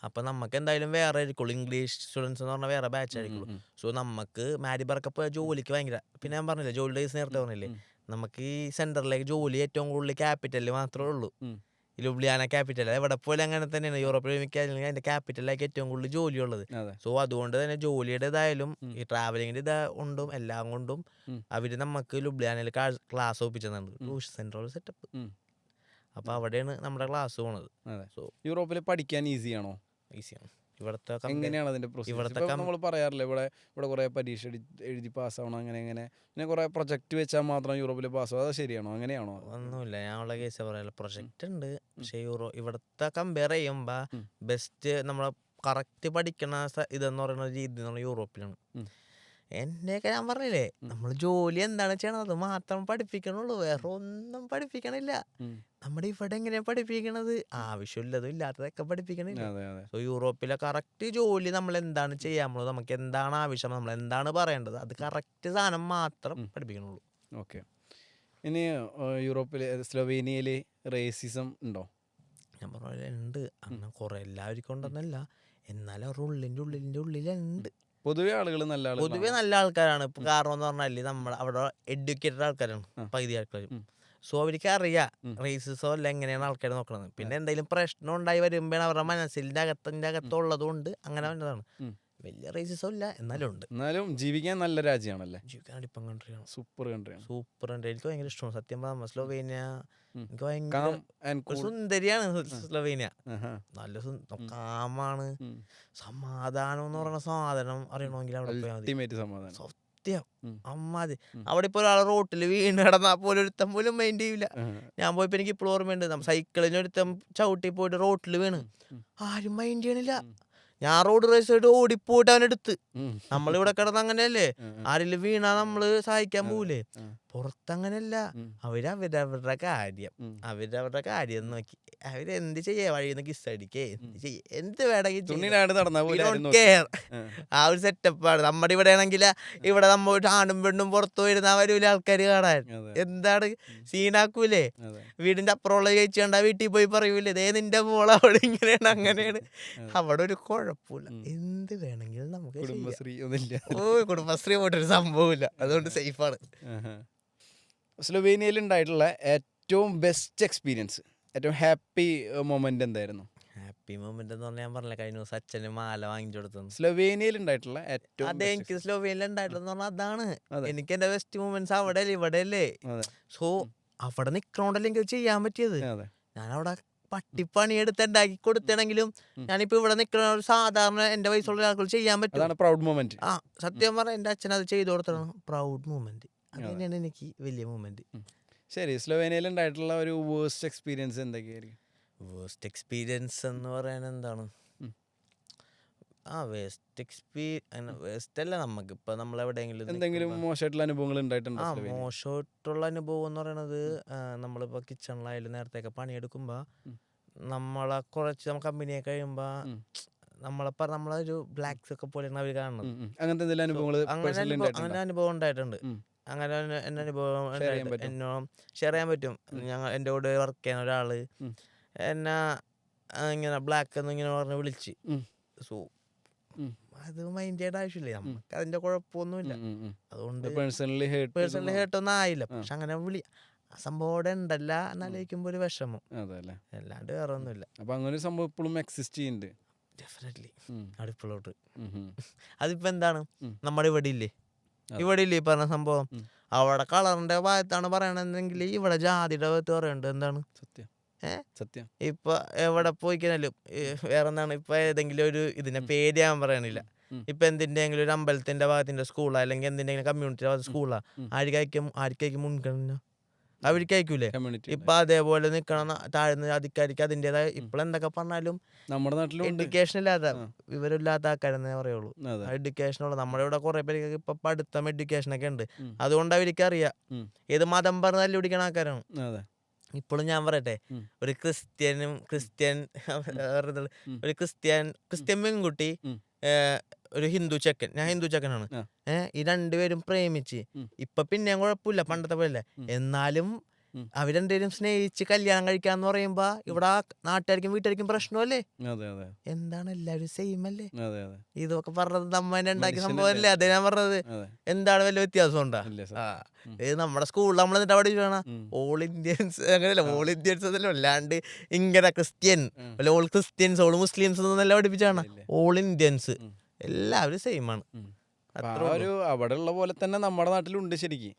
അപ്പം നമുക്ക് എന്തായാലും വേറെ ആയിരിക്കുള്ളൂ. ഇംഗ്ലീഷ് സ്റ്റുഡൻസ് എന്ന് പറഞ്ഞാൽ വേറെ ബാച്ച് ആയിരിക്കുള്ളൂ. സോ നമുക്ക് മാരിബറൊക്കെ പോയാൽ ജോലിക്ക് ഭയങ്കര, പിന്നെ ഞാൻ പറഞ്ഞില്ലേ ജോലി ഡേയ്സ് നേരത്തെ പറഞ്ഞില്ലേ, നമുക്ക് ഈ സെൻറ്ററിലേക്ക് ജോലി ഏറ്റവും കൂടുതൽ ക്യാപിറ്റലിൽ മാത്രമേ ഉള്ളൂ. ഈ ലുബ്ലിയാന ക്യാപിറ്റൽ എവിടെ പോലെ അങ്ങനെ തന്നെയാണ്. യൂറോപ്പിൽ മിക്ക അതിൻ്റെ ക്യാപിറ്റലിലേക്ക് ഏറ്റവും കൂടുതൽ ജോലിയുള്ളത്. സോ അതുകൊണ്ട് തന്നെ ജോലിയുടേതായാലും ഈ ട്രാവലിങ്ങിൻ്റെ ഇതുകൊണ്ടും എല്ലാം കൊണ്ടും അവർ നമുക്ക് ലുബ്ലിയാനയിൽ ക്ലാസ് ഒപ്പിച്ചതുണ്ട്. ട്യൂഷൻ സെൻറ്ററുകൾ സെറ്റപ്പ്. അപ്പോൾ അവിടെയാണ് നമ്മുടെ ക്ലാസ് പോണത്. സോ യൂറോപ്പിൽ പഠിക്കാൻ ഈസിയാണോ? ഈസിയാണ്. ഇവിടുത്തെ എങ്ങനെയാണ് അതിന്റെ പ്രോസസ്? നമ്മൾ പറയാറില്ല ഇവിടെ കുറെ പരീക്ഷ എഴുതി പാസ്സാവണം, അങ്ങനെ പിന്നെ കുറെ പ്രൊജക്ട് വെച്ചാൽ മാത്രം യൂറോപ്പിൽ പാസ്സാവും. അത് ശരിയാണോ? അങ്ങനെയാണോ? ഒന്നുമില്ല, ഞാനുള്ള കേസ് പറയാല്ല. പ്രൊജക്റ്റ് ഉണ്ട്, പക്ഷേ ഇവിടുത്തെ കമ്പയർ ചെയ്യുമ്പോൾ ബെസ്റ്റ് നമ്മളെ കറക്റ്റ് പഠിക്കണ ഇതെന്ന് പറയുന്ന രീതി എന്ന് പറഞ്ഞാൽ യൂറോപ്പിലാണ്. എന്നെയൊക്കെ ഞാൻ പറഞ്ഞില്ലേ, നമ്മൾ ജോലി എന്താണ് ചെയ്യണത് അത് മാത്രം പഠിപ്പിക്കണുള്ളൂ, വേറെ ഒന്നും പഠിപ്പിക്കണില്ല. നമ്മുടെ ഇവിടെ എങ്ങനെയാണ് പഠിപ്പിക്കണത്? ആവശ്യമില്ലതും ഇല്ലാത്തതൊക്കെ പഠിപ്പിക്കണില്ല. സോ യൂറോപ്പിലെ കറക്റ്റ് ജോലി നമ്മൾ എന്താണ് ചെയ്യാൻ പോകുന്നത്, നമുക്ക് എന്താണ് ആവശ്യം, നമ്മൾ എന്താണ് പറയേണ്ടത്, അത് കറക്റ്റ് സാധനം മാത്രം പഠിപ്പിക്കണുള്ളൂ. ഓക്കെ. ഇനി യൂറോപ്പിൽ സ്ലൊവേനിയയിൽ റേസിസം ഉണ്ടോ? ഞാൻ പറഞ്ഞ ഉണ്ട്. അങ്ങനെ കുറെ എല്ലാവർക്കും ഉണ്ടെന്നല്ല, എന്നാലും അവരുടെ ഉള്ളിലുണ്ട്. പൊതുവെ ആളുകൾ നല്ല ആൾക്കാരാണ്. ഇപ്പൊ കാരണം എന്ന് പറഞ്ഞാല് നമ്മുടെ അവിടെ എഡ്യൂക്കേറ്റഡ് ആൾക്കാരാണ് പകുതി ആൾക്കാരും. സോ അവർക്ക് അറിയാം റേസിസം അല്ല എങ്ങനെയാണ് ആൾക്കാർ നോക്കണത്. പിന്നെ എന്തെങ്കിലും പ്രശ്നം ഉണ്ടായി വരുമ്പോഴാണ് അവരുടെ മനസ്സിന്റെ അകത്തുള്ളത് കൊണ്ട് അങ്ങനെ വന്നതാണ്. വലിയ റേസിസം ഇല്ല, എന്നാലും ജീവിക്കാൻ നല്ല രാജ്യമാണല്ലേ? ജീവിക്കാൻ അടിപ്പം കൺട്രിയാണ്. സൂപ്പർ കൺട്രിയാണ്. എനിക്ക് ഭയങ്കര ഇഷ്ടമാണ് സത്യം പറഞ്ഞാൽ സ്ലൊവേനിയ. എനിക്ക് ഭയങ്കര സുന്ദരിയാണ് സ്ലൊവേനിയ. നല്ല കാമാണ്. സമാധാനം എന്ന് പറയുന്ന സാധനം അറിയണമെങ്കിൽ അവിടെ പോയാൽ സത്യം അമ്മാതി. അവിടെ ഇപ്പൊ ഒരാൾ റോട്ടിൽ വീണ് കിടന്നാൽ പോലും ഒരുത്തം പോലും മൈൻഡ് ചെയ്യില്ല. ഞാൻ പോയപ്പോ എനിക്ക് ഇപ്പോൾ ഓർമ്മയുണ്ട്, സൈക്കിളിന് ഒരുത്തം ചവിട്ടി പോയിട്ട് റോട്ടിൽ വീണ് ആരും മൈൻഡ് ചെയ്യണില്ല. ഞാൻ റോഡ് റേസ് ആയിട്ട് ഓടിപ്പോയിട്ട് അവനെടുത്ത്. നമ്മളിവിടെ കിടന്ന് അങ്ങനെയല്ലേ, ആരെങ്കിലും വീണാ നമ്മള് സഹായിക്കാൻ പോവില്ലേ? പുറത്തങ്ങനെയല്ല, അവരവരുടെ കാര്യം നോക്കി അവരെന്ത് ചെയ്യാ, വഴിന്ന് കിസ്സടിക്കേ എന്ത് വേണമെങ്കിൽ ആ ഒരു സെറ്റപ്പാണ്. നമ്മുടെ ഇവിടെ ആണെങ്കിൽ ഇവിടെ നമ്മ ആണും പെണ്ണും പുറത്തു വരുന്ന വരൂല ആൾക്കാര് കാണാൻ. എന്താണ് സീനാക്കൂലേ? വീടിന്റെ അപ്പുറമുള്ള ചേച്ചി കണ്ടാ വീട്ടിൽ പോയി പറയൂലേ, ദേ നിന്റെ മോള അവിടെ ഇങ്ങനെയാണ് അങ്ങനെയാണ്. അവിടെ ഒരു കുഴപ്പമില്ല, എന്ത് വേണമെങ്കിലും നമുക്ക് കുടുംബശ്രീ പോയിട്ടൊരു സംഭവമില്ല. അതുകൊണ്ട് സേഫാണ്. സ്ലൊവേനിയയിൽ ഉണ്ടായിട്ടുള്ള ഏറ്റവും ബെസ്റ്റ് എക്സ്പീരിയൻസ്, ഏറ്റവും ഹാപ്പി മൊമെന്റ് എന്തായിരുന്നു? ഹാപ്പി മൊമെന്റ് എന്ന് പറഞ്ഞാൽ ഞാൻ പറഞ്ഞില്ല, കഴിഞ്ഞ ദിവസം അച്ഛന് മാല വാങ്ങിച്ചു കൊടുത്തു. സ്ലൊവേനിയയിൽ ഉണ്ടായിട്ടുള്ള ഏറ്റവും അതെ, എനിക്ക് സ്ലൊവേനിയയിൽ ഉണ്ടായിട്ടുള്ള പറഞ്ഞാൽ അതാണ്. എനിക്ക് എന്റെ ബെസ്റ്റ് മൊമെന്റ്സ് അവിടെ അല്ലേ ഇവിടെ അല്ലേ. സോ അവിടെ നിക്കണോണ്ടല്ലേ എനിക്ക് ചെയ്യാൻ പറ്റിയത്. ഞാൻ അവിടെ പട്ടിപ്പണിയെടുത്ത് ഉണ്ടാക്കി കൊടുത്താണെങ്കിലും ഞാനിപ്പോ ഇവിടെ നിൽക്കുന്ന ഒരു സാധാരണ എന്റെ വയസ്സുള്ള ആൾക്കാർ ചെയ്യാൻ പറ്റും. Proud moment. സത്യം പറഞ്ഞാൽ എന്റെ അച്ഛൻ അത് ചെയ്തു കൊടുത്തതാണ് പ്രൗഡ് മൊമെന്റ്. അത് തന്നെയാണ് എനിക്ക് വലിയ മൊമെന്റ്. ശരി, സ്ലൊവേനിയയിൽ ഉണ്ടായിട്ടുള്ള ഒരു വേഴ്സ്റ്റ് എക്സ്പീരിയൻസ് എന്തൊക്കെയായിരിക്കും? വേഴ്സ്റ്റ് എക്സ്പീരിയൻസ് എന്ന് പറയാൻ എന്താണ്, വേസ്റ്റ് അല്ല, നമുക്കിപ്പോ നമ്മളെവിടെയെങ്കിലും എന്തെങ്കിലും മോശമായിട്ടുള്ള അനുഭവങ്ങൾ ഉണ്ടായിട്ടുണ്ടോ? മോശമായിട്ടുള്ള അനുഭവം എന്ന് പറയണത്, നമ്മളിപ്പോ കിച്ചണിലായാലും നേരത്തെയൊക്കെ പണിയെടുക്കുമ്പോ നമ്മളെ കുറച്ച് കമ്പനിയെ കഴിയുമ്പോ നമ്മളൊരു ബ്ലാക്സ് ഒക്കെ പോലെയാണ് അവര് കാണുന്നത്. അങ്ങനെ അനുഭവം ഉണ്ടായിട്ടുണ്ട്. അങ്ങനെ എന്റെ അനുഭവം എന്നോട് ഷെയർ ചെയ്യാൻ പറ്റും. എൻ്റെ കൂടെ വർക്ക് ചെയ്യുന്ന ഒരാള് എന്നാ ഇങ്ങനെ ബ്ലാക്ക് എന്ന് ഇങ്ങനെ പറഞ്ഞ് വിളിച്ച്. സോ അത് മൈൻഡ് ചെയ്യേണ്ട ആവശ്യമില്ല, നമുക്ക് അതിന്റെ കുഴപ്പമൊന്നുമില്ല. അതുകൊണ്ട് പേഴ്സണലി ഹേർട്ടൊന്നും ആയില്ല. പക്ഷെ അങ്ങനെ ആ സംഭവം അവിടെ ഉണ്ടല്ല എന്നാലോചിക്കുമ്പോ ഒരു വിഷമം, അല്ലാണ്ട് വേറെ ഒന്നുമില്ല. അപ്പൊ അങ്ങനെ സംഭവം ഇപ്പോഴും എക്സിസ്റ്റ് ചെയ്യുന്നുണ്ട്. ഡെഫിനറ്റ്ലി. അടുപ്പിലോട്ട് അതിപ്പോ എന്താണ്, നമ്മുടെ ഇവിടെ ഇല്ലേ, ഇവിടെ ഇല്ലേ ഈ പറഞ്ഞ സംഭവം. അവിടെ കളറിന്റെ ഭാഗത്താണ് പറയണെന്നെങ്കിൽ ഇവിടെ ജാതിയുടെ ഭാഗത്ത് പറയണ്ടത് എന്താണ്? സത്യം ഏഹ് സത്യം. ഇപ്പൊ എവിടെ പോയി കഴിഞ്ഞാലും വേറെ എന്താണ് ഇപ്പൊ ഏതെങ്കിലും ഒരു ഇതിനെ പേര് ഞാൻ പറയണില്ല. ഇപ്പൊ എന്തിന്റെങ്കിലും ഒരു അമ്പലത്തിന്റെ ഭാഗത്തിന്റെ സ്കൂളാ അല്ലെങ്കിൽ എന്തിന്റെങ്കിലും കമ്മ്യൂണിറ്റിയുടെ ഭാഗത്ത് സ്കൂളാ, ആർക്കായിരിക്കും മുൻഗണന? അവർക്ക് അയക്കൂലേ? കമ്മ്യൂണിറ്റി ഇപ്പൊ അതേപോലെ നിക്കണ താഴ്ന്ന ജാതിക്കാർക്ക് അതിന്റേതായ ഇപ്പോഴെന്തൊക്കെ പറഞ്ഞാലും നമ്മുടെ നാട്ടിലും എഡ്യൂക്കേഷൻ ഇല്ലാത്ത വിവരമില്ലാത്ത ആൾക്കാരെന്നേ പറയുള്ളൂ. അതെ. എഡ്യൂക്കേഷനുള്ള നമ്മുടെ ഇവിടെ കുറെ പേർക്ക് ഇപ്പൊ പഠിത്തം എഡ്യൂക്കേഷൻ ഒക്കെ ഉണ്ട്. അതുകൊണ്ട് അവർക്ക് അറിയാം ഏത് മതം പറഞ്ഞ് തല്ലി പിടിക്കണ ആൾക്കാരാണ്. അതെ. ഇപ്പോഴും ഞാൻ പറയട്ടെ, ഒരു ക്രിസ്ത്യൻ ഒരു ക്രിസ്ത്യൻ പെൺകുട്ടി, ഒരു ഹിന്ദു ചെക്കൻ, ഞാൻ ഹിന്ദു ചെക്കനാണ്, ഈ രണ്ടുപേരും പ്രേമിച്ച് ഇപ്പൊ പിന്നെയും കുഴപ്പമില്ല, പണ്ടത്തെ പോലെ. എന്നാലും അവരെന്തേലും സ്നേഹിച്ച് കല്യാണം കഴിക്കാന്ന് പറയുമ്പോ ഇവിടെ നാട്ടുകാർക്കും വീട്ടുകാർക്കും പ്രശ്നമല്ലേ? എന്താണ് എല്ലാവരും സെയിം അല്ലേ? ഇതൊക്കെ പറഞ്ഞത് നമ്മ തന്നെ ഉണ്ടാക്കിയ സംഭവമല്ലേ? അതേ ഞാൻ പറഞ്ഞത്. എന്താണ് വല്ല വ്യത്യാസം ഉണ്ടാ? ഇത് നമ്മുടെ സ്കൂളിൽ നമ്മൾ എന്നിട്ട് അവിടെ വേണം ഓൾ ഇന്ത്യൻസ്, അങ്ങനെയല്ല ഓൾ ഇന്ത്യൻസ് എന്നല്ല, അല്ലാണ്ട് ഇങ്ങനെ Christian all Christians all Muslims എന്നല്ല പഠിപ്പിച്ചാണ്. ഓൾ ഇന്ത്യൻസ് എല്ലാവരും സെയിം ആണ്. അവിടെ ഉള്ള പോലെ തന്നെ നമ്മുടെ നാട്ടിലുണ്ട് ശരിക്കും.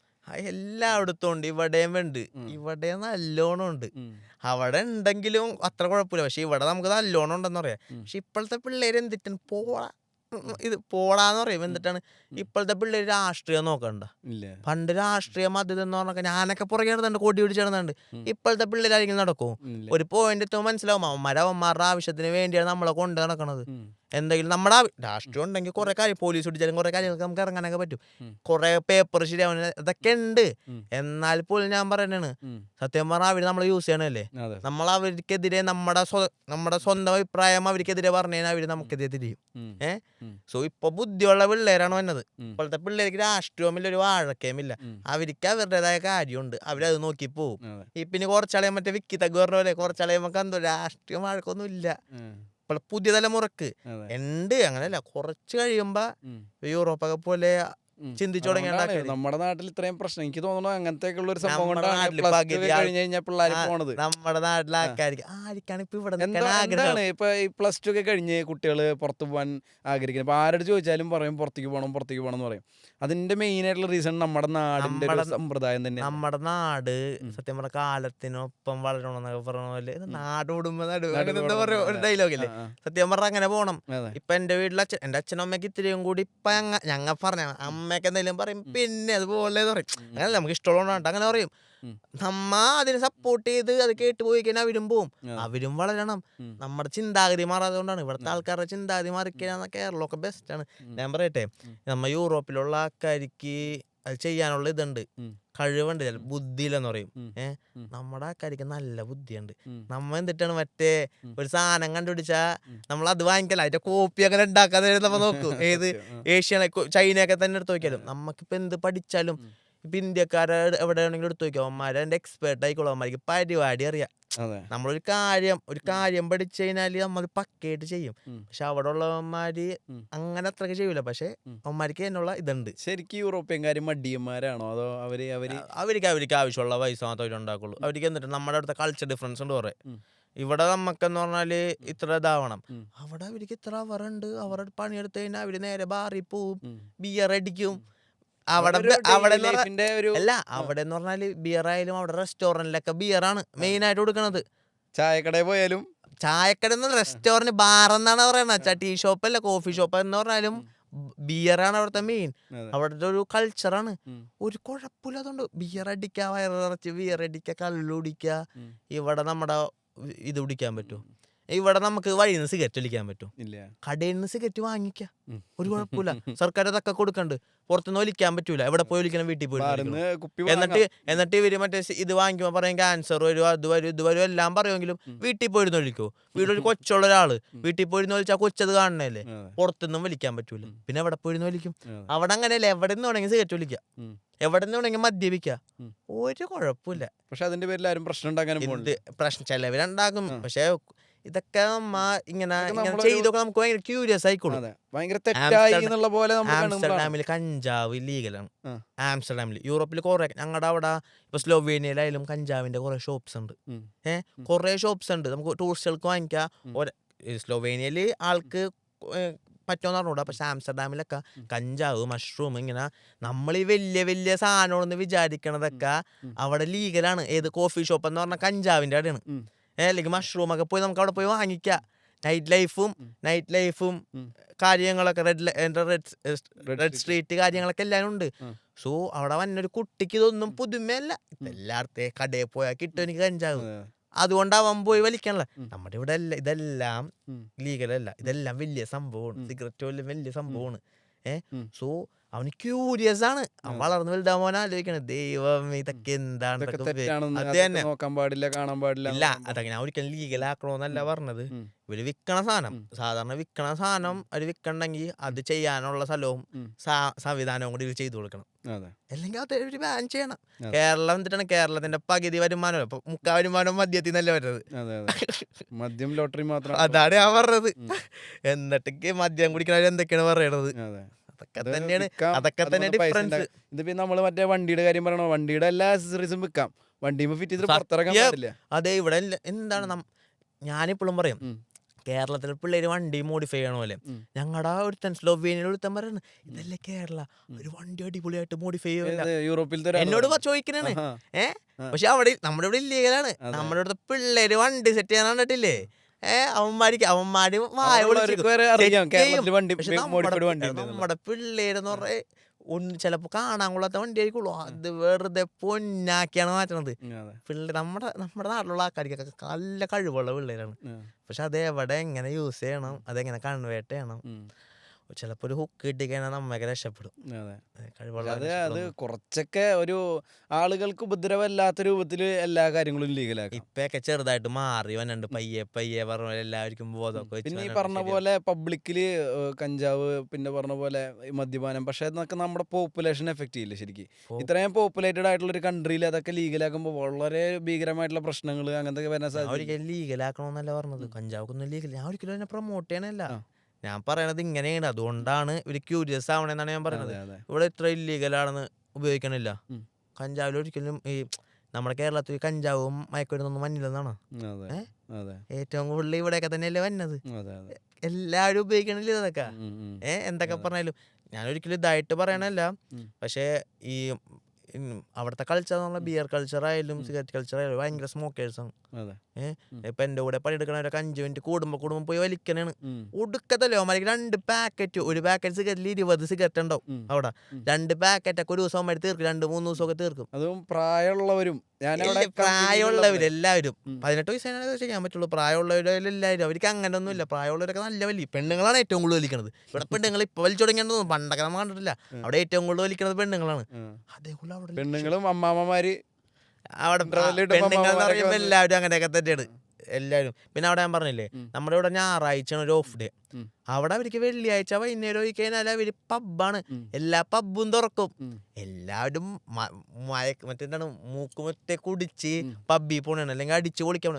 എല്ലായിടത്തും ഉണ്ട്, ഇവിടെയും ഉണ്ട്, ഇവിടെ നല്ലോണം ഉണ്ട്. അവിടെ ഉണ്ടെങ്കിലും അത്ര കുഴപ്പമില്ല, പക്ഷെ ഇവിടെ നമുക്ക് നല്ലോണം ഉണ്ടെന്ന് പറയാം. പക്ഷെ ഇപ്പോഴത്തെ പിള്ളേര് എന്തിട്ടാണ് പോടാന്ന് പറയും. എന്നിട്ടാണ് ഇപ്പോഴത്തെ പിള്ളേര് രാഷ്ട്രീയം നോക്കണ്ട. പണ്ട് രാഷ്ട്രീയ മധ്യത എന്ന് പറഞ്ഞാൽ ഞാനൊക്കെ പുറകെ നടന്നുണ്ട്, കൊടി പിടിച്ച് നടന്നുണ്ട്. ഇപ്പോഴത്തെ പിള്ളേരായിരിക്കും നടക്കും. ഒരു പോയിന്റ് എത്തുമ്പോൾ മനസ്സിലാവും അവന്മാരുടെ ആവശ്യത്തിന് വേണ്ടിയാണ് നമ്മളെ കൊണ്ട് നടക്കണത്. എന്തെങ്കിലും നമ്മുടെ രാഷ്ട്രീയം ഉണ്ടെങ്കിൽ കുറെ കാര്യം പോലീസ് പിടിച്ചാലും കുറെ കാര്യങ്ങൾക്ക് നമുക്ക് ഇറങ്ങാനൊക്കെ പറ്റും, കുറെ പേപ്പർ ശരിയാവുന്ന ഇതൊക്കെ ഉണ്ട്. എന്നാൽ പോലും ഞാൻ പറയണാണ്, സത്യം പറഞ്ഞാൽ അവര് നമ്മളെ യൂസ് ചെയ്യണല്ലേ. നമ്മൾ അവർക്കെതിരെ നമ്മുടെ സ്വന്തം അഭിപ്രായം അവർക്കെതിരെ പറഞ്ഞു കഴിഞ്ഞാൽ അവര് നമുക്കെതിരെ തിരിയും. സോ ഇപ്പൊ ബുദ്ധിയുള്ള പിള്ളേരാണ് വന്നത്. ഇപ്പോഴത്തെ പിള്ളേർക്ക് രാഷ്ട്രീയമില്ല, ഒരു വാഴക്കയുമില്ല. അവർക്ക് അവരുടേതായ കാര്യമുണ്ട്, അവരത് നോക്കി പോവും. പിന്നെ കുറച്ചാളെ മറ്റേ വിക്കി തഗ് പറഞ്ഞ പോലെ കുറച്ചാളെയുമ്പോ എന്തോ രാഷ്ട്രീയം വാഴക്കൊന്നും ഇല്ല. ഇപ്പോൾ പുതിയ തലമുറക്ക് ഉണ്ട്, അങ്ങനെയല്ല. കുറച്ച് കഴിയുമ്പോ യൂറോപ്പൊക്കെ പോലെ ചിന്തിച്ചു തുടങ്ങിയാണ്. നമ്മുടെ നാട്ടിൽ ഇത്രയും പ്രശ്നം എനിക്ക് തോന്നുന്നു അങ്ങനത്തെ ഉള്ള ഒരു സംഭവം പോണത്. നമ്മുടെ നാട്ടിലെ ആർക്കാണ് ഇപ്പൊ ഇവിടെ എന്താണ് ഇപ്പൊ ഈ പ്ലസ് ടു ഒക്കെ കഴിഞ്ഞ് കുട്ടികൾ പുറത്ത് പോകാൻ ആഗ്രഹിക്കുന്നത്. ഇപ്പൊ ആരോട് ചോദിച്ചാലും പറയും പുറത്തേക്ക് പോകണം എന്ന് പറയും. അതിന്റെ മെയിൻ ആയിട്ടുള്ള റീസൺ നമ്മുടെ നാടിന്റെ സമ്പ്രദായം തന്നെ. നമ്മുടെ നാട് സത്യം പറഞ്ഞ കാലത്തിനൊപ്പം വളരണമെന്നൊക്കെ പറഞ്ഞ പോലെ നാട് ഓടുമ്പോ എന്താ പറയുക ഒരു ഡയലോഗില്ലേ, സത്യം പറഞ്ഞ അങ്ങനെ പോണം. ഇപ്പൊ എന്റെ വീട്ടിലെ എന്റെ അച്ഛനും അമ്മയ്ക്ക് ഇത്തിരിയും കൂടി ഇപ്പൊ ഞങ്ങൾ പറഞ്ഞ അമ്മയൊക്കെ എന്തെങ്കിലും പറയും പിന്നെ അതുപോലെ പറയും. അങ്ങനെ നമുക്ക് ഇഷ്ടമുള്ളതുകൊണ്ടാണ് അങ്ങനെ പറയും. നമ്മ അതിനെ സപ്പോർട്ട് ചെയ്ത് അത് കേട്ട് പോയി കഴിഞ്ഞാൽ അവരും പോവും, അവരും വളരണം. നമ്മുടെ ചിന്താഗതി മാറാതെ കൊണ്ടാണ്. ഇവിടുത്തെ ആൾക്കാരുടെ ചിന്താഗതി മാറിക്കഴിഞ്ഞാൽ കേരളമൊക്കെ ബെസ്റ്റാണ്. ഞാൻ പറയട്ടെ, നമ്മ യൂറോപ്പിലുള്ള ആൾക്കാർക്ക് അത് ചെയ്യാനുള്ള ഇതുണ്ട്, കഴിവുണ്ട്, ബുദ്ധിയില്ലെന്ന് പറയും. നമ്മുടെ ആൾക്കാർക്ക് നല്ല ബുദ്ധിയുണ്ട്. നമ്മ എന്തിട്ടാണ് മറ്റേ ഒരു സാധനം കണ്ടുപിടിച്ചാ നമ്മൾ അത് വാങ്ങിക്കല, അതിന്റെ കോപ്പി അങ്ങനെ ഉണ്ടാക്കാതെ നമ്മ നോക്കൂ. ഏത് ചൈനയൊക്കെ തന്നെ എടുത്ത് നോക്കിയാലും നമുക്കിപ്പോ എന്ത് പഠിച്ചാലും ഇപ്പൊ ഇന്ത്യക്കാരെ എവിടെയാണെങ്കിലും എടുത്ത് നോക്കിയാൽ അവന്മാരെ അതിന്റെ എക്സ്പേർട്ട് ആയിക്കോളും. അവന്മാർക്ക് പരിപാടി അറിയാം. നമ്മളൊരു കാര്യം പഠിച്ചു കഴിഞ്ഞാല് നമ്മൾ പക്കയായിട്ട് ചെയ്യും. പക്ഷെ അവിടെ ഉള്ളവന്മാര് അങ്ങനെ അത്രയ്ക്ക് ചെയ്യൂല. പക്ഷെ അവന്മാർക്ക് അതിനുള്ള ഇതുണ്ട്. ശരിക്കും യൂറോപ്യൻകാര് മടിയന്മാരാണോ അതോ അവർക്ക് ആവശ്യമുള്ള പൈസ മാത്രമേ അവരുണ്ടാക്കുള്ളൂ. അവർക്ക് എന്നിട്ട് നമ്മുടെ അടുത്ത കൾച്ചർ ഡിഫറൻസ് ഉണ്ട് കുറെ. ഇവിടെ നമുക്കെന്ന് പറഞ്ഞാല് ഇത്ര ഇതാവണം, അവിടെ അവർക്ക് ഇത്ര അവറുണ്ട്. അവരുടെ പണിയെടുത്ത് കഴിഞ്ഞാൽ അവര് നേരെ ബാറിൽ പോവും, ബിയർ അടിക്കും. അവിടെ എന്ന് പറഞ്ഞാല് ബിയർ ആയാലും അവിടെ റെസ്റ്റോറന്റിലൊക്കെ ബിയറാണ് മെയിൻ ആയിട്ട് കൊടുക്കണത്. ചായക്കടയിൽ പോയാലും ചായക്കട റെസ്റ്റോറന്റ് ബാർ എന്നാണ് പറയണത്. ടീ ഷോപ്പ് അല്ല, കോഫി ഷോപ്പ് എന്ന് പറഞ്ഞാലും ബിയറാണ് അവിടുത്തെ മെയിൻ. അവിടുത്തെ ഒരു കൾച്ചറാണ്. ഒരു കുഴപ്പമില്ല. അതുകൊണ്ട് ബിയർ അടിക്കുക, വയറിറച്ച് ബിയർ അടിക്കുക, കള്ളുടിക്കുക. ഇവിടെ നമ്മുടെ ഇത് കുടിക്കാൻ പറ്റും. ഇവിടെ നമുക്ക് വഴിയിൽ നിന്ന് സിഗരറ്റ് വലിക്കാൻ പറ്റും, കടയിൽ നിന്ന് സിഗരറ്റ് വാങ്ങിക്കാം, ഒരു കുഴപ്പമില്ല. സർക്കാർ അതൊക്കെ കൊടുക്കണ്ട്. പുറത്തുനിന്ന് വലിക്കാൻ പറ്റൂല, എവിടെ പോയി വലിക്കണം, വീട്ടിൽ പോയി. എന്നിട്ട് ഇവര് മറ്റേ ഇത് വാങ്ങിക്കുമ്പോ പറയും ക്യാൻസർ വരും, അത് വരും, ഇത് വരും എല്ലാം പറയുമെങ്കിലും വീട്ടിൽ പോയിരുന്ന് വലിക്കോ? വീട്ടിൽ കൊച്ചുള്ള ഒരാള് വീട്ടിൽ പോയിരുന്ന് വലിച്ചാൽ കൊച്ചത് കാണണല്ലേ, പുറത്തുനിന്നും വലിക്കാൻ പറ്റൂല. പിന്നെ എവിടെ പോയിരുന്ന് വലിക്കും? അവിടെ അങ്ങനെയല്ലേ, എവിടെ നിന്ന് വേണമെങ്കിൽ സിഗരറ്റ് വലിക്കാം, എവിടെ നിന്ന് വേണമെങ്കിൽ മദ്യപിക്കാം, ഒരു കുഴപ്പമില്ല. പക്ഷെ അതിന്റെ പേരിൽ ആരും പ്രശ്നം ഉണ്ടാക്കാൻ ചിലവരുണ്ടാക്കും. പക്ഷെ ഇതൊക്കെ ഇങ്ങനെ ചെയ്തൊക്കെ നമുക്ക് ഭയങ്കര ക്യൂരിയസ് ആയിക്കോളും. ആംസ്റ്റർഡാമിൽ കഞ്ചാവ് ലീഗലാണ്. ആംസ്റ്റർഡാമിൽ, യൂറോപ്പിൽ കുറെ, ഞങ്ങളുടെ അവിടെ ഇപ്പൊ സ്ലോവേനിയയിലായാലും കഞ്ചാവിന്റെ കുറെ ഷോപ്സ് ഉണ്ട്. കുറെ ഷോപ്സ് ഉണ്ട്, നമുക്ക് ടൂറിസ്റ്റുകൾക്ക് വാങ്ങിക്കാം. സ്ലോവേനിയയില് ആൾക്ക് പറ്റുമെന്ന് പറഞ്ഞൂടാ. പക്ഷെ ആംസ്റ്റർഡാമിലൊക്കെ കഞ്ചാവ്, മഷ്റൂം ഇങ്ങനെ നമ്മൾ ഈ വലിയ വലിയ സാധനമാണെന്ന് വിചാരിക്കണതൊക്കെ അവിടെ ലീഗലാണ്. ഏത് കോഫി ഷോപ്പ് എന്ന് പറഞ്ഞാൽ കഞ്ചാവിൻ്റെ അവിടെയാണ്. അല്ലെങ്കിൽ മഷ്റൂം ഒക്കെ പോയി നമുക്ക് അവിടെ പോയി വാങ്ങിക്കാം. നൈറ്റ് ലൈഫും കാര്യങ്ങളൊക്കെ റെഡ് സ്ട്രീറ്റ് കാര്യങ്ങളൊക്കെ എല്ലാവരും ഉണ്ട്. സോ അവിടെ വന്നൊരു കുട്ടിക്ക് ഇതൊന്നും പുതുമയല്ല. എല്ലായിടത്തെ കടയിൽ പോയാൽ കിട്ടും എനിക്ക് കഞ്ചാവ്. അതുകൊണ്ട് അവൻ പോയി വലിക്കണല്ലോ. നമ്മുടെ ഇവിടെ ഇതെല്ലാം ലീഗലല്ല. ഇതെല്ലാം വലിയ സംഭവമാണ്. സിഗരറ്റ് വലിയ സംഭവമാണ്. സോ അവന് ക്യൂരിയസ് ആണ്. അവൻ വളർന്നു വലുതാമോൻ ആലോചിക്കണേ, ദൈവം ഇതൊക്കെ എന്താണ്, അത് തന്നെ നോക്കാൻ പാടില്ല, കാണാൻ പാടില്ല. ഇല്ല, അതൊക്കെ ഞാൻ ഒരിക്കലും ലീഗലാക്കണമെന്നല്ല പറഞ്ഞത്. ഇവര് വിൽക്കണ സാധനം, സാധാരണ വിൽക്കണ സാധനം അവർ വിൽക്കണ്ടെങ്കിൽ അത് ചെയ്യാനുള്ള സ്ഥലവും സംവിധാനവും കൂടി ഇവർ ചെയ്തു കൊടുക്കണം. അല്ലെങ്കിൽ അത് ഒരു ബാൻ ചെയ്യണം. കേരളം എന്തിട്ടാണ്, കേരളത്തിന്റെ പകുതി വരുമാനം, ഇപ്പൊ 3/4 വരുമാനം മദ്യത്തിൽ നിന്നല്ലേ വരുന്നത്. മദ്യം ലോട്ടറി മാത്രം. അതാണ് ഞാൻ പറഞ്ഞത്. എന്നിട്ട് മദ്യം കുടിക്കണവർ എന്തൊക്കെയാണ് പറയണത്. അതൊക്കെ തന്നെ ഡിഫറൻസ്. ഇതിപ്പോ നമ്മള് മറ്റേ വണ്ടിയുടെ കാര്യം പറയണോ, വണ്ടിയുടെ എല്ലാ അക്സസറീസും വിൽക്കാം, വണ്ടിയുമ്പോ ഫിറ്റ് ചെയ്ത് പുറത്തിറക്കാൻ പാടില്ല. അതെ, ഇവിടെ എന്താണ് ഞാനിപ്പോഴും പറയും, കേരളത്തിലെ പിള്ളേര് വണ്ടി മോഡിഫൈ ചെയ്യണ പോലെ. ഞങ്ങളുടെ ഒരുത്തൻ സ്ലോവേനിയയിൽ ഒരുത്തൻ പറയുന്നത്, ഇതല്ലേ കേരള, ഒരു വണ്ടി അടിപൊളിയായിട്ട് മോഡിഫൈ ചെയ്യില്ല. യൂറോപ്പിൽ എന്നോട് ചോദിക്കണേ. പക്ഷെ അവിടെ നമ്മുടെ ഇവിടെ ഇല്ലീഗലാണ്. നമ്മുടെ ഇവിടുത്തെ പിള്ളേര് വണ്ടി സെറ്റ് ചെയ്യാൻ കണ്ടിട്ടില്ലേ? അവന്മാര് നമ്മുടെ പിള്ളേരെന്ന് പറഞ്ഞ ചിലപ്പോ കാണാൻ കൊള്ളാത്ത വണ്ടി ആയിരിക്കുള്ളൂ. അത് വെറുതെ പൊന്നാക്കിയാണ് മാറ്റണത്. പിള്ളേർ നമ്മുടെ നാട്ടിലുള്ള ആൾക്കാർക്കൊക്കെ നല്ല കഴിവുള്ള പിള്ളേരാണ്. പക്ഷെ അതെവിടെ എങ്ങനെ യൂസ് ചെയ്യണം, അതെങ്ങനെ കൺവേർട്ട് ചെയ്യണം, ചിലപ്പോ ഒരു ഹുക്ക് കിട്ടിക്കഴിഞ്ഞാൽ നമ്മയൊക്കെ രക്ഷപ്പെടും. അത് കുറച്ചൊക്കെ ഒരു ആളുകൾക്ക് ഉപദ്രവമില്ലാത്ത രൂപത്തില് എല്ലാ കാര്യങ്ങളും ലീഗലാക്കും. ഇപ്പൊക്കെ ചെറുതായിട്ട് മാറി വന്നിട്ടുണ്ട്, പയ്യെ പറഞ്ഞ എല്ലാവർക്കും ബോധമൊക്കെ. പിന്നെ ഈ പറഞ്ഞ പോലെ പബ്ലിക്കില് കഞ്ചാവ്, പിന്നെ പറഞ്ഞ പോലെ മദ്യപാനം, പക്ഷെ അതൊക്കെ നമ്മുടെ പോപ്പുലേഷൻ എഫക്ട് ചെയ്യില്ല ശരിക്കും. ഇത്രയും പോപ്പുലേറ്റഡ് ആയിട്ടുള്ള ഒരു കൺട്രിയിൽ അതൊക്കെ ലീഗലാക്കുമ്പോൾ വളരെ ഭീകരമായിട്ടുള്ള പ്രശ്നങ്ങൾ അങ്ങനത്തെ വരാൻ സാധ്യത. ഒരിക്കലും ലീഗലാക്കണമെന്നല്ല പറഞ്ഞത്, കഞ്ചാവൊന്നും ലീഗൽ, ഞാൻ ഒരിക്കലും അതിനെ പ്രൊമോട്ട് ചെയ്യണല്ല. ഞാൻ പറയണത് ഇങ്ങനെയാണ്, അതുകൊണ്ടാണ് ഇവര് ക്യൂരിയസ് ആവണെന്നാണ് ഞാൻ പറയുന്നത്. ഇവിടെ ഇത്ര ഇല്ലീഗലാണെന്ന് ഉപയോഗിക്കണില്ല. കഞ്ചാവിൽ ഒരിക്കലും ഈ നമ്മുടെ കേരളത്തിൽ കഞ്ചാവും മയക്കുമരുന്നൊന്നും വന്നില്ലെന്നാണ്. ഏറ്റവും കൂടുതൽ ഇവിടെയൊക്കെ തന്നെയല്ലേ വന്നത്. എല്ലാവരും ഉപയോഗിക്കണില്ല ഇതൊക്കെ. എന്തൊക്കെ പറഞ്ഞാലും ഞാൻ ഒരിക്കലും ഇതായിട്ട് പറയണല്ല. പക്ഷേ ഈ അവിടുത്തെ കൾച്ചർ എന്ന് പറഞ്ഞാൽ ബിയർ കൾച്ചർ ആയാലും സിഗരറ്റ് കൾച്ചർ ആയാലും ഭയങ്കര സ്മോക്കേഴ്സാണ്. ഇപ്പൊ എന്റെ കൂടെ പണിയെടുക്കണവരൊക്കെ 5 മിനിറ്റ് കൂടുമ്പോ പോയി വലിക്കണേണ്. ഒടുക്കത്തല്ലോ അവന്മാർക്ക് 2 പാക്കറ്റ്, ഒരു പാക്കറ്റ് സിഗരറ്റിൽ 20 സിഗരറ്റ് ഉണ്ടാവും അവിടെ. 2 പാക്കറ്റൊക്കെ ഒരു ദിവസം അവന്മാർ തീർക്കും, 2-3 ദിവസമൊക്കെ തീർക്കും. അതും പ്രായമുള്ളവരും പ്രായമുള്ളവരെല്ലാവരും 18 വയസ്സാണ് ചെയ്യാൻ പറ്റുള്ളൂ. പ്രായമുള്ളവരെല്ലാവരും, അവർക്ക് അങ്ങനെ ഒന്നും ഇല്ല. പ്രായമുള്ളവരൊക്കെ നല്ല വലിയ പെണ്ണുങ്ങളാണ് ഏറ്റവും കൂടുതൽ വലിക്കണത്. ഇവിടെ പെണ്ണുങ്ങൾ ഇപ്പൊ വലിച്ചു തുടങ്ങിയെന്ന് തോന്നുന്നു, പണ്ടൊക്കെ നമ്മൾ കണ്ടിട്ടില്ല. അവിടെ ഏറ്റവും കൂടുതൽ വലിക്കണത് പെണ്ണുങ്ങളാണ്. അതേപോലെ അവിടെ പെണ്ണുങ്ങളും അമ്മാമ്മമാര് അവിടെ പെണ്ണുങ്ങൾ പറയുമ്പോ എല്ലാവരും അങ്ങനെയൊക്കെ തന്നെയാണ് എല്ലാവരും. പിന്നെ അവിടെ ഞാൻ പറഞ്ഞില്ലേ, നമ്മുടെ ഇവിടെ ഞായറാഴ്ച ഒരു ഓഫ് ഡേ. അവിടെ അവർക്ക് വെള്ളിയാഴ്ച വൈകുന്നേരം പോയി കഴിഞ്ഞാൽ അവര് പബ്ബാണ്, എല്ലാ പബ്ബും തുറക്കും. എല്ലാവരും മറ്റെന്താണ് മൂക്കുമത്തെ കുടിച്ച് പബ്ബിൽ പോണാണ്, അല്ലെങ്കിൽ അടിച്ചു പൊളിക്കാൻ.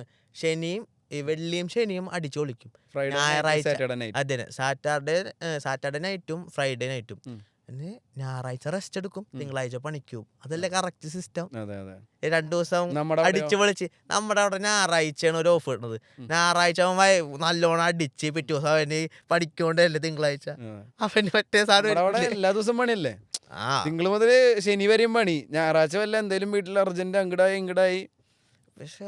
വെള്ളിയും ശനിയും അടിച്ചു പൊളിക്കും. ഞായറാഴ്ച അതെ, സാറ്റർഡേ നൈറ്റും ഫ്രൈഡേ നൈറ്റും. പിന്നെ ഞായറാഴ്ച റെസ്റ്റ് എടുക്കും, തിങ്കളാഴ്ച പണിക്കും. അതല്ലേ കറക്റ്റ് സിസ്റ്റം. 2 ദിവസം അടിച്ചു പൊളിച്ച്. നമ്മുടെ അവിടെ ഞായറാഴ്ചയാണ് ഒരു ഓഫ് കിട്ടുന്നത്. ഞായറാഴ്ച അവൻ നല്ലോണം അടിച്ച് പിറ്റേ ദിവസം അവന് പഠിക്കൊണ്ടല്ലേ തിങ്കളാഴ്ച അവന് പറ്റിയ സാധനം. എല്ലാ ദിവസം പണിയല്ലേ, തിങ്കൾ മുതൽ ശനി വരെയും പണി. ഞായറാഴ്ച വല്ല എന്തേലും വീട്ടിൽ അർജന്റ് ഇങ്ങടായി. പക്ഷെ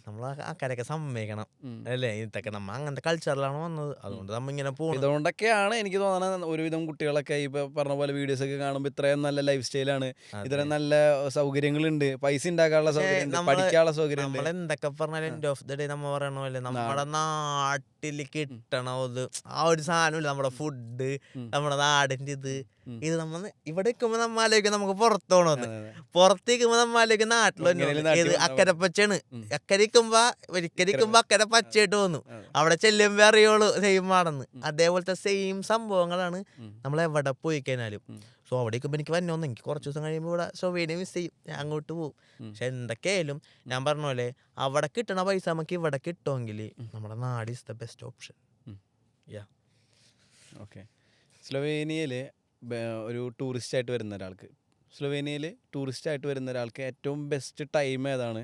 നമ്മൾ ആൾക്കാരൊക്കെ സമ്മതിക്കണം അല്ലേ, ഇതൊക്കെ നമ്മ അങ്ങനത്തെ കൾച്ചറിലാണ് വന്നത്. അതുകൊണ്ട് നമ്മ ഇങ്ങനെ പോകും. ഇതുകൊണ്ടൊക്കെയാണ് എനിക്ക് തോന്നുന്നത് ഒരുവിധം കുട്ടികളൊക്കെ ഇപ്പൊ പറഞ്ഞ പോലെ വീഡിയോസ് ഒക്കെ കാണുമ്പോൾ ഇത്രയും നല്ല ലൈഫ് സ്റ്റൈലാണ്, ഇത്രയും നല്ല സൗകര്യങ്ങളുണ്ട്, പൈസ ഉണ്ടാക്കാനുള്ള സൗകര്യം, പഠിക്കാനുള്ള സൗകര്യം. നമ്മൾ എന്തൊക്കെ പറഞ്ഞാലും എൻഡ് ഓഫ് ദ ഡേ നമ്മ പറയണ പോലെ നമ്മുടെ നാട്ടിൽ കിട്ടണത് ആ ഒരു സാധനമില്ല. നമ്മുടെ ഫുഡ്, നമ്മുടെ നാടിന്റെ ഇത് നമ്മ ഇവിടെ നിൽക്കുമ്പോ നമ്മ ആലോചിക്കും നമുക്ക് പുറത്ത് പോകണമെന്ന്. പുറത്ത് നിൽക്കുമ്പോ നമ്മ ആലോചിക്കും നാട്ടിൽ അക്കരെ പച്ചയാണ്. അക്കരിക്കുമ്പോ അക്കരെ പച്ചയായിട്ട് തോന്നും, അവിടെ ചെല്ലുമ്പോ അറിയുള്ളൂ സെയിം ആണെന്ന്. അതേപോലത്തെ സെയിം സംഭവങ്ങളാണ് നമ്മൾ എവിടെ പോയി കഴിഞ്ഞാലും. സോ അവിടെ നിൽക്കുമ്പോൾ എനിക്ക് വന്നോന്ന്, എനിക്ക് കുറച്ച് ദിവസം കഴിയുമ്പോൾ ഇവിടെ സ്ലോവേനിയ മിസ് ചെയ്യും, ഞാൻ അങ്ങോട്ട് പോകും. പക്ഷെ എന്തൊക്കെയായാലും ഞാൻ പറഞ്ഞ പോലെ അവിടെ കിട്ടണ പൈസ നമുക്ക് ഇവിടെ കിട്ടുമെങ്കിൽ നമ്മുടെ നാട് is the best option. Okay, സ്ലോവേനിയയിൽ ഒരു ടൂറിസ്റ്റായിട്ട് വരുന്ന ഒരാൾക്ക് ഏറ്റവും ബെസ്റ്റ് ടൈം ഏതാണ്?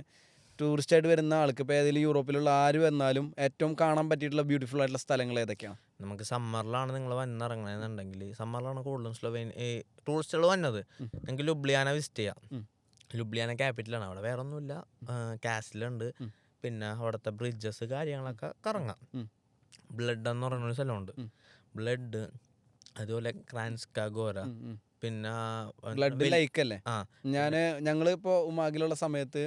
ടൂറിസ്റ്റ് ആയിട്ട് വരുന്ന ആൾക്ക് ഇപ്പോൾ ഏതെങ്കിലും യൂറോപ്പിലുള്ള ആര് വന്നാലും ഏറ്റവും കാണാൻ പറ്റിയിട്ടുള്ള ബ്യൂട്ടിഫുൾ ആയിട്ടുള്ള സ്ഥലങ്ങൾ ഏതൊക്കെയാണ്? നമുക്ക് സമ്മറിലാണ് നിങ്ങൾ വന്നിറങ്ങണമെന്നുണ്ടെങ്കിൽ, സമ്മറിലാണ് കൂടുതലും ടൂറിസ്റ്റുകൾ വന്നത്. നിങ്ങൾക്ക് ലുബ്ലിയാന വിസിറ്റ് ചെയ്യാം. ലുബ്ലിയാന ക്യാപിറ്റലാണ്. അവിടെ വേറെ ഒന്നുമില്ല, കാസിലുണ്ട്, പിന്നെ അവിടുത്തെ ബ്രിഡ്ജസ് കാര്യങ്ങളൊക്കെ കറങ്ങാം. ബ്ലഡ് എന്ന് പറയുന്നൊരു സ്ഥലമുണ്ട്, ബ്ലഡ്, അതുപോലെ ക്രാൻസ്ക ഗോര, പിന്നെ ബ്ലഡ് ലൈക്ക് അല്ലേ? ഞങ്ങളിപ്പോൾ ഉമാഗിലുള്ള സമയത്ത്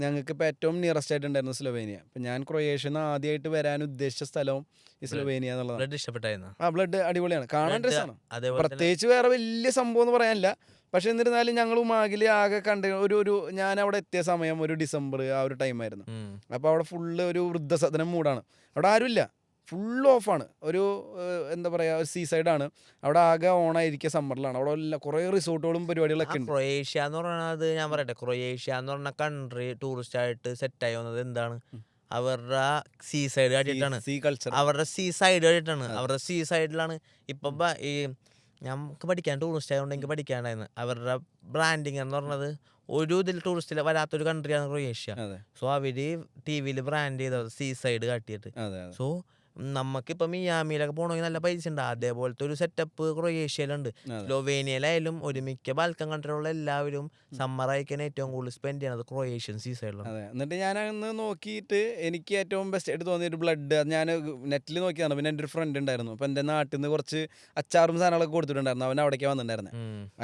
ഞങ്ങൾക്കിപ്പോൾ ഏറ്റവും നിയറസ്റ്റ് ആയിട്ടുണ്ടായിരുന്നു സ്ലൊവേനിയ. അപ്പം ഞാൻ ക്രൊയേഷ്യയിൽ നിന്ന് ആദ്യമായിട്ട് വരാൻ ഉദ്ദേശിച്ച സ്ഥലവും ഈ സ്ലൊവേനിയ എന്നുള്ളതാണ്. ബ്ലഡ് ഇഷ്ടപ്പെട്ടായിരുന്നു? ബ്ലഡ് അടിപൊളിയാണ്, കാണാൻ രസമാണ്. പ്രത്യേകിച്ച് വേറെ വലിയ സംഭവം എന്ന് പറയാനില്ല. പക്ഷെ എന്നിരുന്നാലും ഞങ്ങൾ ഉമാഗിൽ ആകെ കണ്ട് ഞാൻ അവിടെ എത്തിയ സമയം ഒരു ഡിസംബർ ആ ഒരു ടൈമായിരുന്നു. അപ്പോൾ അവിടെ ഫുള്ള് ഒരു വൃദ്ധസദനം മൂടാണ്. അവിടെ ആരുമില്ല, ഫുൾ ഓഫാണ്. എന്താ പറയുക, ഒരു സീ സൈഡാണ്. അവിടെ ആകെ ഓണായിരിക്കുക സമ്മറിലാണ്. അവിടെ കുറേ റിസോർട്ടുകളും പരിപാടികളൊക്കെ ഉണ്ട്. ക്രൊയേഷ്യ എന്ന് പറയുന്നത്, ഞാൻ പറയട്ടെ, ക്രൊയേഷ്യ എന്ന് പറഞ്ഞ കൺട്രി ടൂറിസ്റ്റ് ആയിട്ട് സെറ്റായി വന്നത് എന്താണ്? അവരുടെ സീ സൈഡ് കാട്ടിയിട്ടാണ്. സീ കൾച്ചർ, അവരുടെ സീ സൈഡ് കാട്ടിയിട്ടാണ്. അവരുടെ സീ സൈഡിലാണ് ഇപ്പം ഈ ഞങ്ങൾക്ക് പഠിക്കാൻ, ടൂറിസ്റ്റ് ആയതുകൊണ്ട് എനിക്ക് പഠിക്കാണ്ടായിരുന്നു. അവരുടെ ബ്രാൻഡിങ് എന്ന് പറഞ്ഞത് ഒരു ഇതിൽ ടൂറിസ്റ്റിൽ വരാത്തൊരു കൺട്രിയാണ് ക്രൊയേഷ്യ. സോ അവര് TV-യിൽ ബ്രാൻഡ് ചെയ്തത് സീ സൈഡ് കാട്ടിയിട്ട്. സോ നമുക്കിപ്പം മിയാമിയിലൊക്കെ പോകണമെങ്കിൽ നല്ല പൈസ ഉണ്ട്. അതേപോലത്തെ ഒരു സെറ്റപ്പ് ക്രൊയേഷ്യയിലുണ്ട്. സ്ലൊവേനിയയിലായാലും ഒരു മിക്ക ബാൽക്കൻ കൺട്രിയിലുള്ള എല്ലാവരും സമ്മർ അയക്കാൻ ഏറ്റവും കൂടുതൽ സ്പെൻഡ് ചെയ്യുന്നത് ക്രൊയേഷ്യൻ സീ സൈഡിലാണ്. എന്നിട്ട് ഞാൻ അന്ന് നോക്കിയിട്ട് എനിക്ക് ഏറ്റവും ബെസ്റ്റ് ആയിട്ട് തോന്നിയൊരു ബ്ലഡ്, അത് ഞാൻ നെറ്റിൽ നോക്കിയതാണ്. പിന്നെ എൻ്റെ ഒരു ഫ്രണ്ട് ഉണ്ടായിരുന്നു, അപ്പം എൻ്റെ നാട്ടിൽ നിന്ന് കുറച്ച് അച്ചാറും സാധനങ്ങളൊക്കെ കൊടുത്തിട്ടുണ്ടായിരുന്നു. അവൻ അവിടേക്ക് വന്നിട്ടുണ്ടായിരുന്നത്.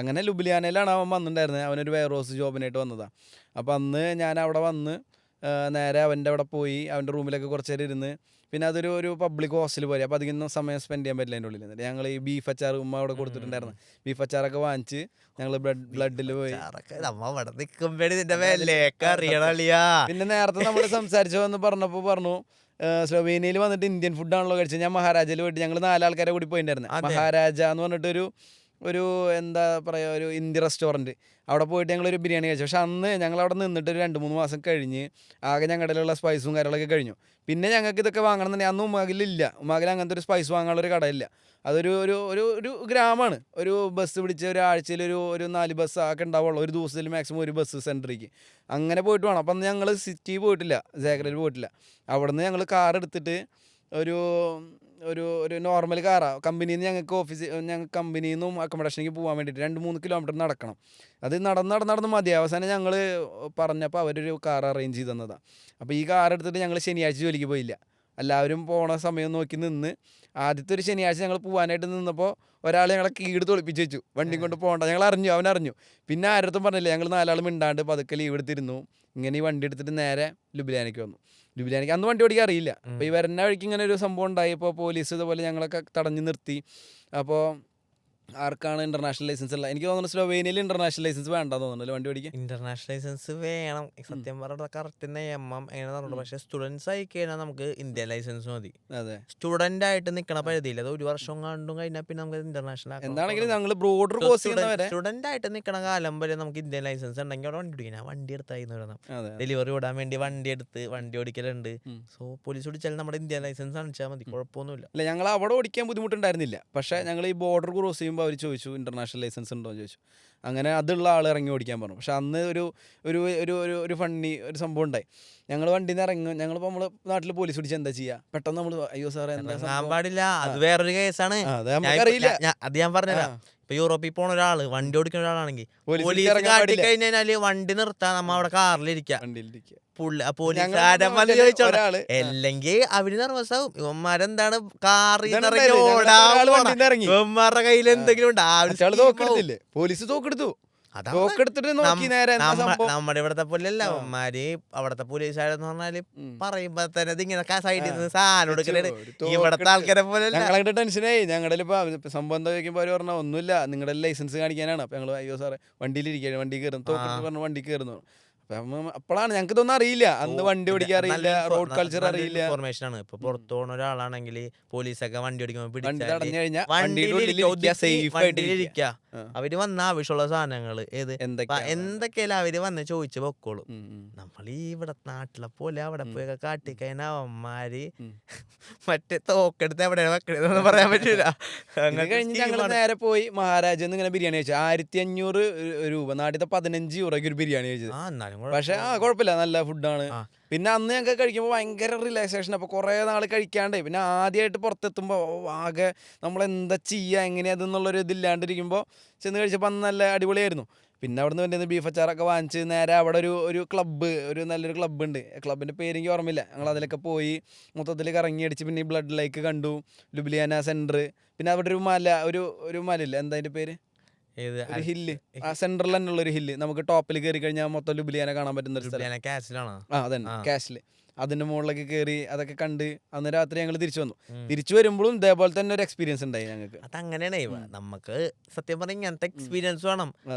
അങ്ങനെ ലുബ്ലിയാനയിലാണ് അവൻ വന്നിട്ടുണ്ടായിരുന്നത്. അവനൊരു വെയർഹൗസ് ജോബിനായിട്ട് വന്നതാണ്. അപ്പം അന്ന് ഞാൻ അവിടെ വന്ന് നേരെ അവൻ്റെ അവിടെ പോയി അവൻ്റെ റൂമിലൊക്കെ കുറച്ച് നേരം ഇരുന്ന്, പിന്നെ അതൊരു പബ്ലിക് ഹോസ്റ്റൽ പോലെ. അപ്പോൾ അധികം സമയം സ്പെൻഡ് ചെയ്യാൻ പറ്റില്ല അതിൻ്റെ ഉള്ളിൽ. എന്നിട്ട് ഞങ്ങൾ ഈ ബീഫ് അച്ചാർ ഉമ്മ അവിടെ കൊടുത്തിട്ടുണ്ടായിരുന്നു. ബീഫ് അച്ചാറൊക്കെ വാങ്ങിച്ച് ഞങ്ങൾ ബ്ലഡിൽ പോയി. പിന്നെ നേരത്തെ നമ്മൾ സംസാരിച്ചോ എന്ന് പറഞ്ഞപ്പോൾ പറഞ്ഞു, സ്ലൊവേനിയയിൽ വന്നിട്ട് ഇന്ത്യൻ ഫുഡാണല്ലോ കഴിച്ചത്. ഞാൻ മഹാരാജയിൽ പോയിട്ട് ഞങ്ങൾ 4 ആൾക്കാരെ കൂടി പോയിട്ടുണ്ടായിരുന്നു. മഹാരാജ എന്ന് പറഞ്ഞിട്ടൊരു എന്താ പറയുക, ഒരു ഇന്ത്യൻ റെസ്റ്റോറൻറ്റ്. അവിടെ പോയിട്ട് ഞങ്ങളൊരു ബിരിയാണി കഴിച്ചു. പക്ഷെ അന്ന് ഞങ്ങളവിടെ നിന്നിട്ട് ഒരു 2-3 മാസം കഴിഞ്ഞ് ആകെ ഞങ്ങളുടെ സ്പൈസും കാര്യങ്ങളൊക്കെ കഴിഞ്ഞു. പിന്നെ ഞങ്ങൾക്ക് ഇതൊക്കെ വാങ്ങണമെന്നുണ്ടെങ്കിൽ അന്ന് ഉമാഗിലില്ല. ഉമാഗിൽ അങ്ങനത്തെ ഒരു സ്പൈസ് വാങ്ങാനുള്ളൊരു കടയില്ല. അതൊരു ഒരു ഗ്രാമമാണ്. ഒരു ബസ് പിടിച്ച് ഒരാഴ്ചയിൽ ഒരു 4 ബസ് ഒക്കെ ഉണ്ടാവുള്ളൂ. ഒരു ദിവസത്തിൽ മാക്സിമം ഒരു ബസ് സെൻറ്ററിലേക്ക് അങ്ങനെ പോയിട്ട് വേണം. അപ്പം ഞങ്ങൾ സിറ്റി പോയിട്ടില്ല, സാഗ്രയിൽ പോയിട്ടില്ല. അവിടെ നിന്ന് ഞങ്ങൾ കാർ എടുത്തിട്ട് ഒരു നോർമൽ കാറാണ്. കമ്പനിയിൽ നിന്ന് ഞങ്ങൾക്ക് കമ്പനിയിൽ നിന്നും അക്കോമഡേഷനിലേക്ക് പോകാൻ വേണ്ടിയിട്ട് 2-3 കിലോമീറ്റർ നടക്കണം. അത് നടന്ന് മതി. അവസാനം ഞങ്ങൾ പറഞ്ഞപ്പോൾ അവരൊരു കാർ അറേഞ്ച് ചെയ്ത് തന്നതാണ്. അപ്പോൾ ഈ കാർ എടുത്തിട്ട് ഞങ്ങൾ ശനിയാഴ്ച ജോലിക്ക് പോയില്ല. എല്ലാവരും പോണ സമയം നോക്കി നിന്ന് ആദ്യത്തെ ഒരു ശനിയാഴ്ച ഞങ്ങൾ പോകാനായിട്ട് നിന്നപ്പോൾ ഒരാൾ ഞങ്ങളെ കീട് തൊളിപ്പിച്ച് വെച്ചു, വണ്ടി കൊണ്ട് പോകണ്ട. അവനറിഞ്ഞു. പിന്നെ ആരുടെ പറഞ്ഞില്ല. ഞങ്ങൾ 4 ആൾ മിണ്ടാണ്ട് പതുക്കെ ലീവ് എടുത്തിരുന്നു. ഇങ്ങനെ ഈ വണ്ടി എടുത്തിട്ട് നേരെ ലുബ്ലിയാനയ്ക്ക് വന്നു. ലുബ്ലിയാനയ്ക്ക് അന്ന് വണ്ടി ഓടിക്കാൻ അറിയില്ല. അപ്പോൾ ഈ വരുന്ന വഴിക്ക് ഇങ്ങനെ ഒരു സംഭവം ഉണ്ടായി. ഇപ്പോൾ പോലീസ് ഇതുപോലെ ഞങ്ങളൊക്കെ തടഞ്ഞു നിർത്തി. അപ്പോൾ ആർക്കാണ് ഇന്റർനാഷണൽ ലൈസൻസ് ഉള്ളത്? എനിക്ക് തോന്നുന്നു സ്ലൊവേനിയയിൽ ഇന്റർനാഷണൽ ലൈസൻസ് വേണ്ടെന്ന് തോന്നുന്നല്ലോ വണ്ടി ഓടിക്കാൻ. ഇന്റർനാഷണൽ ലൈസൻസ് വേണം, സത്യം പറഞ്ഞാൽ കറക്റ്റ് നിയമം എങ്ങനെ പറഞ്ഞിട്ടുണ്ട്. പക്ഷേ സ്റ്റുഡൻസ് ആയി കഴിഞ്ഞാൽ നമുക്ക് ഇന്ത്യൻ ലൈസൻസ് മതി. സ്റ്റുഡന്റ് ആയിട്ട് നിൽക്കണ പരിധിയില്ല, അത് 1 വർഷം കണ്ടും കഴിഞ്ഞാൽ പിന്നെ നമുക്ക് ഇന്റർനാഷണൽ എന്താണെങ്കിലും ഞങ്ങൾ ബ്രോഡർ ക്രോസ് ചെയ്യുന്നവരെ സ്റ്റുഡന്റ് ആയിട്ട് നിൽക്കണ കാലം വരെ നമുക്ക് ഇന്ത്യൻ ലൈസൻസ് ഉണ്ടെങ്കിൽ അവിടെ വണ്ടി ഓടിക്കണം. വണ്ടി എടുത്തായിരുന്നു വരണം, ഡെലിവറി വിടാൻ വേണ്ടി വണ്ടി ഓടിക്കലുണ്ട്. സോ പോലീസ് ഓടിച്ചാൽ നമ്മുടെ ഇന്ത്യൻ ലൈസൻസ് കാണിച്ചാൽ മതി, കുഴപ്പമൊന്നുമില്ല. അല്ല, ഞങ്ങൾ അവിടെ ഓടിക്കാൻ ബുദ്ധിമുട്ടുണ്ടായിരുന്നില്ല. പക്ഷേ ഞങ്ങൾ ഈ ബോർഡർ ക്രോസ് ചെയ്യുമ്പോൾ അവർ ചോദിച്ചു ഇന്റർനാഷണൽ ലൈസൻസ് ഉണ്ടോ എന്ന് ചോദിച്ചു. അങ്ങനെ അതുള്ള ആൾ ഇറങ്ങി ഓടിക്കാൻ പറഞ്ഞു. പക്ഷെ അന്ന് ഒരു ഫണ്ണി ഒരു സംഭവം ഉണ്ടായി. ഞങ്ങൾ വണ്ടിയിൽ നിന്ന് ഇറങ്ങും. ഞങ്ങളിപ്പോൾ നമ്മൾ നാട്ടിൽ പോലീസ് പിടിച്ച് എന്താ ചെയ്യുക? പെട്ടെന്ന് നമ്മൾ അയ്യോ സാറേ എന്താ പാടില്ല, അത് വേറൊരു കേസാണ്. അറിയില്ല, അത് ഞാൻ പറഞ്ഞുതരാം. ഇപ്പൊ യൂറോപ്പിൽ പോണ ഒരാള്, വണ്ടി ഓടിക്കുന്ന ഒരാളാണെങ്കിൽ പോലീസ് കാട്ടി കഴിഞ്ഞാല് വണ്ടി നിർത്താൻ നമ്മ അവിടെ കാറിലിരിക്കുക. അല്ലെങ്കിൽ അവര് നെർവസാവും. ഇവന്മാരെന്താണ് ഇവന്മാരുടെ കയ്യിൽ എന്തെങ്കിലും ഉണ്ട്. പോലീസ് തോക്കെടുത്തു. നമ്മുടെ ഇവിടത്തെ പോലെയല്ല അവന്മാര്. അവിടത്തെ പോലീസുകാരെന്ന് പറഞ്ഞാല് പറയുമ്പോ തന്നെ ഇതിങ്ങനെ സൈഡിൽ നിന്ന് സാധനം എടുക്കണേ. ഇവിടത്തെ ആൾക്കാരെ പോലെ ഞങ്ങളുടെ ടെൻഷനായി. ഞങ്ങളുടെ ഇപ്പൊ സംഭവം എന്താ ചോദിക്കുമ്പോൾ അവര് പറഞ്ഞാൽ ഒന്നുമില്ല, നിങ്ങളുടെ ലൈസൻസ് കാണിക്കാനാണ്. അപ്പൊ ഞങ്ങൾ അയ്യോ സാറേ വണ്ടിയിലിരിക്കുക, വണ്ടി കയറുന്നു, തോക്കെടുത്ത് പറഞ്ഞു വണ്ടി കയറുന്നു. അപ്പോഴാണ് ഞങ്ങൾക്ക് ഇതൊന്നും അറിയില്ല. അന്ന് വണ്ടി ഓടിക്കാൻ അറിയില്ല, റോഡ് കൾച്ചർ അറിയില്ല. ഇൻഫർമേഷൻ ആണ്. ഇപ്പൊ പുറത്തു പോകുന്ന ഒരാളാണെങ്കിൽ പോലീസൊക്കെ വണ്ടി ഓടിക്കുമ്പോൾ അവര് വന്ന ആവശ്യമുള്ള സാധനങ്ങൾ എന്തൊക്കെയല്ല അവര് വന്ന് ചോദിച്ചു പൊക്കോളും. നമ്മൾ ഈ ഇവിടെ നാട്ടിലെ പോലെ അവിടെ പോയൊക്കെ കാട്ടിക്കഴിഞ്ഞാൽ അവന്മാര് മറ്റേ തോക്കെടുത്ത് എവിടെയാണ് വെക്കണേന്ന് പറയാൻ പറ്റൂല. അങ്ങനെ കഴിഞ്ഞ് ഞങ്ങൾ നേരെ പോയി മഹാരാജന്ന് ഇങ്ങനെ ബിരിയാണി കഴിച്ചു. 1500 രൂപ, നാട്ടിലത്തെ 15 യൂറോയ്ക്ക് ഒരു ബിരിയാണി കഴിച്ചത്. പക്ഷെ കുഴപ്പമില്ല, നല്ല ഫുഡാണ്. ആ. പിന്നെ അന്ന് ഞങ്ങൾക്ക് കഴിക്കുമ്പോൾ ഭയങ്കര റിലാക്സേഷൻ. അപ്പോൾ കുറേ നാൾ കഴിക്കാണ്ടേ, പിന്നെ ആദ്യമായിട്ട് പുറത്തെത്തുമ്പോൾ ആകെ നമ്മളെന്താ ചെയ്യുക എങ്ങനെയാതെന്നുള്ളൊരു ഇതില്ലാണ്ടിരിക്കുമ്പോൾ ചെന്ന് കഴിച്ചപ്പോൾ അന്ന് നല്ല അടിപൊളിയായിരുന്നു. പിന്നെ അവിടെ നിന്ന് വേണ്ടത് ബീഫ് അച്ചാറൊക്കെ വാങ്ങിച്ച് നേരെ അവിടെ ഒരു ക്ലബ്ബ്, ഒരു നല്ലൊരു ക്ലബ്ബുണ്ട്. ക്ലബിൻ്റെ പേര് എനിക്ക് ഓർമ്മയില്ല. ഞങ്ങൾ അതിലൊക്കെ പോയി മൊത്തത്തിൽ കറങ്ങി അടിച്ച് പിന്നെ ഈ ബ്ലഡ് ലേക്ക് കണ്ടു, ലുബ്ലിയാന സെൻറ്റർ. പിന്നെ അവിടെ ഒരു മല, ഒരു മലയില്ല, എന്താ അതിൻ്റെ പേര്, ഒരു ഹില്ല്, ആ സെൻട്രൽ തന്നെ ഉള്ളൊരു ഹില്ല്. നമുക്ക് ടോപ്പിൽ കയറി കഴിഞ്ഞാൽ മൊത്തം ലുബ്ലിയാന കാണാൻ പറ്റുന്ന ഒരു സ്ഥലം. അതന്നെ കാസിൽ. അതിൻ്റെ മുകളിലേക്ക് കയറി അതൊക്കെ കണ്ട് അന്ന് രാത്രി ഞങ്ങൾ തിരിച്ചു വന്നു. തിരിച്ചു വരുമ്പോഴും ഇതേപോലെ തന്നെ ഒരു എക്സ്പീരിയൻസ് ഉണ്ടായി ഞങ്ങൾക്ക്. അതങ്ങനെയാണ് നമുക്ക് സത്യം പറഞ്ഞാൽ ഇങ്ങനത്തെ എക്സ്പീരിയൻസ് വേണം.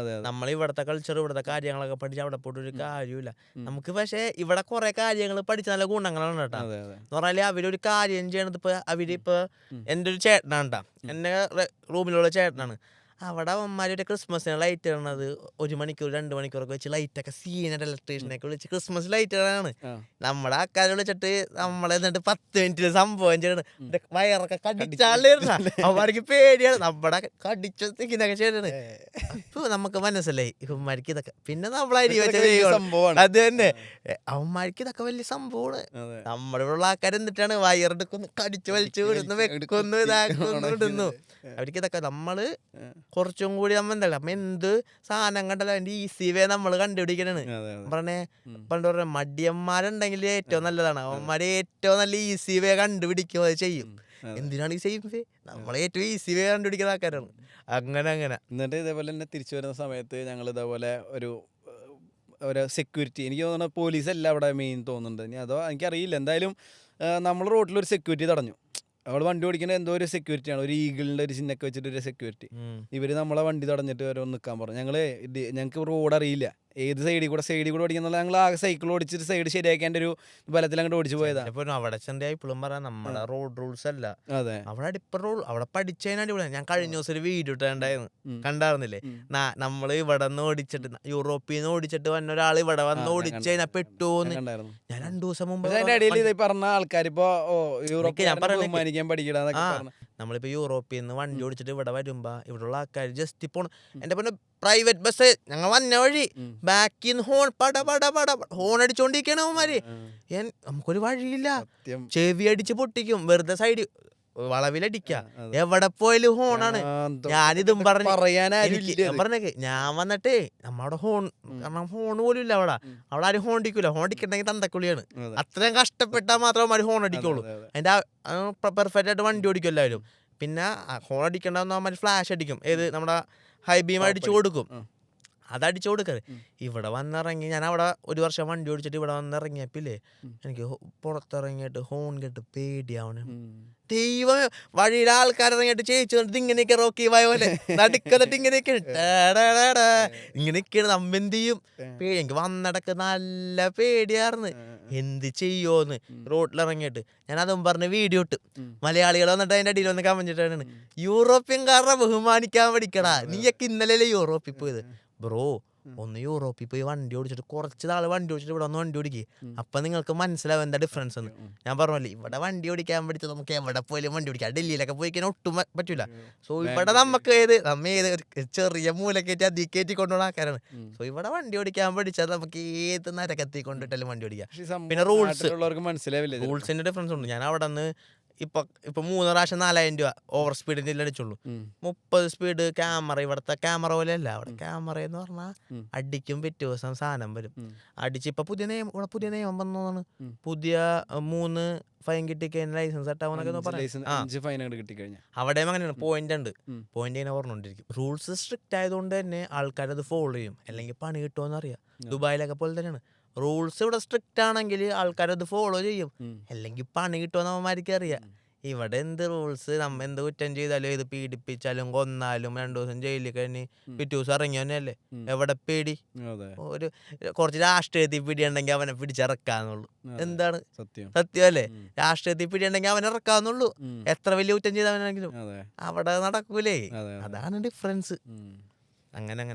നമ്മൾ ഇവിടുത്തെ കൾച്ചർ, ഇവിടുത്തെ കാര്യങ്ങളൊക്കെ പഠിച്ച് അവിടെ പോയിട്ട് ഒരു കാര്യമില്ല നമുക്ക്. പക്ഷേ ഇവിടെ കുറെ കാര്യങ്ങൾ പഠിച്ച നല്ല ഗുണങ്ങളാണ് കേട്ടോ. എന്ന് പറഞ്ഞാൽ അവരൊരു കാര്യം ചെയ്യണത്, ഇപ്പൊ അവരിപ്പോ എൻ്റെ ഒരു ചേട്ടനാണ് കേട്ടോ, എൻ്റെ റൂമിലുള്ള ചേട്ടനാണ്. അവിടെ അവന്മാരൊരു ക്രിസ്മസിന് ലൈറ്റ് ഇടണത് 1 മണിക്കൂർ 2 മണിക്കൂറൊക്കെ വെച്ച് ലൈറ്റൊക്കെ സീനഡ് ഇലക്ട്രീഷ്യനൊക്കെ വിളിച്ച് ക്രിസ്മസ് ലൈറ്റ് ഇടാനാണ്. നമ്മുടെ ആൾക്കാരെ വിളിച്ചിട്ട് നമ്മളെ എന്നിട്ട് 10 മിനിറ്റിൽ സംഭവം ചെയ്യണം. വയറൊക്കെ കടിച്ചാളായിരുന്നു, അവന്മാർക്ക് പേടിയാണ്. നമ്മുടെ കടിച്ചൊക്കെ ചെയ്യണത്. അപ്പൊ നമുക്ക് മനസ്സിലായി ഇവന്മാർക്ക് ഇതൊക്കെ. പിന്നെ നമ്മളരി വെച്ച അത് തന്നെ, അവന്മാർക്ക് ഇതൊക്കെ വലിയ സംഭവമാണ്. നമ്മുടെ ഇവിടെ ഉള്ള ആൾക്കാർ എന്നിട്ടാണ് വയറെടുക്കുന്നു, കടിച്ചു വലിച്ചു വിടുന്നു, വെക്കുന്നു, ഇതാക്കുന്നു, ഇടുന്നു. അവർക്ക് ഇതൊക്കെ നമ്മള് കുറച്ചും കൂടി നമ്മ എന്താ നമ്മ എന്ത് സാധനം കണ്ടല്ലോ അതിന്റെ ഈസി വേ നമ്മൾ കണ്ടുപിടിക്കണാണ്. പറഞ്ഞേ പണ്ട് പറഞ്ഞ മടിയന്മാരുണ്ടെങ്കിൽ ഏറ്റവും നല്ലതാണ്. അവന്മാര് ഏറ്റവും നല്ല ഈസി വേ കണ്ടുപിടിക്കും, അത് ചെയ്യും. എന്തിനാണ് ഈ സെയിം വേ? നമ്മളെ ഏറ്റവും ഈസി വേ കണ്ടുപിടിക്കുന്ന ആൾക്കാരാണ്. അങ്ങനെ എന്നിട്ട് ഇതേപോലെ തന്നെ തിരിച്ചു വരുന്ന സമയത്ത് ഞങ്ങൾ ഇതേപോലെ ഒരു സെക്യൂരിറ്റി, എനിക്ക് തോന്നുന്നത് പോലീസല്ല അവിടെ മെയിൻ തോന്നുന്നുണ്ട്, ഇനി അതോ എനിക്കറിയില്ല. എന്തായാലും നമ്മൾ റോഡിലൊരു സെക്യൂരിറ്റി തടഞ്ഞു. അവൾ വണ്ടി ഓടിക്കുന്നത് എന്തോ ഒരു സെക്യൂരിറ്റിയാണ്, ഒരു ഈഗിളിൻ്റെ ഒരു ചിഹ്നൊക്കെ വെച്ചിട്ട് ഒരു സെക്യൂരിറ്റി. ഇവർ നമ്മളെ വണ്ടി തടഞ്ഞിട്ട് വരെ ഒന്ന് നിൽക്കാൻ പറഞ്ഞു. ഞങ്ങൾക്ക് റോഡ് അറിയില്ല, ഏത് സൈഡിൽ കൂടെ ഓടിക്കുന്നുള്ള. ഞങ്ങൾ ആകെ സൈക്കിൾ ഓടിച്ചിട്ട് സൈഡ് ശരിയാക്കേണ്ട ഒരു ബലത്തിൽ അങ്ങോട്ട് ഓടിച്ചു പോയതാണ്. അവിടെ ചെന്താ ഇപ്പോഴും പറയാം നമ്മുടെ റോഡ് റൂൾസ് അല്ല. അതെ, അവിടെ അടിപ്പ റോൾ അവിടെ പഠിച്ചതിന് അടിപൊളിയാണ്. ഞാൻ കഴിഞ്ഞ ദിവസം ഒരു വീഡിയോ ഇട്ടുണ്ടായിരുന്നു, കണ്ടായിരുന്നില്ലേ? നമ്മള് ഇവിടെ നിന്ന് ഓടിച്ചിട്ട് യൂറോപ്പിൽ നിന്ന് ഓടിച്ചിട്ട് വന്ന ഒരാൾ ഇവിടെ വന്ന് ഓടിച്ചതിനെ പെട്ടോന്ന്. ഞാൻ 2 ദിവസം മുമ്പ് പറഞ്ഞ ആൾക്കാർ ഇപ്പൊ നമ്മളിപ്പോ യൂറോപ്പിൽ നിന്ന് വണ്ടി ഓടിച്ചിട്ട് ഇവിടെ വരുമ്പോ ഇവിടെയുള്ള ആൾക്കാർ ജസ്റ്റ് ഇപ്പൊ എന്റെ പിന്നെ പ്രൈവറ്റ് ബസ് ഞങ്ങൾ വന്ന വഴി ബാക്കിൽ നിന്ന് ഹോൺ അടിച്ചോണ്ടിരിക്കണ അവന്മാര്. നമുക്കൊരു വഴിയില്ല, ചെവി അടിച്ച് പൊട്ടിക്കും, വെറുതെ സൈഡ് വളവിലടിക്ക, എവിടെ പോയാലും ഹോണാണ്. ഞാനിതും പറഞ്ഞേക്ക് ഞാൻ വന്നിട്ടേ നമ്മടെ ഹോൺ, കാരണം ഹോൺ പോലും ഇല്ല അവിടെ ആരും ഹോൺ അടിക്കൂല. ഹോൺ അടിക്കണ്ടെങ്കിൽ തന്തക്കുള്ളിയാണ്. അത്രയും കഷ്ടപ്പെട്ടാൽ മാത്രം അവന്മാര് ഹോൺ അടിക്കുള്ളൂ. അതിന്റെ പെർഫെക്റ്റ് ആയിട്ട് വണ്ടി ഓടിക്കും എല്ലാവരും. പിന്നെ ഹോൺ അടിക്കണ്ടെന്ന് അവന്മാര് ഫ്ലാഷ് അടിക്കും, ഏത് നമ്മുടെ ഹൈ ബീം അടിച്ചു കൊടുക്കും, അതടിച്ചു കൊടുക്കരുത്. ഇവിടെ വന്നിറങ്ങി ഞാൻ അവിടെ 1 വർഷം വണ്ടി ഓടിച്ചിട്ട് ഇവിടെ വന്നിറങ്ങിയപ്പില്ലേ എനിക്ക് പുറത്തിറങ്ങിയിട്ട് ഹോൺ കേട്ട് പേടിയാവണ. ദൈവം, വഴിയിലെ ആൾക്കാരിറങ്ങിയിട്ട് ചേച്ചി കണ്ടിട്ട് ഇങ്ങനെയൊക്കെ റോക്കി പോയ പോലെ നടുക്കന്നിട്ട് ഇങ്ങനെയൊക്കെയാണ് നമ്മ എന്ത് ചെയ്യും. എനിക്ക് വന്നിടക്ക് നല്ല പേടിയാർന്ന്, എന്ത് ചെയ്യോന്ന് റോഡിലിറങ്ങിയിട്ട്. ഞാൻ അതും പറഞ്ഞ് വീഡിയോ ഇട്ട്. മലയാളികൾ വന്നിട്ട് അതിന്റെ അടിയിൽ വന്ന് കമന്റിട്ടാണ്, യൂറോപ്യൻകാരനെ ബഹുമാനിക്കാൻ പഠിക്കടാ, നീയൊക്കെ ഇന്നലെയല്ലേ യൂറോപ്പിൽ പോയത്. ബ്രോ, ഒന്ന് യൂറോപ്പിൽ പോയി വണ്ടി ഓടിച്ചിട്ട് കുറച്ച് നാൾ വണ്ടി ഓടിച്ചിട്ട് ഇവിടെ ഒന്ന് വണ്ടി ഓടിക്കുക, അപ്പൊ നിങ്ങൾക്ക് മനസ്സിലാവും എന്താ ഡിഫറൻസ് എന്ന്. ഞാൻ പറഞ്ഞല്ലേ, ഇവിടെ വണ്ടി ഓടിക്കാൻ പഠിച്ചത് നമുക്ക് എവിടെ പോയാലും വണ്ടി ഓടിക്കാം. ഡൽഹിയിലൊക്കെ പോയി കഴിഞ്ഞാൽ ഒട്ടും പറ്റൂല. സോ ഇവിടെ നമുക്ക് ഏത് ചെറിയ മൂലക്കേറ്റി അതി കയറ്റി കൊണ്ടുപോകുന്ന ആൾക്കാരാണ്. സോ ഇവിടെ വണ്ടി ഓടിക്കാൻ പഠിച്ചാൽ നമുക്ക് ഏത് നരകത്തി കൊണ്ടിട്ടാലും വണ്ടി ഓടിക്കാം. പിന്നെ റൂൾസിന്റെ ഡിഫറൻസ് ഉണ്ട്. ഞാൻ അവിടെ നിന്ന് ഇപ്പൊ 3 പ്രാവശ്യം 4000 രൂപ ഓവർ സ്പീഡിന്റെ അടിച്ചുള്ളൂ. 30 speed camera. ഇവിടുത്തെ ക്യാമറ പോലെ അല്ല, അവിടെ ക്യാമറ എന്ന് പറഞ്ഞാൽ അടിക്കും പിറ്റേ ദിവസം സാധനം വരും. അടിച്ച് ഇപ്പൊ പുതിയ നിയമം വന്നതാണ്. പുതിയ 3 ഫൈൻ കിട്ടിക്കഴിഞ്ഞാൽ ലൈസൻസ് കട്ടാവുന്നൊക്കെ പറഞ്ഞു. അവിടെയും അങ്ങനെയാണ്, പോയിന്റ് ഉണ്ട്, പോയിന്റ് ഇങ്ങനെ പറഞ്ഞോണ്ടിരിക്കും. റൂൾസ് സ്ട്രിക്റ്റ് ആയതുകൊണ്ട് തന്നെ ആൾക്കാരത് ഫോളോ ചെയ്യും, അല്ലെങ്കിൽ പണി കിട്ടുമെന്ന് അറിയാം. ദുബായിലൊക്കെ പോലെ തന്നെയാണ്. റൂൾസ് ഇവിടെ സ്ട്രിക്റ്റ് ആണെങ്കിൽ ആൾക്കാരത് ഫോളോ ചെയ്യും, അല്ലെങ്കിൽ പണി കിട്ടുമെന്ന് അവന്മാർക്ക് അറിയാം. ഇവിടെ എന്ത് റൂൾസ്, നമ്മ എന്ത് കുറ്റം ചെയ്താലും ഇത് പീഡിപ്പിച്ചാലും കൊന്നാലും 2 ദിവസം ജയിലിൽ കഴിഞ്ഞ് പിറ്റേ ദിവസം ഇറങ്ങി തന്നെയല്ലേ. എവിടെ പേടി? ഒരു കുറച്ച് രാഷ്ട്രീയത്തിൽ പിടിയുണ്ടെങ്കിൽ അവനെ പിടിച്ചിറക്കാന്നുള്ളൂ. എന്താണ് സത്യമല്ലേ? രാഷ്ട്രീയത്തിൽ പിടിയുണ്ടെങ്കിൽ അവനെ ഇറക്കാന്നുള്ളൂ, എത്ര വലിയ കുറ്റം ചെയ്തവനാണെങ്കിലും. അവിടെ നടക്കൂലേ, അതാണ് ഡിഫറൻസ്. അങ്ങനെ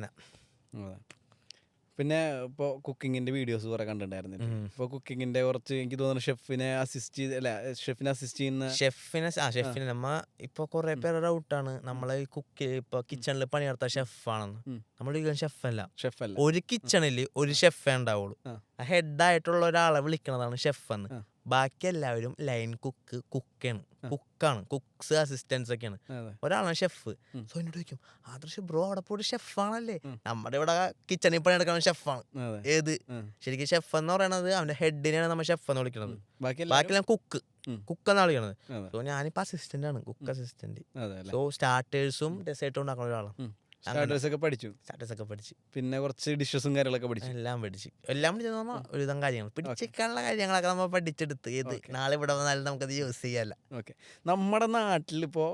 പിന്നെ ഇപ്പോൾ കുക്കിങ്ങിന്റെ വീഡിയോസ് കുറെ കണ്ടിട്ടുണ്ടായിരുന്നില്ല. ഇപ്പോൾ കുക്കിങ്ങിന്റെ കുറച്ച് എനിക്ക് തോന്നുന്നു ഷെഫിനെ അസിസ്റ്റ് ചെയ്യുന്ന ഷെഫിനെ നമ്മ ഇപ്പൊ കുറെ പേരുടെ ഡൗട്ടാണ് നമ്മളെ ഈ ഇപ്പൊ കിച്ചണിൽ പണിയെടുത്ത ഷെഫാണെന്ന്. നമ്മളൊരിക്കലും ഷെഫല്ല. ഒരു കിച്ചണിൽ ഒരു ഷെഫേ ഉണ്ടാവുള്ളൂ. ഹെഡായിട്ടുള്ള ഒരാളെ വിളിക്കണതാണ് ഷെഫ് എന്ന്. ബാക്കി എല്ലാവരും ലൈൻ കുക്കാണ്, കുക്സ് അസിസ്റ്റൻസ് ഒക്കെയാണ്. ഒരാളാണ് ഷെഫ്. സോ എന്നോട് ചോദിക്കും, ആദർശ് ബ്രോ അവിടെ പോയിട്ട് ഷെഫാണല്ലേ? നമ്മുടെ ഇവിടെ കിച്ചണിൽ പണിയെടുക്കുന്ന ഷെഫാണ്. ഏത് ശരിക്കും ഷെഫ് എന്ന് പറയുന്നത് അവന്റെ ഹെഡിനെയാണ് നമ്മൾ ഷെഫ് എന്ന് വിളിക്കുന്നത്. ബാക്കിയെല്ലാം കുക്ക് എന്നാണ് വിളിക്കണത്. സോ ഞാനിപ്പോ അസിസ്റ്റന്റ് ആണ്, കുക്ക് അസിസ്റ്റന്റ്. സോ സ്റ്റാർട്ടേഴ്സും ഡെസേർട്ടും ഉണ്ടാക്കുന്ന ഒരാളാണ്. സ്റ്റാർട്ടേഴ്സ് ഒക്കെ പഠിച്ചു. പിന്നെ കുറച്ച് ഡിഷസും കാര്യങ്ങളൊക്കെ പഠിച്ചു. എല്ലാം പഠിച്ചു ഒരുവിധം കാര്യങ്ങൾ പിടിച്ചിരിക്കാനുള്ള കാര്യങ്ങളൊക്കെ നമ്മൾ പഠിച്ചെടുത്ത്. ഏത് നാളെ ഇവിടെ വന്നാലും നമുക്കത് യൂസ് ചെയ്യാല്ല. ഓക്കെ, നമ്മുടെ നാട്ടിലിപ്പോൾ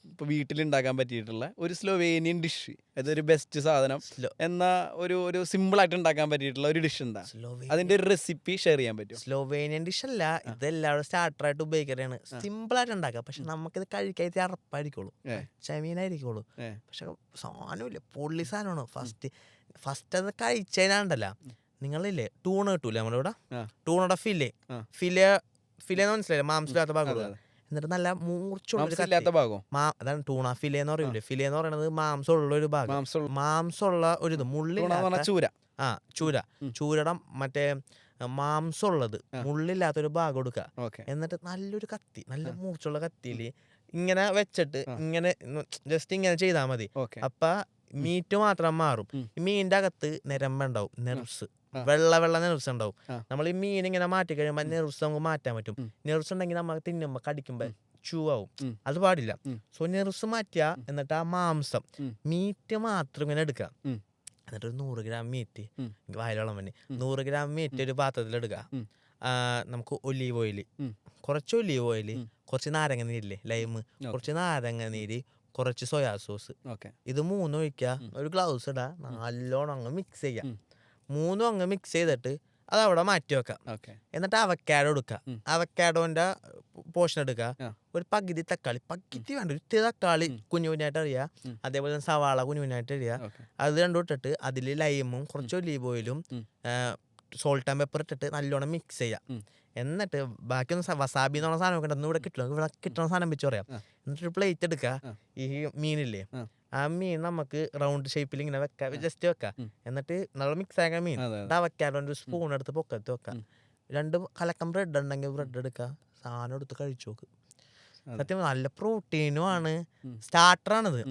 ഇപ്പോൾ വീട്ടിലുണ്ടാക്കാൻ പറ്റിയിട്ടുള്ള ഒരു സ്ലൊവേനിയൻ ഡിഷ്, അതൊരു ബെസ്റ്റ് സാധനം എന്നാ ഒരു സിമ്പിൾ ആയിട്ട് ഉണ്ടാക്കാൻ പറ്റിയിട്ടുള്ള ഒരു ഡിഷ് എന്താ? അതിന്റെ ഒരു റെസിപ്പി ഷെയർ ചെയ്യാൻ പറ്റും? സ്ലൊവേനിയൻ ഡിഷ് അല്ല, ഇതെല്ലാവരും സ്റ്റാർട്ടറായിട്ട് ഉപയോഗിക്കാനാണ്. സിമ്പിൾ ആയിട്ട് ഉണ്ടാക്കാം, പക്ഷെ നമുക്കിത് കഴിക്കായിട്ട് അറപ്പായിരിക്കുള്ളൂ, ചെമീനായിരിക്കുള്ളൂ. പക്ഷെ സാധനമില്ല, പൊള്ളി സാധനമാണ്. ഫസ്റ്റ് അത് കഴിച്ചതിനാണ്ടല്ല, നിങ്ങളില്ലേ ടൂണ കിട്ടൂലേ നമ്മുടെ ഇവിടെ, ടൂണയുടെ ഫിലേന്ന് മനസ്സിലായില്ലേ, മാംസമില്ലാത്ത ഭാഗം. എന്നിട്ട് നല്ല മൂർച്ചുള്ള ഭാഗം അതാണ് ടൂണ. ഫിലേ എന്ന് പറയൂലേ, ഫിലേ എന്ന് പറയുന്നത് മാംസമുള്ള ഒരു ഭാഗം, മാംസമുള്ള ഒരു ഇത്, ചൂരയുടെ മറ്റേ മാംസമുള്ളത് മുള്ളില്ലാത്തൊരു ഭാഗം എടുക്കുക. എന്നിട്ട് നല്ലൊരു കത്തി, നല്ല മൂർച്ചുള്ള കത്തിയിൽ ഇങ്ങനെ വെച്ചിട്ട് ഇങ്ങനെ ജസ്റ്റ് ഇങ്ങനെ ചെയ്താൽ മതി. അപ്പൊ മീറ്റ് മാത്രം മാറും. ഈ മീനിന്റെ അകത്ത് നിരമ്പുണ്ടാവും, നെർവ്സ്, വെള്ള നെർവ്സ് ഉണ്ടാവും. നമ്മൾ ഈ മീൻ ഇങ്ങനെ മാറ്റി കഴിയുമ്പോൾ നെർവ്സ് നമുക്ക് മാറ്റാൻ പറ്റും. നെർവ്സ് ഉണ്ടെങ്കിൽ നമ്മൾ തിന്നുമ്പോൾ കടിക്കുമ്പോ ചൂവാവും, അത് പാടില്ല. സോ നെർവ്സ് മാറ്റിയ എന്നിട്ട് ആ മാംസം മീറ്റ് മാത്രം ഇങ്ങനെ എടുക്കുക. എന്നിട്ട് ഒരു 100 ഗ്രാം മീറ്റ്, വായിലോളം വേണ്ടി 100 ഗ്രാം മീറ്റ് ഒരു പാത്രത്തിൽ എടുക്കുക. നമുക്ക് ഒലീവ് ഓയിൽ, കുറച്ച് ഒലീവ് ഓയിൽ, കുറച്ച് നാരങ്ങ നീരില്ലേ, ലൈമ്, കുറച്ച് നാരങ്ങ നീര്, കുറച്ച് സോയാ സോസ്, ഇത് 3 ഒഴിക്കുക. ഒരു ഗ്ലൗസ് ഇടുക, നല്ലോണം അങ്ങ് മിക്സ് ചെയ്യുക. 3 അങ്ങ് മിക്സ് ചെയ്തിട്ട് അത് അവിടെ മാറ്റി വെക്കാം. എന്നിട്ട് അവക്കാഡോ എടുക്കുക, അവക്കാഡോന്റെ പോർഷൻ എടുക്കുക. ഒരു പകുതി തക്കാളി, പകുതി വേണ്ട, ഒരു തക്കാളി കുഞ്ഞു കുഞ്ഞായിട്ട് അറിയുക. അതേപോലെ തന്നെ സവാള കുഞ്ഞു കുഞ്ഞായിട്ട് അറിയുക. അത് രണ്ടും ഇട്ടിട്ട് അതിൽ ലൈമും കുറച്ച് ഒലീവ് ഓയിലും സോൾട്ട് ആൻഡ് പെപ്പർ ഇട്ടിട്ട് നല്ലോണം മിക്സ് ചെയ്യാം. എന്നിട്ട് ബാക്കിയൊന്നും വസാബി എന്നുള്ള സാധനം ഒക്കെ ഒന്നും ഇവിടെ കിട്ടില്ല, ഇവിടെ കിട്ടുന്ന സാധനം വെച്ച് പറയാം. എന്നിട്ടൊരു പ്ലേറ്റ് എടുക്കുക, ഈ മീനില്ലേ ആ മീൻ നമുക്ക് റൗണ്ട് ഷേപ്പിൽ ഇങ്ങനെ വെക്കാം, ജസ്റ്റ് വെക്കാം. എന്നിട്ട് നല്ല മിക്സ് ആക്കാൻ മീൻ വെക്കാൻ ഒരു സ്പൂൺ എടുത്ത് പൊക്കത്ത് വെക്കാം. 2 കലക്കം ബ്രെഡ് ഉണ്ടെങ്കിൽ ബ്രെഡ് എടുക്കുക, സാധനം എടുത്ത് കഴിച്ചു നോക്ക്. സത്യം നല്ല പ്രോട്ടീനും ആണ്, സ്റ്റാർട്ടറാണിത്.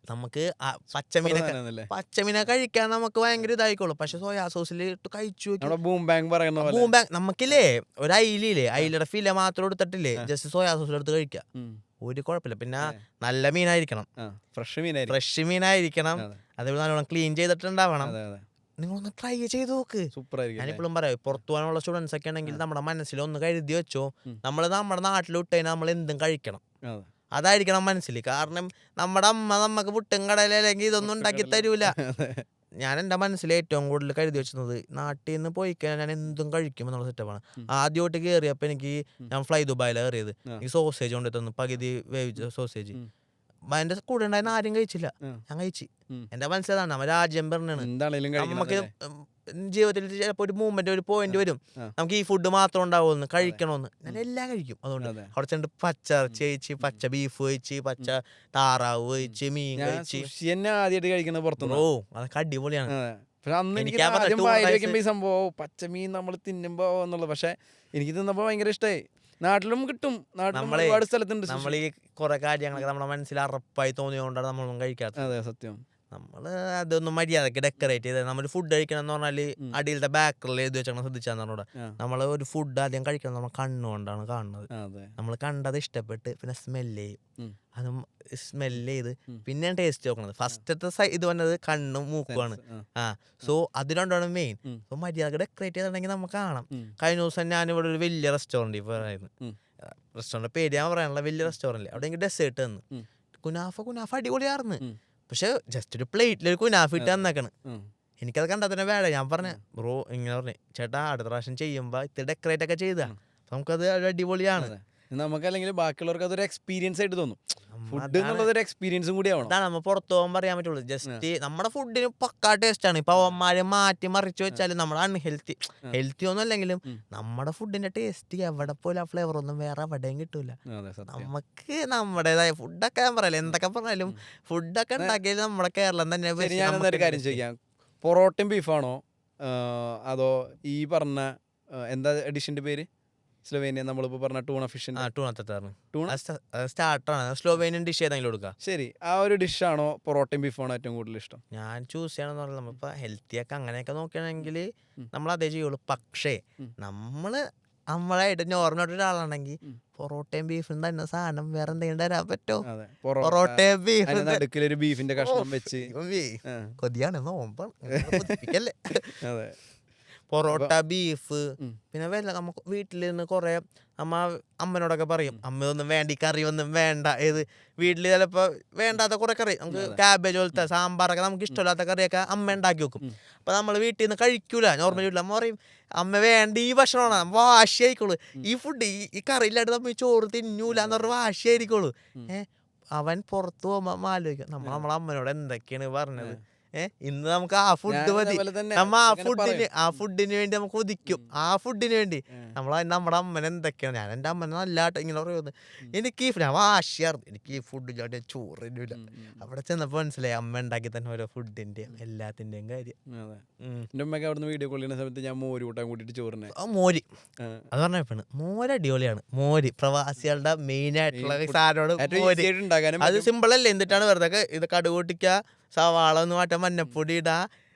നമുക്ക് പച്ചമീനെ കഴിക്കാൻ നമുക്ക് ഭയങ്കര ഇതായിക്കോളൂ, പക്ഷെ സോയാ സോസിൽ ഇട്ട് കഴിച്ചു നമുക്കില്ലേ ഒരു അയിലയുടെ ഫില മാത്രം എടുത്തിട്ടില്ലേ ജസ്റ്റ് സോയാ സോസിൽ എടുത്ത് കഴിക്കാം, ഒരു കുഴപ്പമില്ല. പിന്നെ നല്ല മീനായിരിക്കണം, ഫ്രഷ് മീനായിരിക്കണം, അതേപോലെ നല്ലോണം ക്ലീൻ ചെയ്തിട്ടുണ്ടാവണം. നിങ്ങളൊന്ന് ട്രൈ ചെയ്ത് നോക്ക്. ഞാനിപ്പോഴും പറയാം, പുറത്തു പോകാനുള്ള സ്റ്റുഡൻസ് ഒക്കെ ആണെങ്കിൽ നമ്മുടെ മനസ്സിൽ ഒന്ന് കരുതി വെച്ചോ, നമ്മുടെ നാട്ടിൽ വിട്ടുകഴിഞ്ഞാൽ നമ്മൾ എന്തും കഴിക്കണം, അതായിരിക്കണം മനസ്സിൽ. കാരണം നമ്മുടെ അമ്മ നമുക്ക് പുട്ടും കടല അല്ലെങ്കിൽ ഇതൊന്നും ഉണ്ടാക്കി തരൂല. ഞാൻ എൻ്റെ മനസ്സിൽ ഏറ്റവും കൂടുതൽ കരുതി വെച്ചത്, നാട്ടിൽ നിന്ന് പോയി കഴിഞ്ഞാൽ ഞാൻ എന്തും കഴിക്കും എന്നുള്ള സെറ്റപ്പാണ്. ആദ്യമായിട്ട് കയറിയപ്പോൾ ഞാൻ ഫ്ലൈ ദുബായിലാണ് കയറിയത്. എനിക്ക് സോസേജ് കൊണ്ട് തന്നു, പകുതി വേവിച്ച സോസേജ്. അതിന്റെ കൂടെ ഉണ്ടായിരുന്ന ആരും കഴിച്ചില്ല, ഞാൻ കഴിച്ചു. എന്റെ മനസ്സിലാണ് നമ്മ രാജ്യം പറഞ്ഞാണ്, നമുക്ക് ജീവിതത്തിൽ ചിലപ്പോൾ ഒരു മൂവ്മെന്റ്, ഒരു പോയിന്റ് വരും, നമുക്ക് ഈ ഫുഡ് മാത്രം ഉണ്ടാവുമെന്ന്, കഴിക്കണമെന്ന്. ഞാൻ എല്ലാം കഴിക്കും. അതുകൊണ്ട് അവിടെ ചെന്ന് പച്ച ഇറച്ചി കഴിച്ച്, പച്ച ബീഫ് കഴിച്ച്, പച്ച താറാവ് കഴിച്ച്, മീൻ കഴിച്ച്. ആദ്യമായിട്ട് കഴിക്കുന്നത് പുറത്തുനിന്ന്, അതൊക്കെ അടിപൊളിയാണ്. സംഭവം പച്ചമീൻ നമ്മൾ തിന്നുമ്പോ എന്നുള്ളത്, പക്ഷെ എനിക്ക് തിന്നപ്പോ ഭയങ്കര ഇഷ്ടമായി. നാട്ടിലും കിട്ടും, ഒരുപാട് സ്ഥലത്തുണ്ട്. നമ്മൾ ഈ കുറെ കാര്യങ്ങളൊക്കെ നമ്മുടെ മനസ്സിൽ അറപ്പായി തോന്നിയോണ്ടാണ് നമ്മളൊന്നും കഴിക്കാത്തത്. അതെ, സത്യം. നമ്മള് അതൊന്നും മര്യാദക്ക് ഡെക്കറേറ്റ് ചെയ്ത് നമ്മൾ ഫുഡ് കഴിക്കണം എന്ന് പറഞ്ഞാല് അടിയിലത്തെ ബാക്കറിൽ എഴുതി വെച്ചാൽ ശ്രദ്ധിച്ചാൽ പറഞ്ഞൂടെ, നമ്മള് ഒരു ഫുഡ് ആദ്യം കഴിക്കണം നമ്മൾ കണ്ണുകൊണ്ടാണ് കാണുന്നത്. നമ്മൾ കണ്ടത് ഇഷ്ടപ്പെട്ട് പിന്നെ സ്മെല്ല് ചെയ്യും, അതും സ്മെല്ല് ചെയ്ത് പിന്നെ ടേസ്റ്റ് നോക്കണത്. ഫസ്റ്റത്തെ ഇത് വന്നത് കണ്ണും മൂക്കുമാണ്. സോ അത് രണ്ടാണ് മെയിൻ. സോ മര്യാദക്ക് ഡെക്കറേറ്റ് ചെയ്തിട്ടുണ്ടെങ്കിൽ നമുക്ക് കാണാം. കഴിഞ്ഞ ദിവസം ഞാനിവിടെ ഒരു വലിയ റെസ്റ്റോറൻറ്റ് പറയുന്നത്, റെസ്റ്റോറൻറ്റ് പേര് ഞാൻ പറയാനുള്ള, വലിയ റെസ്റ്റോറൻറ്റ്. അവിടെ എനിക്ക് ഡെസേർട്ട് തന്നു, കുനാഫ അടിപൊളിയായിരുന്നു. പക്ഷെ ജസ്റ്റ് ഒരു പ്ലേറ്റിലൊരു കുനാഫ ഇട്ട് തന്നേക്കണ്. എനിക്കത് കണ്ടാൽ തന്നെ വേണ്ട. ഞാൻ പറഞ്ഞ ബ്രോ ഇങ്ങനെ പറഞ്ഞു, ചേട്ടാ അടുത്ത പ്രാവശ്യം ചെയ്യുമ്പോ ഇത് ഡെക്കറേറ്റ് ഒക്കെ ചെയ്താ നമുക്കത് അടിപൊളിയാണ്. നമുക്ക് അല്ലെങ്കിൽ ബാക്കിയുള്ളവർക്ക് അതൊരു എക്സ്പീരിയൻസ് ആയിട്ട് തോന്നും. ഫുഡ് എന്നുള്ളത് ഒരു എക്സ്പീരിയൻസും കൂടി ആവണം. അതാണ് നമ്മൾ പുറത്തു പോകുമ്പോൾ അറിയാൻ പറ്റുള്ളൂ. ജസ്റ്റ് നമ്മുടെ ഫുഡിന് പക്കാ ടേസ്റ്റ് ആണ്. ഇപ്പൊ അവന്മാരെ മാറ്റി മറിച്ച് വെച്ചാലും നമ്മുടെ അൺഹെൽത്തി ഒന്നും അല്ലെങ്കിലും നമ്മുടെ ഫുഡിന്റെ ടേസ്റ്റ് എവിടെ പോലും ആ ഫ്ലേവർ ഒന്നും വേറെ എവിടെയും കിട്ടൂല. നമുക്ക് നമ്മുടേതായ ഫുഡൊക്കെ ഞാൻ പറയല്ലേ, എന്തൊക്കെ പറഞ്ഞാലും ഫുഡൊക്കെ ഉണ്ടാക്കിയാലും നമ്മുടെ കേരളം തന്നെ. ഞാനെന്നൊരു കാര്യം ചോദിക്കാം, പൊറോട്ടയും ബീഫാണോ അതോ ഈ പറഞ്ഞ എന്താ ഡിഷിന്റെ പേര് സ്ലൊവേനിയ നമ്മളിപ്പോ പറഞ്ഞ ടൂണ ഫിഷ് സ്റ്റാർട്ടറാണ്. സ്ലോവേനിയൻ ഡിഷ് ഏതെങ്കിലും കൊടുക്കുക. ശരി, ആ ഒരു ഡിഷാണോ പൊറോട്ടയും ബീഫാണോ ഏറ്റവും കൂടുതൽ ഇഷ്ടം? ഞാൻ ചൂസ് ചെയ്യണമെന്ന് പറഞ്ഞാൽ നമ്മളിപ്പോൾ ഹെൽത്തിയൊക്കെ അങ്ങനെയൊക്കെ നോക്കുകയാണെങ്കിൽ നമ്മൾ അതേ ചെയ്യുള്ളൂ. പക്ഷേ നമ്മളായിട്ട് നോർമലായിട്ട് ഒരാളാണെങ്കിൽ പൊറോട്ടയും ബീഫും തന്നെ സാധനം വേറെ എന്തെങ്കിലും തരാൻ പറ്റോ? പൊറോട്ടയും ബീഫിന്റെ ബീഫിന്റെ കഷ്ണം വെച്ച് കൊതിയാണ്, നോമ്പല്ലേ. പൊറോട്ട, ബീഫ്, പിന്നെ വല്ല നമുക്ക് വീട്ടിലിരുന്ന് കുറെ അമ്മനോടൊക്കെ പറയും, അമ്മയൊന്നും വേണ്ട ഈ കറി ഒന്നും വേണ്ട. ഏത് വീട്ടിൽ ചിലപ്പോ വേണ്ടാത്ത കുറെ കറി, നമുക്ക് ക്യാബേജ് പോലത്തെ സാമ്പാറൊക്കെ നമുക്ക് ഇഷ്ടമില്ലാത്ത കറിയൊക്കെ അമ്മ ഉണ്ടാക്കി വെക്കും. അപ്പൊ നമ്മൾ വീട്ടിൽ നിന്ന് കഴിക്കൂല. നോർമലി വീട്ടിൽ അമ്മ പറയും, അമ്മ വേണ്ട ഈ ഭക്ഷണമാണ്, വാശിയായിക്കോളൂ, ഈ ഫുഡ് ഈ കറി ഇല്ലാണ്ട് നമ്മൾ ചോറ് തിന്നൂല എന്ന് പറഞ്ഞ വാശിയായിരിക്കുള്ളൂ. അവൻ പുറത്തു പോകുമ്പോ ആലോചിക്കും നമ്മളെ അമ്മനോട് എന്തൊക്കെയാണ് പറഞ്ഞത്. ഇന്ന് നമുക്ക് ആ ഫുഡ് മതി, നമ്മ ആ ഫുഡിന് വേണ്ടി നമുക്ക് ഉദിക്കും. ആ ഫുഡിന് വേണ്ടി നമ്മുടെ അമ്മനെ എന്തൊക്കെയാണ്, ഞാൻ എൻ്റെ അമ്മനെ നല്ലതായിട്ട് ഇങ്ങനെ പറയുന്നത്, എനിക്ക് ഞാൻ വാശിയായിരുന്നു, എനിക്ക് ഈ ഫുഡ് ഇല്ലാണ്ട് ചോറില്ല. അവിടെ ചെന്നപ്പോ മനസ്സിലായി അമ്മ ഉണ്ടാക്കി തന്നെ ഓരോ ഫുഡിന്റെയും എല്ലാത്തിന്റെയും കാര്യം. എൻ്റെ അമ്മയൊക്കെ അവിടുന്ന് വീഡിയോ കോൾ ചെയ്യുന്ന സമയത്ത് ഞാൻ മോര് കൂട്ടാൻ കൂട്ടിട്ട് ചോറിനെ മോര് അത് പറഞ്ഞപ്പോഴാണ് മോര് അടിപൊളിയാണ്. മോര് പ്രവാസികളുടെ മെയിൻ ആയിട്ടുള്ള സാധനമാണ്. അത് സിമ്പിൾ അല്ലേ, എന്നിട്ടാണ് വെറുതെ ഇത് കടുക് പൊട്ടിക്കുക, സവാള ഒന്ന് മാറ്റാൻ, മഞ്ഞപ്പൊടി ഇടാ,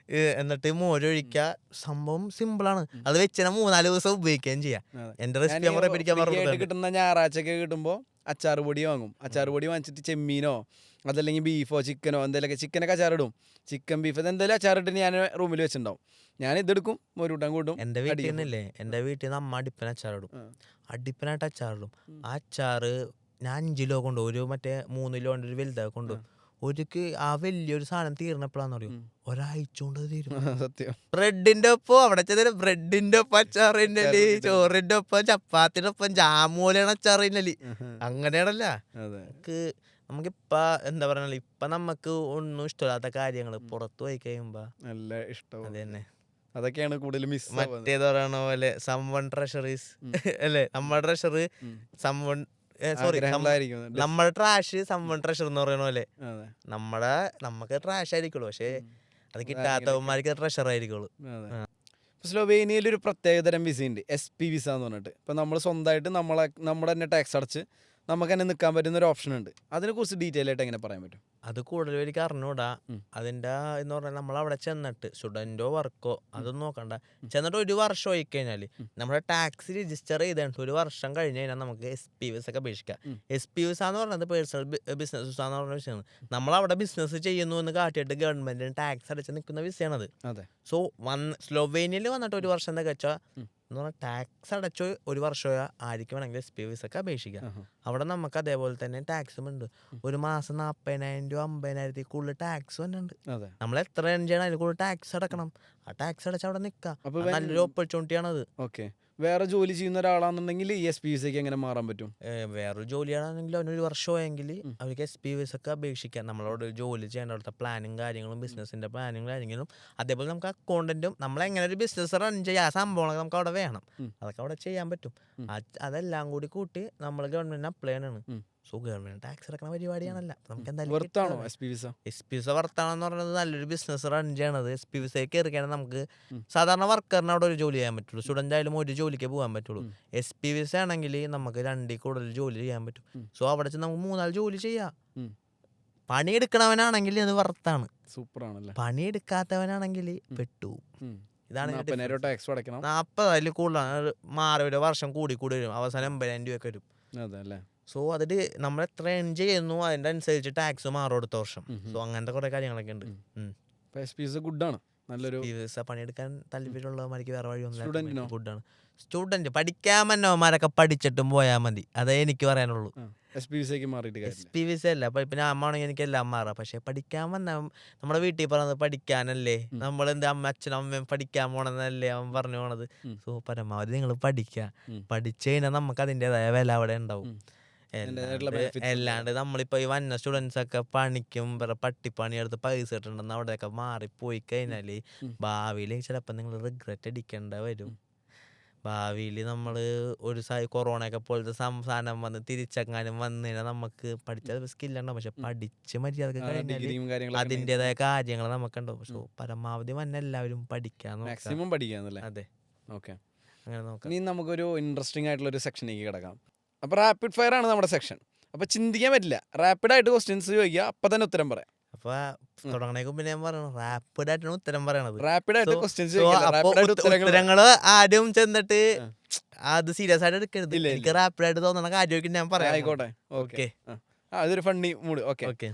എന്നിട്ട് മോരൊഴിക്കുക. സംഭവം സിമ്പിളാണ്. അത് വെച്ചാൽ 3-4 ദിവസം ഉപയോഗിക്കുകയും ചെയ്യാം. എന്റെ റെസിപ്പി കിട്ടുന്ന ഞായറാഴ്ചയൊക്കെ കിട്ടുമ്പോൾ അച്ചാറ് പൊടി വാങ്ങും. അച്ചാറ് പൊടി വാങ്ങിച്ചിട്ട് ചെമ്മീനോ അതല്ലെങ്കിൽ ബീഫോ ചിക്കനോ എന്തെങ്കിലുമൊക്കെ, ചിക്കനൊക്കെ അച്ചാറിടും, ചിക്കൻ ബീഫ് എന്തെങ്കിലും അച്ചാറിട്ട് ഞാൻ റൂമിൽ വെച്ചിട്ടുണ്ടാവും. ഞാൻ ഇതെടുക്കും, മോരൂട്ടാൻ കൂട്ടും. എൻ്റെ വീട്ടിൽ നിന്നില്ലേ, എൻ്റെ വീട്ടിൽ നിന്ന് അമ്മ അടിപ്പന അച്ചാറിടും, അടിപ്പനായിട്ട് അച്ചാറിടും. ആ അച്ചാറ് ഞാൻ 5 കിലോ കൊണ്ടു, ഒരു മറ്റേ 3 കിലോ കൊണ്ട് ഒരു വലുതൊക്കെ കൊണ്ടു. ഒരിക്ക് ആ വലിയൊരു സാധനം തീർന്നപ്പോഴാന്ന് പറയും, ഒരാഴ്ച കൊണ്ട് തീരും. സത്യം. ബ്രെഡിന്റെ ഒപ്പം അവിടെ ചെന്ന ബ്രെഡിന്റെ ഒപ്പം അച്ചാറിന്റെ ചോറിന്റെ ഒപ്പം ചപ്പാത്തിന്റെ ഒപ്പം ജാമൂലാണ് അച്ചാറിന്റെ അങ്ങനെയാണല്ല. നമുക്കിപ്പ എന്താ പറയാ, ഇപ്പൊ നമുക്ക് ഒന്നും ഇഷ്ടമില്ലാത്ത കാര്യങ്ങള് പുറത്തു പോയി കഴിയുമ്പോ നല്ല ഇഷ്ടം. അത് തന്നെ, അതൊക്കെയാണ് കൂടുതൽ മിസ്. മറ്റേത് പറയണ പോലെ സംവൺ ട്രഷറീസ് അല്ലേ, നമ്മുടെ ട്രഷർ സംവൺ നമ്മുടെ ട്രാഷ് സംവൺ ട്രഷർ എന്ന് പറയുന്ന പോലെ നമുക്ക് ട്രാഷ് ആയിരിക്കുള്ളൂ, പക്ഷെ അത് കിട്ടാത്തവന്മാർക്ക് ട്രഷർ ആയിരിക്കുള്ളൂ. സ്ലൊവേനിയയിൽ ഒരു പ്രത്യേകതരം വിസ ഉണ്ട്, SP വിസ എന്ന് പറഞ്ഞിട്ട്. ഇപ്പം നമ്മൾ സ്വന്തമായിട്ട് നമ്മുടെ തന്നെ ടാക്സ് അടച്ച് നമുക്ക് തന്നെ നിൽക്കാൻ പറ്റുന്ന ഒരു ഓപ്ഷൻ ഉണ്ട്. അതിനെക്കുറിച്ച് ഡീറ്റെയിൽ ആയിട്ട് എങ്ങനെ പറയാൻ പറ്റും? അത് കൂടുതൽ എനിക്ക് അറിഞ്ഞൂടാ. അതിൻ്റെ എന്ന് പറഞ്ഞാൽ നമ്മളവിടെ ചെന്നിട്ട് സ്റ്റുഡൻറ്റോ വർക്കോ അതൊന്നും നോക്കണ്ട, ചെന്നിട്ട് 1 വർഷം ആയി കഴിഞ്ഞാൽ നമ്മുടെ ടാക്സ് രജിസ്റ്റർ ചെയ്തിട്ട് 1 വർഷം കഴിഞ്ഞ് കഴിഞ്ഞാൽ നമുക്ക് SP വിസ ഒക്കെ അപേക്ഷിക്കാം. SP വിസ എന്ന് പറഞ്ഞത് പേഴ്സണൽ ബിസിനസ് വിസ എന്ന് പറഞ്ഞ വിഷയമാണ്. നമ്മളവിടെ ബിസിനസ് ചെയ്യുന്നു എന്ന് കാട്ടിയിട്ട് ഗവൺമെന്റിന് ടാക്സ് അടച്ച് നിൽക്കുന്ന വിസയാണത്. സോ സ്ലൊവേനിയയിൽ വന്നിട്ട് 1 വർഷം എന്താ വെച്ചാൽ എന്ന് പറഞ്ഞാൽ ടാക്സ് അടച്ചോ 1 വർഷമോ ആയിരിക്കും വേണമെങ്കിൽ SP വിസ ഒക്കെ അപേക്ഷിക്കാം. അവിടെ നമുക്ക് അതേപോലെ തന്നെ ടാക്സും ഉണ്ട്. ഒരു മാസം 40,000 രൂപ 50,000 കൂടുതൽ ടാക്സ് തന്നെ ഉണ്ട്. നമ്മൾ എത്ര എൺ ചെയ്യണം അതിൽ കൂടുതൽ ടാക്സ് അടക്കണം. ആ ടാക്സ് അടച്ച് അവിടെ നിൽക്കാം. നല്ലൊരു ഓപ്പർച്യൂണിറ്റി ആണത്. ഓക്കെ, വേറെ ജോലി ചെയ്യുന്ന ഒരാളാണെന്നുണ്ടെങ്കിൽ ഈ SP വിസയ്ക്ക് എങ്ങനെ മാറാൻ പറ്റും? വേറൊരു ജോലിയാണെങ്കിൽ അവന് 1 വർഷമായെങ്കിൽ അവർക്ക് SP വിസ ഒക്കെ അപേക്ഷിക്കാം. നമ്മളോട് ജോലി ചെയ്യേണ്ട അവിടുത്തെ പ്ലാനും കാര്യങ്ങളും ബിസിനസിന്റെ പ്ലാനും കാര്യങ്ങളും അതേപോലെ നമുക്ക് അക്കൗണ്ടന്റും നമ്മളെങ്ങനെ ഒരു ബിസിനസ് റൺ ചെയ്യാം ആ സംഭവങ്ങളൊക്കെ നമുക്ക് അവിടെ വേണം. അതൊക്കെ അവിടെ ചെയ്യാൻ പറ്റും. അതെല്ലാം കൂട്ടി നമ്മൾ ഗവൺമെന്റിന് അപ്ലൈ ചെയ്യണം. സോ ഗവൺമെന്റ് ടാക്സ് അടക്കുന്ന പരിപാടിയാണല്ല. നമുക്ക് എന്തായാലും SP വിസ വർത്താണെന്ന് പറയുന്നത് നല്ലൊരു ബിസിനസ് റൺ ചെയ്യണത്. SP വിസയിൽ കയറിയാണ് നമുക്ക് സാധാരണ വർക്കറിന് അവിടെ ഒരു ജോലി ചെയ്യാൻ പറ്റുള്ളൂ. സ്റ്റുഡന്റ് ആയാലും ഒരു ജോലിക്ക് പോകാൻ പറ്റുള്ളൂ. SP വിസ ആണെങ്കിൽ നമുക്ക് 2 കൂടുതൽ ജോലി ചെയ്യാൻ പറ്റും. സോ അവിടെ ചെന്ന് നമുക്ക് 3-4 ജോലി ചെയ്യാം. പണിയെടുക്കണവനാണെങ്കിൽ അത് വർത്താണ്, സൂപ്പറാണല്ലേ. പണിയെടുക്കാത്തവനാണെങ്കിൽ പെട്ടു. ഇതാണ് 40 അതിൽ കൂടുതലാണ്. മാറി 1 വർഷം കൂടി വരും. അവസാനം 80,000 രൂപയൊക്കെ വരും. സോ അതിൽ നമ്മൾ എത്ര എൻജോയ് ചെയ്യുന്നു അതിന്റെ അനുസരിച്ച് ടാക്സ് മാറും അടുത്ത വർഷം. സോ അങ്ങനത്തെ കുറെ കാര്യങ്ങളൊക്കെ ഉണ്ട്. പണിയെടുക്കാൻ താല്പര്യമുള്ളവർക്ക് വേറെ വഴിയൊന്നും. ഗുഡാണ്. സ്റ്റുഡന്റ് പഠിക്കാൻ പറ്റുന്നവന്മാരൊക്കെ പഠിച്ചിട്ടും പോയാൽ മതി, അതേ എനിക്ക് പറയാനുള്ളൂ. SP വിസ അല്ല, ഇപ്പൊ ഞാൻ അമ്മയാണെങ്കിൽ എനിക്ക് എല്ലാം മാറാം. പക്ഷെ പഠിക്കാൻ വന്ന നമ്മുടെ വീട്ടിൽ പറഞ്ഞത് പഠിക്കാനല്ലേ, നമ്മളെന്ത് അച്ഛനും അമ്മയും പഠിക്കാൻ പോണെന്നല്ലേ അവൻ പറഞ്ഞു പോണത്. സോ പരമാവധി നിങ്ങൾ പഠിച്ചു കഴിഞ്ഞാൽ നമുക്ക് അതിൻ്റെതായ വില അവിടെ ഉണ്ടാവും. അതിൻ്റെതായിട്ടുള്ള benefits ഉണ്ട്. അല്ലാണ്ട് നമ്മളിപ്പോ ഈ വന്ന സ്റ്റുഡൻസ് ഒക്കെ പണിക്കും പട്ടിപ്പണി എടുത്ത് പൈസ കിട്ടുന്നുണ്ടെന്ന് അവിടെയൊക്കെ മാറിപ്പോയി കഴിഞ്ഞാല് ഭാവിയിൽ ചിലപ്പോൾ നിങ്ങൾ റിഗ്രറ്റ് അടിക്കേണ്ട വരും. ഭാവിയിൽ നമ്മൾ ഒരു കൊറോണയൊക്കെ പോലത്തെ സാധനം വന്ന് തിരിച്ചെങ്ങാനും വന്നു കഴിഞ്ഞാൽ നമുക്ക് പഠിച്ച സ്കില്ലുണ്ടാവും, പക്ഷെ പഠിച്ച് മര്യാദക്ക് കഴിഞ്ഞാൽ ഡിഗ്രിയും കാര്യങ്ങളൊക്കെ അതിൻ്റെതായ കാര്യങ്ങൾ നമുക്കുണ്ടാവും. പക്ഷെ പരമാവധി വന്ന എല്ലാവരും പഠിക്കാൻ നോക്കാം. മാക്സിമം പഠിക്കാന്നല്ലേ? അതെ, ഓക്കെ. അങ്ങനെ നോക്കാം. ഇനി നമുക്കൊരു ഇൻട്രസ്റ്റിംഗ് ആയിട്ടുള്ള ഒരു സെക്ഷനിലേക്ക് കിടക്കാം. അപ്പോൾ റാപ്പിഡ് ഫയർ ആണ് നമ്മുടെ സെക്ഷൻ. അപ്പോൾ ചിന്തിക്കാൻ പറ്റില്ല, റാപ്പിഡായിട്ട് ക്വസ്റ്റ്യൻസ് ചോദിക്കുക, അപ്പം തന്നെ ഉത്തരം പറയാം. അപ്പൊ തുടങ്ങണേക്ക് മുമ്പ് ഞാൻ പറയണം, റാപ്പിഡ് ആയിട്ടാണ് ഉത്തരം പറയണത്. റാപ്പിഡായിട്ട് So, ക്വസ്റ്റ്യൻസ് so അപ്പൊ ഉത്തരങ്ങള് ആരും ചെന്നിട്ട് അത് സീരിയസ് ആയിട്ട് എടുക്കരുത്. ഇല്ല, എനിക്ക് റാപ്പിഡ് ആയിട്ട് തോന്നണ കാര്യമൊക്കെ ഞാൻ പറയാം. ആയിക്കോട്ടെ. ഓക്കെ, അതൊരു ഫണ്ണി മൂഡ്. ഓക്കെ. ഓക്കെ.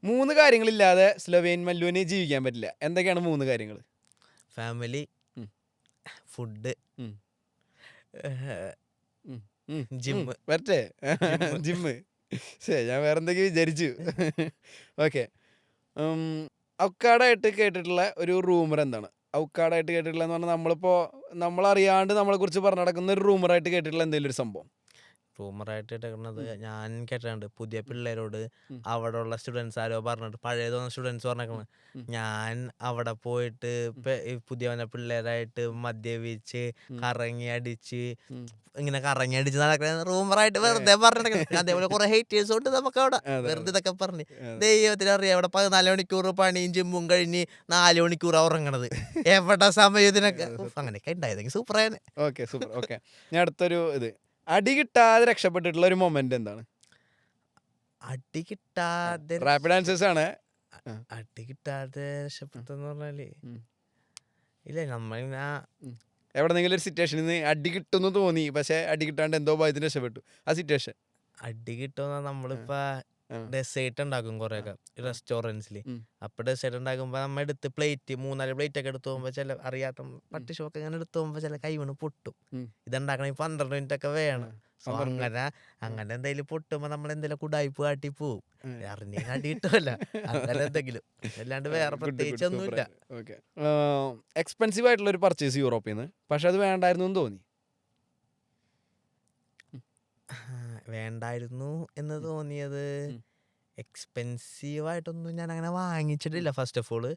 3 കാര്യങ്ങളില്ലാതെ സ്ലൊവേൻ മല്ലുവിന് ജീവിക്കാൻ പറ്റില്ല. എന്തൊക്കെയാണ് 3 കാര്യങ്ങൾ? Family, food, gym. വരട്ടെ, ജിമ്മ്. ശരി, ഞാൻ വേറെ എന്തൊക്കെയോ വിചാരിച്ചു. ഓക്കെ. ഔക്കാടായിട്ട് കേട്ടിട്ടുള്ള ഒരു റൂമർ എന്താണ്? ഔക്കാടായിട്ട് കേട്ടിട്ടുള്ളതെന്ന് പറഞ്ഞാൽ നമ്മളറിയാണ്ട് നമ്മളെക്കുറിച്ച് പറഞ്ഞു നടക്കുന്ന ഒരു റൂമറായിട്ട് കേട്ടിട്ടുള്ള എന്തെങ്കിലും ഒരു സംഭവം. റൂമറായിട്ട് ഇട്ടേക്കുന്നത് ഞാൻ കേട്ടിട്ടുണ്ട്. പുതിയ പിള്ളേരോട് അവിടെ ഉള്ള സ്റ്റുഡൻസ് ആരോ പറഞ്ഞിട്ട്, പഴയ സ്റ്റുഡൻസ് പറഞ്ഞേക്കണ്, ഞാൻ അവിടെ പോയിട്ട് പുതിയ വന്ന പിള്ളേരായിട്ട് മദ്യപിച്ച് കറങ്ങി അടിച്ച് നടക്കുന്ന റൂമറായിട്ട് വെറുതെ പറഞ്ഞിട്ട്. അതേപോലെ കുറെ ഹേറ്റേഴ്സ് ഉണ്ട് നമുക്ക് അവിടെ, വെറുതെ ഇതൊക്കെ പറഞ്ഞ്. ദൈവത്തിന് അറിയാം, അവിടെ 14 മണിക്കൂർ പണിയും ജിമ്മും കഴിഞ്ഞ് 4 മണിക്കൂർ ഉറങ്ങണത്. എവിടെ സമയം ഇതിനൊക്കെ? അങ്ങനെയൊക്കെ ഉണ്ടായതെങ്കിൽ സൂപ്പറാണ്. Okay, super. ഓക്കെ, ഞാൻ അടുത്തൊരു അടി കിട്ടാതെ രക്ഷപ്പെട്ടിട്ടുള്ള ഒരു മൊമെന്റ് എന്താണ്? അടി കിട്ടാതെ റാപ്പിഡ് ആൻസേഴ്സ് ആണ്. അടി കിട്ടാതെ രക്ഷപ്പെട്ടെന്ന് പറഞ്ഞാല് ഇല്ല, നമ്മളിങ്ങനെ എവിടെന്നെങ്കിലും ഒരു സിറ്റുവേഷനിൽ നിന്ന് അടി കിട്ടുമെന്ന് തോന്നി, പക്ഷെ അടി കിട്ടാണ്ട് എന്തോ ഭാഗത്തിന് രക്ഷപ്പെട്ടു. ആ സിറ്റുവേഷൻ അടി കിട്ടുന്ന നമ്മളിപ്പോ ഡെസേർട്ട് ഉണ്ടാക്കും കുറെയൊക്കെ റെസ്റ്റോറൻറ്റ്സിൽ. അപ്പൊ ഡെസേർട്ട് ഉണ്ടാക്കുമ്പോ നമ്മ എടുത്ത് പ്ലേറ്റ് 3-4 പ്ലേറ്റ് ഒക്കെ എടുത്തു പോകുമ്പോ ചില അറിയാത്ത പട്ടി ഷോക്ക് ഇങ്ങനെ എടുത്തു പോകുമ്പോ ചില കൈ വീണ് പൊട്ടും. ഇതുണ്ടാക്കണമെങ്കിൽ 12 മിനിറ്റ് ഒക്കെ വേണം. സോ അങ്ങനെ എന്തെങ്കിലും പൊട്ടുമ്പോ നമ്മൾ എന്തെങ്കിലും കുടായ്പ കാട്ടി പോവും. അറിഞ്ഞ അടി കിട്ടുമല്ല, അങ്ങനെ എന്തെങ്കിലും. അല്ലാണ്ട് വേറെ പ്രത്യേകിച്ച് ഒന്നുമില്ല. ഓക്കെ. എക്സ്പെൻസീവ് ആയിട്ടുള്ള ഒരു പർച്ചേസ് യൂറോപ്പിൽ നിന്ന്, പക്ഷെ അത് വേണ്ടായിരുന്നു എന്ന് തോന്നി. വേണ്ടായിരുന്നു എന്ന് തോന്നിയത് എക്സ്പെൻസീവായിട്ടൊന്നും ഞാൻ അങ്ങനെ വാങ്ങിച്ചിട്ടില്ല. ഫസ്റ്റ് ഓഫ് ഓള്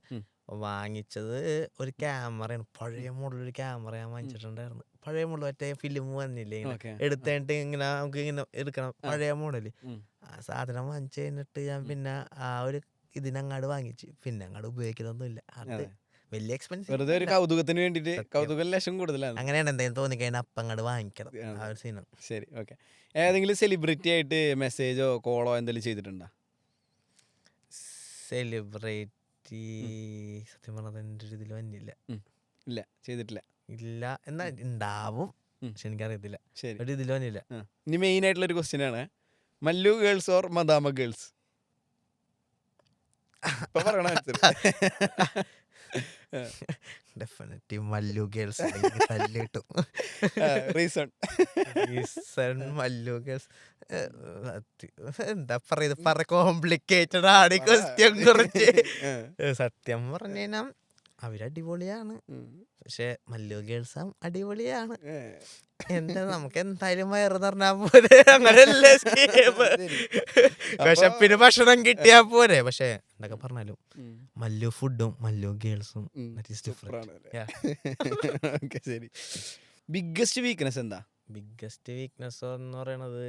വാങ്ങിച്ചത് ഒരു ക്യാമറയാണ്, പഴയ മോഡൽ ഒരു ക്യാമറ ഞാൻ വാങ്ങിച്ചിട്ടുണ്ടായിരുന്നു. പഴയ മോഡൽ മറ്റേ ഫിലിം വന്നില്ലേ, എടുത്തിട്ട് ഇങ്ങനെ നമുക്ക് ഇങ്ങനെ എടുക്കണം, പഴയ മോഡല്. ആ സാധനം വാങ്ങിച്ചു കഴിഞ്ഞിട്ട് ഞാൻ പിന്നെ ആ ഒരു ഇതിനങ്ങാട് വാങ്ങിച്ച് പിന്നെ അങ്ങോട്ട് ഉപയോഗിക്കുന്നൊന്നുമില്ല. അത് വലിയ എക്സ്പെൻസീവ്, വെറുതെ ഒരു കൗതുകത്തിന് വേണ്ടിയിട്ട്. കൗതുകം ലക്ഷം കൂടുതലാണ്. അങ്ങനെയാണ് എന്തെങ്കിലും തോന്നിക്കഴിഞ്ഞാൽ അപ്പം അങ്ങോട്ട് വാങ്ങിക്കണം, ആ ഒരു സീനാണ്. ശരി, ഓക്കെ. ഏതെങ്കിലും സെലിബ്രിറ്റി ആയിട്ട് മെസ്സേജോ കോളോ എന്തെങ്കിലും ചെയ്തിട്ടുണ്ടോ? സെലിബ്രിറ്റി സത്യം പറഞ്ഞത് എൻ്റെ ഒരു ഇതിൽ വന്നില്ല. ഇല്ല, ചെയ്തിട്ടില്ല. ഇല്ല എന്നാ ഉണ്ടാവും, പക്ഷെ എനിക്കറിയത്തില്ല. ശരി, ഒരു ഇതിൽ വന്നില്ല. ഇനി മെയിൻ ആയിട്ടുള്ള ഒരു ക്വസ്റ്റ്യൻ ആണ്, മല്ലു ഗേൾസ് ഓർ മദാമ ഗേൾസ്? Definitely Mallu girls. തല്ലിട്ടും റീസൺ മല്ലു ഗേൾസ്. എന്താ പറയുക, കോംപ്ലിക്കേറ്റഡ് ആണ് ക്വസ്റ്റ്യൻ കുറച്ച്. സത്യം പറഞ്ഞു കഴിഞ്ഞാൽ അവരടിപൊളിയാണ്, പക്ഷെ മല്ലു ഗേൾസും അടിപൊളിയാണ്. എന്താ നമുക്ക് എന്തായാലും വയറ് നിറഞ്ഞാ പോരെ, അങ്ങനല്ലേ വിശപ്പിന് ഭക്ഷണം കിട്ടിയാ പോരെ. പക്ഷെ എന്തൊക്കെ പറഞ്ഞാലും മല്ലു ഫുഡും മല്ലു ഗേൾസും ശരി. ബിഗ്ഗസ്റ്റ് വീക്ക്നെസ് എന്താ? ബിഗ്ഗസ്റ്റ് വീക്ക്നെസ് എന്ന് പറയണത്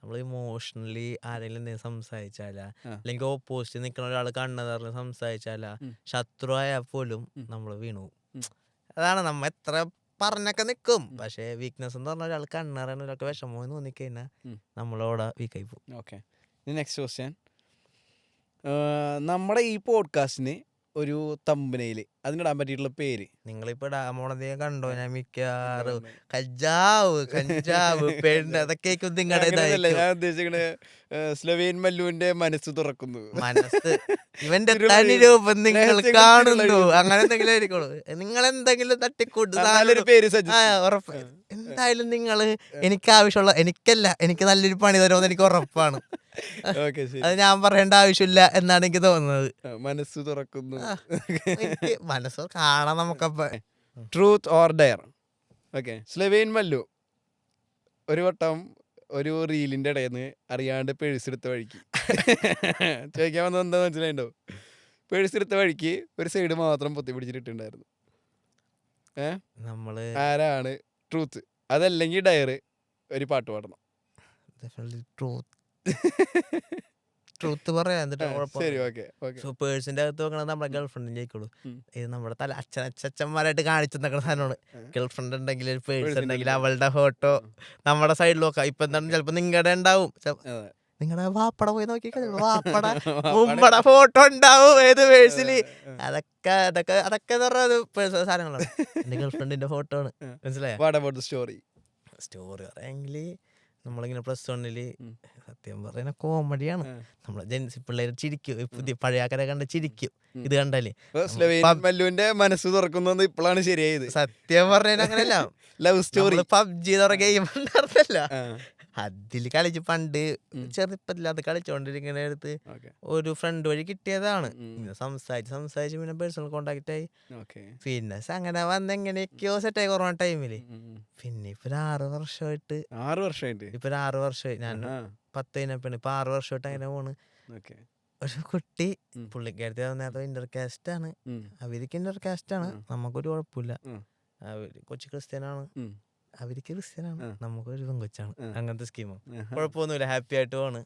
നമ്മൾ ഇമോഷണലി ആരെങ്കിലും എന്തെങ്കിലും സംസാരിച്ചാലാ, അല്ലെങ്കിൽ ഓപ്പോസിറ്റ് നിൽക്കുന്ന ഒരാൾ കണ്ണ് നിറഞ്ഞ് സംസാരിച്ചാലാ, ശത്രു ആയാൽ പോലും നമ്മൾ വീണു. അതാണ് നമ്മ എത്ര പറഞ്ഞൊക്കെ നിൽക്കും, പക്ഷെ വീക്ക്നെസ് എന്ന് പറഞ്ഞ ഒരാൾ കണ്ണറിയണ ഒരാൾക്ക് വിഷമോ എന്ന് തോന്നിക്കഴിഞ്ഞാൽ നമ്മളവിടെ വീക്കായി പോകും. ഓക്കെ. നെക്സ്റ്റ് ക്വസ്റ്റ്യൻ, നമ്മുടെ ഈ പോഡ്കാസ്റ്റിന് ഒരു തമ്പനയിൽ അതിനിടാൻ പറ്റിയിട്ടുള്ള പേര്? നിങ്ങളിപ്പോ ഡാമോണതേ കണ്ടോ? ഞാൻ മിക്കവാറും കഞ്ചാവ് പെണ്ണ് അതൊക്കെ നിങ്ങളുടെ ഞാൻ ഉദ്ദേശിക്കണേ സ്ലൊവേൻ മല്ലുവിന്റെ മനസ്സ് തുറക്കുന്നു. മനസ്സ് ഇവന്റെ തനി രൂപം നിങ്ങൾ കാണുന്നു, അങ്ങനെ എന്തെങ്കിലും ആയിരിക്കുള്ളൂ. നിങ്ങൾ എന്തെങ്കിലും തട്ടിക്കൂട്ട് ഉറപ്പ് എന്തായാലും നിങ്ങള് എനിക്ക് ആവശ്യമുള്ള, എനിക്ക് നല്ലൊരു പണി തരുമെന്ന് എനിക്ക് ഉറപ്പാണ്. അത് ഞാൻ പറയേണ്ട ആവശ്യമില്ല എന്നാണ് എനിക്ക് തോന്നുന്നത്. മനസ്സ് തുറക്കുന്നു, മനസ്സ് കാണാം നമുക്കപ്പ. Truth or dare? Okay. Slovene Mallu ഒരു വട്ടം ഒരു റീലിന്റെ ഇടയിൽ നിന്ന് അറിയാണ്ട് പേഴ്സ് എടുത്ത വഴിക്ക് ചോദിക്കാൻ വന്നത് എന്താ മനസ്സിലായിണ്ടോ? പേഴ്സ് എടുത്ത വഴിക്ക് ഒരു സൈഡ് മാത്രം പൊത്തി പിടിച്ചിട്ടുണ്ടായിരുന്നു. നമ്മള് ആരാണ് ട്രൂത്ത്? അതല്ലെങ്കിൽ ഡയറ് ഒരു പാട്ട് പാടണം. ട്രൂത്ത് പറയാം. ശരി, ഓക്കെ ഓക്കെ. സോ പേഴ്സിന്റെ അകത്ത് വെക്കണത് നമ്മുടെ ഗേൾഫ്രണ്ടിന്റെ ആയിക്കോളൂ. ഇത് നമ്മുടെ അച്ഛന്മാരായിട്ട് കാണിച്ചു നിൽക്കുന്ന സാധനമാണ്. ഗേൾഫ്രണ്ട് ഉണ്ടെങ്കിൽ ഒരു പേഴ്സ് ഉണ്ടെങ്കിൽ അവളുടെ ഫോട്ടോ നമ്മുടെ സൈഡിൽ നോക്കാം. ഇപ്പൊ എന്താണ് ചിലപ്പോ നിങ്ങളുടെ ഉണ്ടാവും, നിങ്ങളുടെ വാപ്പട പോയി നോക്കിക്കോ, വാപ്പട മുമ്പട ഫോട്ടോ ഉണ്ടാവും ഏത് പേഴ്സില്. അതൊക്കെ അതൊക്കെ അതൊക്കെ എന്ന് പറഞ്ഞാൽ പേഴ്സണൽ സാധനങ്ങളാണ്. എന്റെ ഗേൾഫ്രണ്ടിന്റെ ഫോട്ടോ ആണ്. മനസ്സിലായോ? സ്റ്റോറി പറയാമെങ്കിൽ നമ്മളിങ്ങനെ പ്ലസ് വണ്ണില് സത്യം പറയുന്ന കോമഡിയാണ്. നമ്മളെ ജെൻസി പിള്ളേർ ചിരിക്കും, പുതിയ പഴയ ആൾക്കാരെ കണ്ട ചിരിക്കും ഇത് കണ്ടാല്. മല്ലുവിന്റെ മനസ്സ് തുറക്കുന്നത് ഇപ്പോഴാണ് ശരിയായത്. സത്യം പറഞ്ഞാൽ അങ്ങനെയല്ല, ലവ് സ്റ്റോറി പബ്ജി എന്ന് പറഞ്ഞ ഗെയിം ഉണ്ടായിരുന്നല്ല, അതിൽ കളിച്ച് പണ്ട് ചെറുപ്പത്തിൽ അത് കളിച്ചോണ്ടിരിക്കുന്ന അടുത്ത് ഒരു ഫ്രണ്ട് വഴി കിട്ടിയതാണ്. സംസാരിച്ച് പിന്നെ പേഴ്സണൽ കോണ്ടാക്ട് ആയി. പിന്നെ അങ്ങനെ വന്ന് എങ്ങനെയൊക്കെയോ സെറ്റായി കൊറോണ ടൈമില്. പിന്നെ ഇപ്പൊ 6 വർഷമായിട്ട് ഇപ്പൊ 6 വർഷമായി. ഞാൻ 10 കഴിഞ്ഞപ്പോ ഇപ്പൊ 6 വർഷമായിട്ട് അങ്ങനെ പോണ്. ഒരു കുട്ടി പുള്ളിക്കാരത്തി നേരത്തെ ഇന്റർകാസ്റ്റ് ആണ്, അവർക്ക് ഇന്റർകാസ്റ്റ് ആണ്, നമുക്കൊരു കുഴപ്പമില്ല. അവര് കൊച്ചു ക്രിസ്ത്യനാണ്, അവർക്ക് ക്രിസ്ത്യനാണ്, നമുക്കൊരു പെങ്കൊച്ചാണ്. അങ്ങനത്തെ സ്കീമാണ്. കുഴപ്പമൊന്നുമില്ല, ഹാപ്പി ആയിട്ട് പോണ്.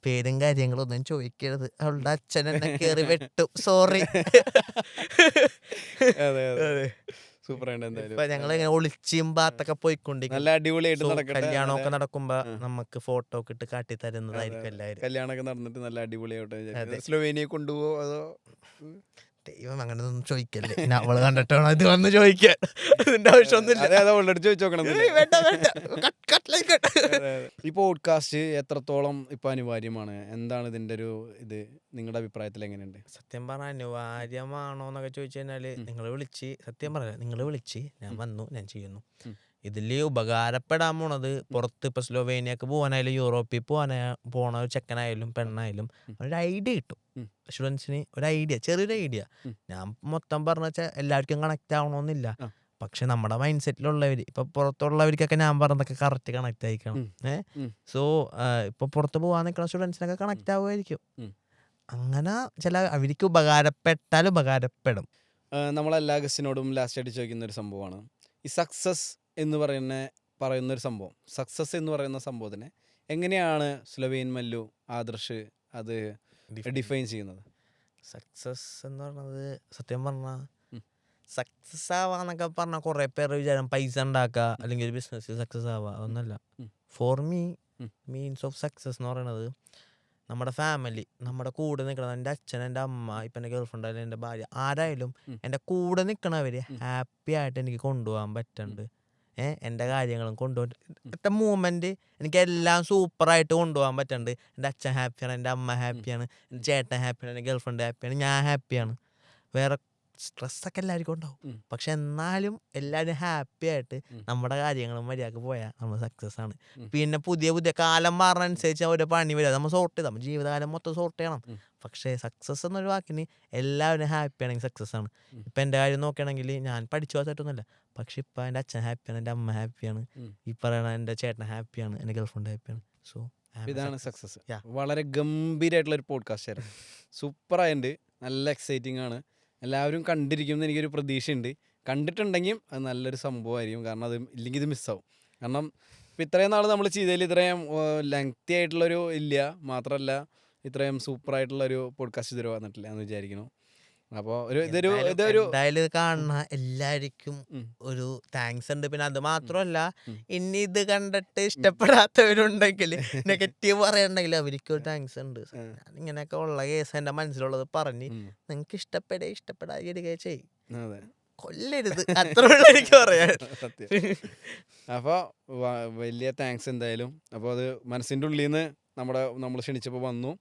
പേരും കാര്യങ്ങളൊന്നും ചോദിക്കരുത്, അവളുടെ അച്ഛൻ എന്നെ കേറി വെട്ടും, സോറി. ഇപ്പൊ ഞങ്ങള് ഇങ്ങനെ ഒളിച്ചും ബാത്തൊക്കെ പോയിക്കൊണ്ടിരിക്കും. കല്യാണമൊക്കെ നടക്കുമ്പോ നമുക്ക് ഫോട്ടോ ഒക്കെ ഇട്ട് കാട്ടി തരുന്നതായിരിക്കും എല്ലാവരും. കല്യാണമൊക്കെ നടന്നിട്ട് നല്ല അടിപൊളിയായിട്ട് സ്ലോവേനിയ കൊണ്ടുപോകോ അതോ? ദൈവം അങ്ങനെ ഒന്നും ചോദിക്കല്ലേ, അവള് കണ്ടിട്ടാണോ ഇത് വന്ന് ചോദിക്കാൻ? അതിന്റെ ആവശ്യമൊന്നുമില്ല. ഈ പോഡ്കാസ്റ്റ് എത്രത്തോളം ഇപ്പൊ അനിവാര്യമാണ്? എന്താണ് ഇതിന്റെ ഒരു ഇത് നിങ്ങളുടെ അഭിപ്രായത്തിൽ എങ്ങനെയുണ്ട്? സത്യം പറഞ്ഞാൽ അനിവാര്യമാണോ എന്നൊക്കെ ചോദിച്ചു കഴിഞ്ഞാല്, നിങ്ങൾ വിളിച്ച് ഞാൻ വന്നു, ഞാൻ ചെയ്യുന്നു. ഇതില് ഉപകാരപ്പെടാൻ പോണത് പുറത്ത് ഇപ്പൊ സ്ലോവേനിയക്ക് പോകാനായാലും യൂറോപ്പിൽ പോണ ഒരു ചെക്കനായാലും പെണ്ണായാലും ഒരു ഐഡിയ കിട്ടും. സ്റ്റുഡൻസിന് ഒരു ഐഡിയ, ചെറിയൊരു ഐഡിയ. ഞാൻ മൊത്തം പറഞ്ഞ വെച്ചാൽ എല്ലാവർക്കും കണക്ട് ആവണമെന്നില്ല. പക്ഷെ നമ്മുടെ മൈൻഡ് സെറ്റിലുള്ളവര്, ഇപ്പൊ പുറത്തുള്ളവർക്കൊക്കെ ഞാൻ പറഞ്ഞതൊക്കെ കറക്റ്റ് കണക്ട് ആയിക്കണം. സോ ഇപ്പൊ പുറത്ത് പോകാൻ നിൽക്കുന്ന സ്റ്റുഡൻസിനൊക്കെ കണക്ട് ആവുമായിരിക്കും. അങ്ങനെ ചില അവർക്ക് ഉപകാരപ്പെട്ടാൽ ഉപകാരപ്പെടും. നമ്മളെല്ലാ ഗസ്റ്റിനോടും ലാസ്റ്റ് ആയിട്ട് ചോദിക്കുന്ന ഒരു സംഭവമാണ് ഈ സക്സസ് എന്ന് പറയുന്നൊരു സംഭവം. സക്സസ് എന്ന് പറയുന്ന സംഭവത്തിനെ എങ്ങനെയാണ് സ്ലോവേൻ മല്ലു, ആദർശ് അത് ഡിഫൈൻ ചെയ്യുന്നത്? സക്സസ് എന്ന് പറയുന്നത് സത്യം പറഞ്ഞാൽ സക്സസ് ആവാന്നൊക്കെ പറഞ്ഞാൽ കുറെ പേരുടെ വിചാരം പൈസ ഉണ്ടാക്കുക അല്ലെങ്കിൽ ഒരു ബിസിനസ് സക്സസ് ആവുക, അതൊന്നല്ല. For me means of success എന്ന് പറയുന്നത് നമ്മുടെ ഫാമിലി, നമ്മുടെ കൂടെ നിൽക്കണം. എൻ്റെ അച്ഛൻ, എൻ്റെ അമ്മ, ഇപ്പം എൻ്റെ ഗേൾഫ്രണ്ട് ആയാലും എൻ്റെ ഭാര്യ, ആരായാലും എൻ്റെ കൂടെ നിൽക്കണവർ ഹാപ്പി ആയിട്ട് എനിക്ക് കൊണ്ടുപോകാൻ പറ്റുന്നുണ്ട്. എൻ്റെ കാര്യങ്ങളും കൊണ്ടുപോയിട്ട് മൂമെൻറ്റ് എനിക്ക് എല്ലാം സൂപ്പറായിട്ട് കൊണ്ടുപോകാൻ പറ്റുന്നുണ്ട്. എൻ്റെ അച്ഛൻ ഹാപ്പിയാണ്, എൻ്റെ അമ്മ ഹാപ്പിയാണ്, എൻ്റെ ചേട്ടൻ ഹാപ്പിയാണ്, എൻ്റെ ഗേൾഫ്രണ്ട് ഹാപ്പിയാണ്, ഞാൻ ഹാപ്പിയാണ്. വേറെ സ്ട്രെസ്സൊക്കെ എല്ലാവർക്കും ഉണ്ടാവും, പക്ഷെ എന്നാലും എല്ലാവരും ഹാപ്പി ആയിട്ട് നമ്മുടെ കാര്യങ്ങളും മര്യാദക്ക് പോയാൽ നമ്മൾ സക്സസ് ആണ്. പിന്നെ പുതിയ കാലം മാറുന്നതനുസരിച്ച് ഓരോ പണി വരിക, നമ്മൾ സോർട്ട് ചെയ്താൽ നമ്മൾ ജീവിതകാലം മൊത്തം സോർട്ട് ചെയ്യണം. പക്ഷേ സക്സസ് എന്നൊരു വാക്കിന് എല്ലാവരും ഹാപ്പി ആണെങ്കിൽ സക്സസ് ആണ്. ഇപ്പം എൻ്റെ കാര്യം നോക്കുകയാണെങ്കിൽ ഞാൻ പഠിച്ചു പോകാത്തൊന്നുമില്ല, പക്ഷെ ഇപ്പം എൻ്റെ അച്ഛൻ ഹാപ്പിയാണ്, എൻ്റെ അമ്മ ഹാപ്പിയാണ്, ഈ പറയണ എൻ്റെ ചേട്ടൻ ഹാപ്പിയാണ്, എൻ്റെ ഗേൾഫ്രണ്ട് ഹാപ്പിയാണ്. സോ ഇതാണ് സക്സസ്. വളരെ ഗംഭീരമായിട്ടുള്ള ഒരു പോഡ്കാസ്റ്റ് ആയിരുന്നു, സൂപ്പറായിട്ടുണ്ട്, നല്ല എക്സൈറ്റിംഗ് ആണ്. എല്ലാവരും കണ്ടിരിക്കുമെന്ന് എനിക്കൊരു പ്രതീക്ഷയുണ്ട്. കണ്ടിട്ടുണ്ടെങ്കിൽ അത് നല്ലൊരു സംഭവമായിരിക്കും, കാരണം അത് ഇല്ലെങ്കിൽ ഇത് മിസ്സാവും. കാരണം ഇപ്പം ഇത്രയും നാൾ നമ്മൾ ചെയ്തതിൽ ഇത്രയും ലെങ്തി ആയിട്ടുള്ളൊരു ഇല്ല, മാത്രമല്ല ഇത്രയും സൂപ്പറായിട്ടുള്ളൊരു പോഡ്കാസ്റ്റ് ഇതുവരെ വന്നിട്ടില്ല എന്ന് വിചാരിക്കുന്നു. അപ്പോൾ എന്തായാലും കാണുന്ന എല്ലാവർക്കും ഒരു താങ്ക്സ് ഉണ്ട്. പിന്നെ അത് മാത്രമല്ല, ഇനി ഇത് കണ്ടിട്ട് ഇഷ്ടപ്പെടാത്തവരുണ്ടെങ്കിൽ നെഗറ്റീവ് പറയണ്ടെങ്കിൽ അവർക്കും ഒരു താങ്ക്സ് ഉണ്ട്. ഇങ്ങനെയൊക്കെ ഉള്ള കേസ് എൻ്റെ മനസ്സിലുള്ളത് പറഞ്ഞ് നിങ്ങൾക്ക് ഇഷ്ടപ്പെടാതിരിക്കുക ചെയ്യും, കൊല്ലരുത്, അത്രയുള്ള എനിക്ക് പറയാൻ. അപ്പോൾ വലിയ താങ്ക്സ് എന്തായാലും. അപ്പോൾ അത് മനസ്സിൻ്റെ ഉള്ളിൽ നിന്ന് നമ്മൾ ക്ഷണിച്ചപ്പോൾ വന്നു.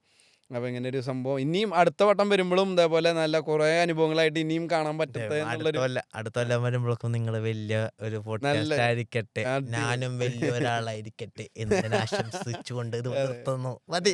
അപ്പോൾ ഇങ്ങനെ ഒരു സംഭവം ഇനിയും അടുത്ത വട്ടം വരുമ്പോഴും ഇതേപോലെ നല്ല കുറേ അനുഭവങ്ങളായിട്ട് ഇനിയും കാണാൻ പറ്റട്ടെ. അടുത്ത കൊല്ലം വരുമ്പോഴേക്കും നിങ്ങൾ വലിയ ഒരു പോഡ്കാസ്റ്റ് ആയിരിക്കട്ടെ, ഞാനും വലിയ ഒരാളായിരിക്കട്ടെ എന്ന് ആശംസിച്ചുകൊണ്ട് ഇത് നിർത്തുന്നു. മതി.